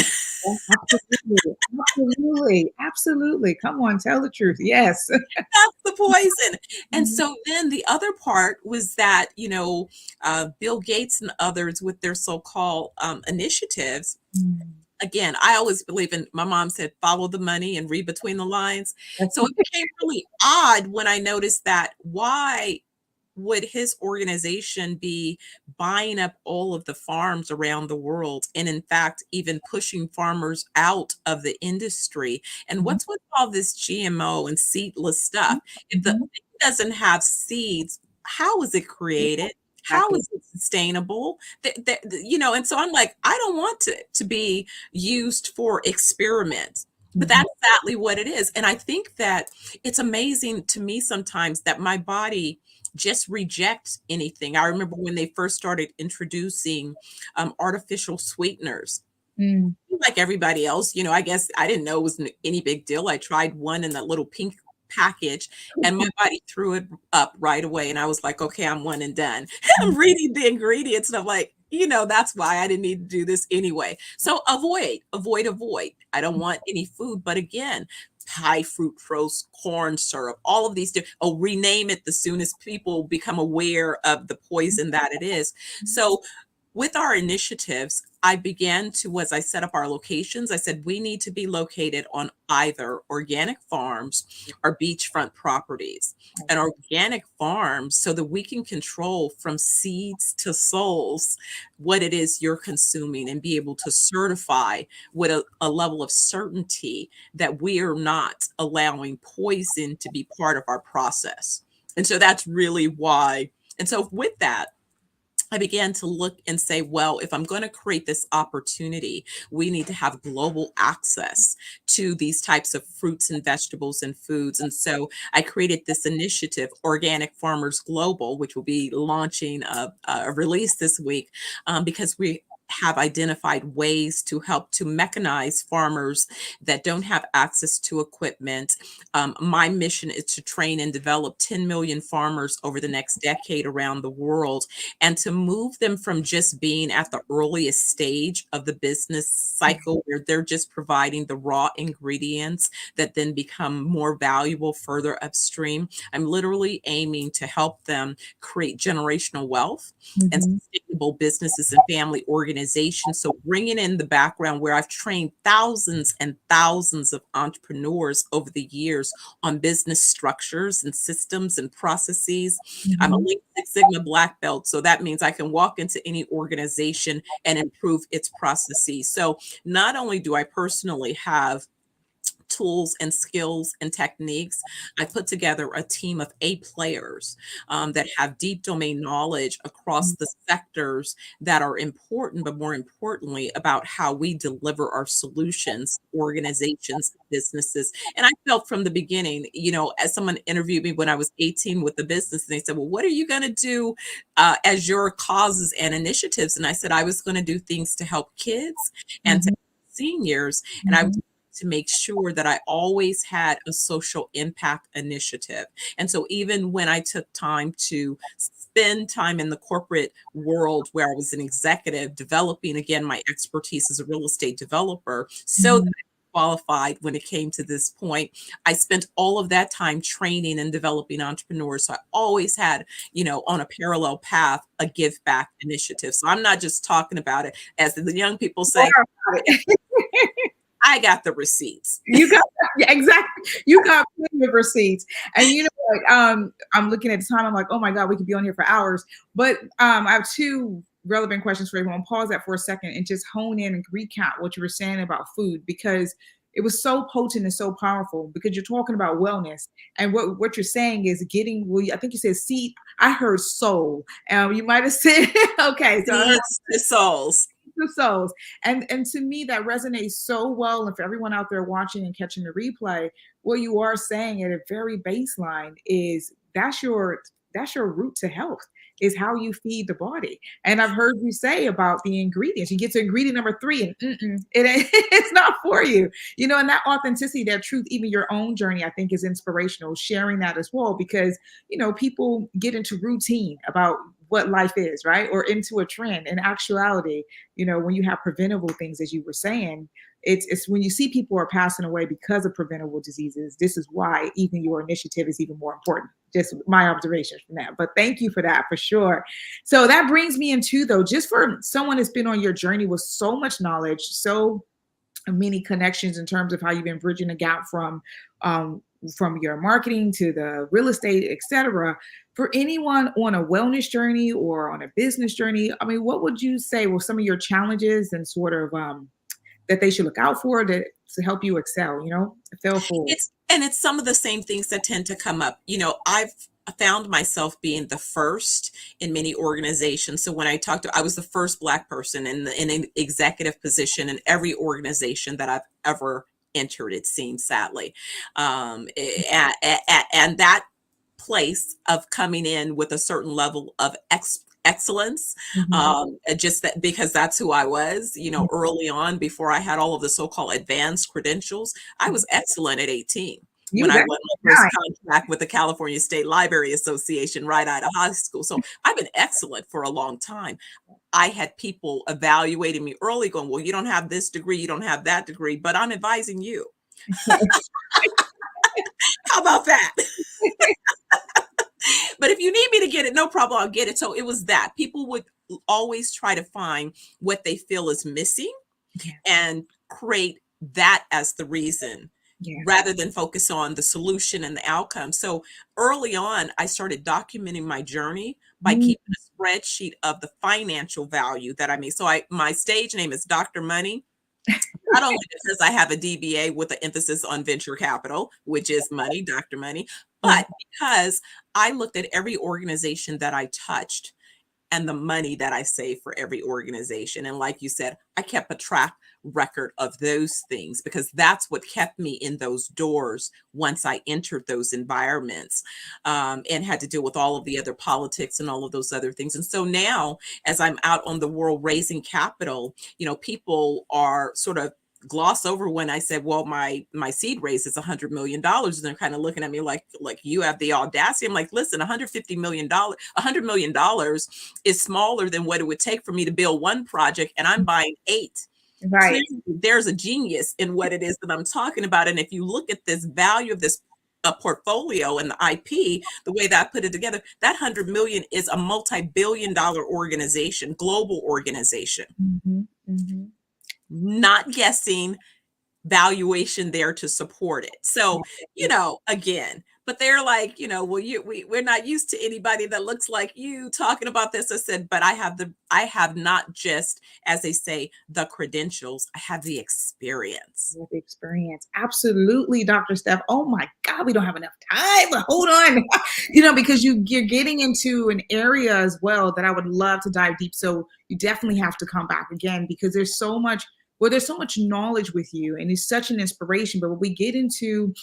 [SPEAKER 14] Absolutely. Come on, tell the truth. Yes.
[SPEAKER 10] That's the poison. And so then the other part was that, Bill Gates and others with their so-called initiatives. Again, I always believe in, my mom said, follow the money and read between the lines. So it became really odd when I noticed that, why would his organization be buying up all of the farms around the world, and in fact, even pushing farmers out of the industry? And what's with all this GMO and seedless stuff? If the thing doesn't have seeds, how is it created? How is it sustainable? And so I'm like, I don't want to be used for experiments. But that's exactly what it is. And I think that it's amazing to me sometimes that my body just rejects anything. I remember when they first started introducing artificial sweeteners. Like everybody else, I guess I didn't know it was any big deal. I tried one in that little pink package, and my body threw it up right away. And I was like, okay, I'm one and done. I'm reading the ingredients, and I'm like, that's why I didn't need to do this anyway. So avoid. I don't want any food. But again, high fructose corn syrup, all of these rename it as soon as people become aware of the poison that it is. So with our initiatives, I began to, as I set up our locations, I said, we need to be located on either organic farms or beachfront properties. And organic farms, so that we can control from seeds to souls what it is you're consuming, and be able to certify with a level of certainty that we are not allowing poison to be part of our process. And so that's really why. And so with that, I began to look and say, well, if I'm going to create this opportunity, we need to have global access to these types of fruits and vegetables and foods. And so I created this initiative, Organic Farmers Global, which will be launching a release this week, because we have identified ways to help to mechanize farmers that don't have access to equipment. My mission is to train and develop 10 million farmers over the next decade around the world, and to move them from just being at the earliest stage of the business cycle, where they're just providing the raw ingredients that then become more valuable further upstream. I'm literally aiming to help them create generational wealth and sustainable businesses and family organizations. So bringing in the background where I've trained thousands and thousands of entrepreneurs over the years on business structures and systems and processes. I'm a Lean Six Sigma Black Belt, so that means I can walk into any organization and improve its processes. So not only do I personally have tools and skills and techniques, I put together a team of A players that have deep domain knowledge across the sectors that are important, but more importantly, about how we deliver our solutions, organizations, businesses. And I felt from the beginning, as someone interviewed me when I was 18 with the business, and they said, well, what are you going to do as your causes and initiatives? And I said, I was going to do things to help kids and to seniors. And I was to make sure that I always had a social impact initiative. And so even when I took time to spend time in the corporate world, where I was an executive developing, again, my expertise as a real estate developer, so that I qualified when it came to this point, I spent all of that time training and developing entrepreneurs. So I always had, on a parallel path, a give back initiative. So I'm not just talking about it, as the young people say, I got the receipts.
[SPEAKER 14] You got exactly. You got plenty of receipts, and I'm looking at the time. I'm like, oh my God, we could be on here for hours. But I have two relevant questions for everyone. Pause that for a second and just hone in and recap what you were saying about food, because it was so potent and so powerful, because you're talking about wellness, and what you're saying is getting, well, I think you said seed. I heard soul. You might have said, okay. So I heard
[SPEAKER 10] the souls.
[SPEAKER 14] The souls. And to me, that resonates so well. And for everyone out there watching and catching the replay, what you are saying at a very baseline is that's your route to health, is how you feed the body. And I've heard you say about the ingredients. You get to ingredient number 3 and it's not for you. And that authenticity, that truth, even your own journey, I think is inspirational, sharing that as well, because, people get into routine about what life is, right? Or into a trend. In actuality, when you have preventable things, as you were saying, it's when you see people are passing away because of preventable diseases, this is why even your initiative is even more important. Just my observations from that. But thank you for that, for sure. So that brings me into, though, just for someone that's been on your journey with so much knowledge, so many connections in terms of how you've been bridging the gap from your marketing to the real estate, etc. For anyone on a wellness journey or on a business journey, I mean, what would you say were some of your challenges and sort of that they should look out for to help you excel, fail forward?
[SPEAKER 10] It's some of the same things that tend to come up. I've found myself being the first in many organizations. So when I was the first Black person in an executive position in every organization that I've ever entered, it seems, sadly. And that place of coming in with a certain level of excellence, just that, because that's who I was, early on, before I had all of the so-called advanced credentials. I was excellent at 18 when I won my first contract with the California State Library Association right out of high school. So I've been excellent for a long time. I had people evaluating me early going, well, you don't have this degree, you don't have that degree, but I'm advising you. How about that? But if you need me to get it, no problem, I'll get it. So it was that. People would always try to find what they feel is missing and create that as the reason, rather than focus on the solution and the outcome. So early on, I started documenting my journey by keeping a spreadsheet of the financial value that I made. So my stage name is Dr. Money. Not only because I have a DBA with an emphasis on venture capital, which is money, Dr. Money, but because I looked at every organization that I touched and the money that I saved for every organization. And like you said, I kept a track record of those things, because that's what kept me in those doors once I entered those environments, and had to deal with all of the other politics and all of those other things. And so now, as I'm out on the world raising capital, people are sort of gloss over when I said, well, my seed raise is $100 million. And they're kind of looking at me like you have the audacity. I'm like, listen, $100 million is smaller than what it would take for me to build one project, and I'm buying 8.
[SPEAKER 14] Right.
[SPEAKER 10] Clearly, there's a genius in what it is that I'm talking about. And if you look at this value of this portfolio and the IP, the way that I put it together, that 100 million is a multi-billion-dollar organization, global organization. Not guessing, valuation there to support it. So, again, but they're like, well, we're not used to anybody that looks like you talking about this. I said, but I have not just, as they say, the credentials, I have the experience.
[SPEAKER 14] The experience. Absolutely, Dr. Steph. Oh my God, we don't have enough time, but hold on. Because you're getting into an area as well that I would love to dive deep. So you definitely have to come back again, because there's so much knowledge with you, and it's such an inspiration. But when we get into,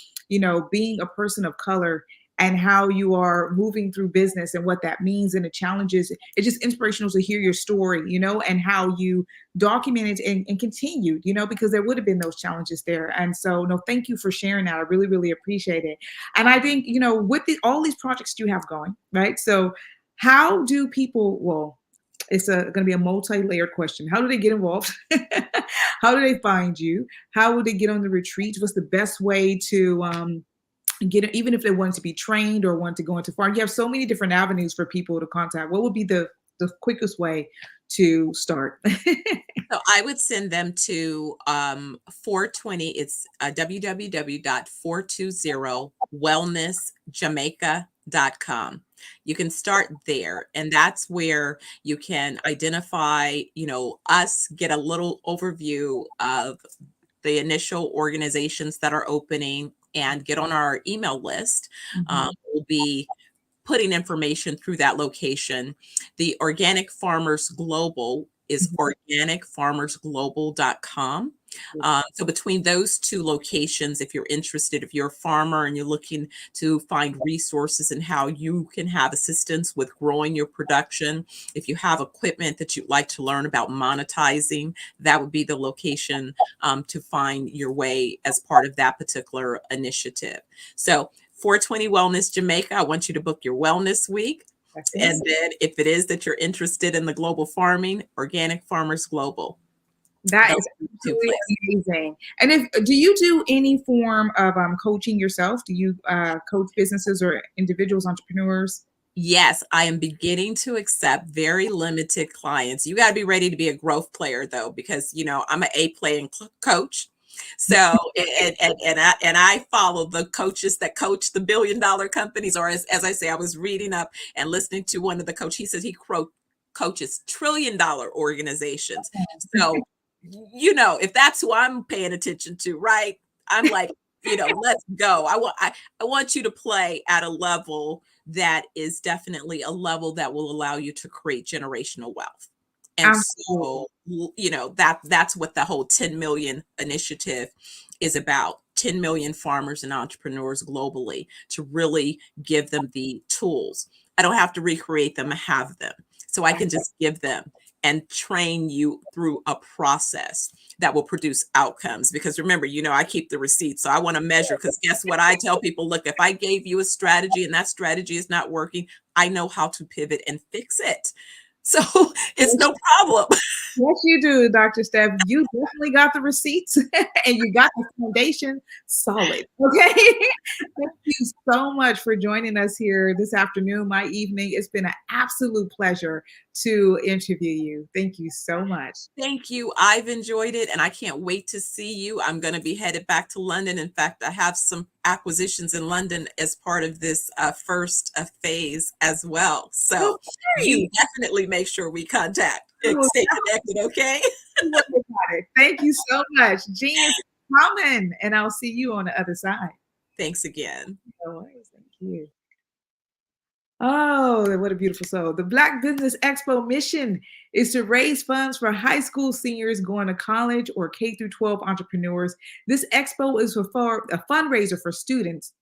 [SPEAKER 14] being a person of color and how you are moving through business and what that means and the challenges, it's just inspirational to hear your story, and how you documented and continued, because there would have been those challenges there. And so, no, thank you for sharing that. I really, really appreciate it. And I think, with all these projects you have going, right? So how do people, it's going to be a multi-layered question. How do they get involved? How do they find you? How would they get on the retreat? What's the best way to get it, even if they want to be trained or want to go into farm? You have so many different avenues for people to contact. What would be the quickest way to start?
[SPEAKER 10] So I would send them to 420. It's www.420wellnessjamaica.com. You can start there, and that's where you can identify, us, get a little overview of the initial organizations that are opening, and get on our email list. We'll be putting information through that location. The Organic Farmers Global is organicfarmersglobal.com. So between those two locations, if you're interested, if you're a farmer and you're looking to find resources and how you can have assistance with growing your production, if you have equipment that you'd like to learn about monetizing, that would be the location to find your way as part of that particular initiative. So 420 Wellness Jamaica, I want you to book your wellness week. And then if it is that you're interested in the global farming, Organic Farmers Global.
[SPEAKER 14] That is absolutely amazing. And do you do any form of coaching yourself? Do you coach businesses or individuals, entrepreneurs?
[SPEAKER 10] Yes, I am beginning to accept very limited clients. You got to be ready to be a growth player, though, because I'm an A-playing coach. So and I follow the coaches that coach the billion-dollar companies, or as I say, I was reading up and listening to one of the coaches. He says he coaches trillion-dollar organizations. So if that's who I'm paying attention to, right? I'm like, let's go. I want you to play at a level that is definitely a level that will allow you to create generational wealth. And so, that's what the whole 10 million initiative is about. 10 million farmers and entrepreneurs globally, to really give them the tools. I don't have to recreate them, I have them. So I can just give them and train you through a process that will produce outcomes. Because remember, I keep the receipts. So I want to measure, because guess what? I tell people, look, if I gave you a strategy and that strategy is not working, I know how to pivot and fix it. So it's no problem.
[SPEAKER 14] Yes, you do, Dr. Steph. You definitely got the receipts and you got the foundation solid. Okay. Thank you so much for joining us here this afternoon, my evening. It's been an absolute pleasure to interview you. Thank you so much.
[SPEAKER 10] Thank you. I've enjoyed it, and I can't wait to see you. I'm going to be headed back to London. In fact, I have some acquisitions in London as part of this first phase as well. So you definitely make sure we contact and stay connected, okay?
[SPEAKER 14] Thank you so much. Genius coming, and I'll see you on the other side.
[SPEAKER 10] Thanks again.
[SPEAKER 14] No worries. Thank you. Oh, what a beautiful soul. The Black Business Expo mission is to raise funds for high school seniors going to college or K-12 entrepreneurs. This expo is for a fundraiser for students.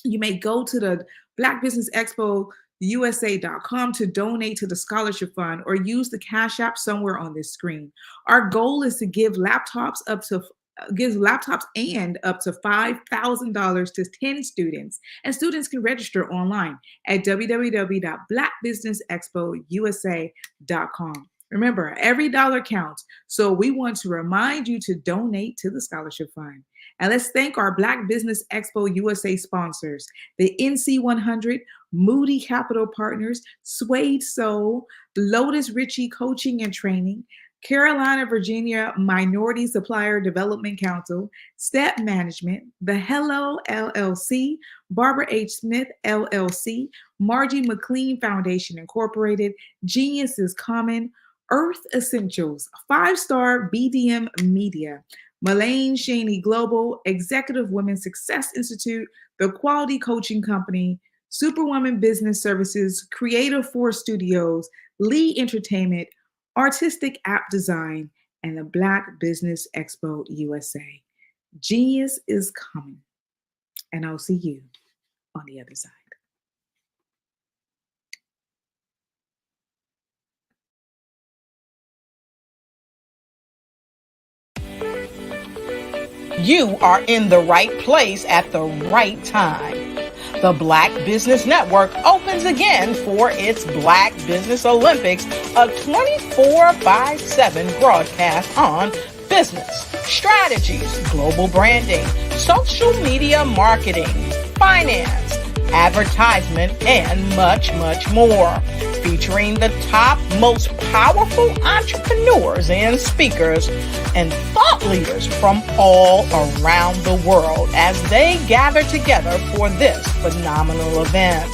[SPEAKER 14] You may go to the Black Business Expo USA.com to donate to the scholarship fund, or use the Cash App somewhere on this screen. Our goal is to give laptops and up to $5,000 to 10 students, and students can register online at www.blackbusinessexpousa.com. Remember, every dollar counts, so we want to remind you to donate to the scholarship fund. And let's thank our Black Business Expo USA sponsors: the NC100, Moody Capital Partners, Suede Soul, Lotus Ritchie Coaching and Training, Carolina, Virginia Minority Supplier Development Council, Step Management, The Hello LLC, Barbara H. Smith LLC, Margie McLean Foundation Incorporated, Genius is Common, Earth Essentials, 5-Star BDM Media, Malane Shaney Global, Executive Women's Success Institute, The Quality Coaching Company, Superwoman Business Services, Creative Force Studios, Lee Entertainment, Artistic App Design, and the Black Business Expo USA. Genius is coming, and I'll see you on the other side.
[SPEAKER 7] You are in the right place at the right time. The Black Business Network opens again for its Black Business Olympics, a 24/7 broadcast on business, strategies, global branding, social media marketing, finance, advertisement, and much, much more. featuring the top, most powerful entrepreneurs and speakers and thought leaders from all around the world as they gather together for this phenomenal event.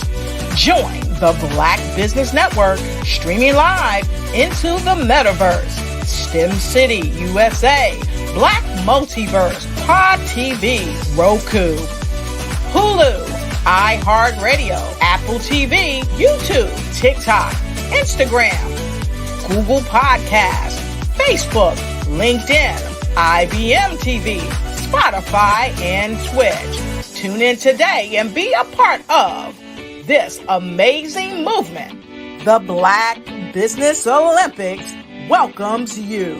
[SPEAKER 7] Join the Black Business Network streaming live into the metaverse, STEM City USA, Black Multiverse, Pod TV, Roku, Hulu, iHeartRadio, Apple TV, YouTube, TikTok, Instagram, Google Podcasts, Facebook, LinkedIn, IBM TV, Spotify, and Twitch. Tune in today and be a part of this amazing movement. The Black Business Olympics welcomes you.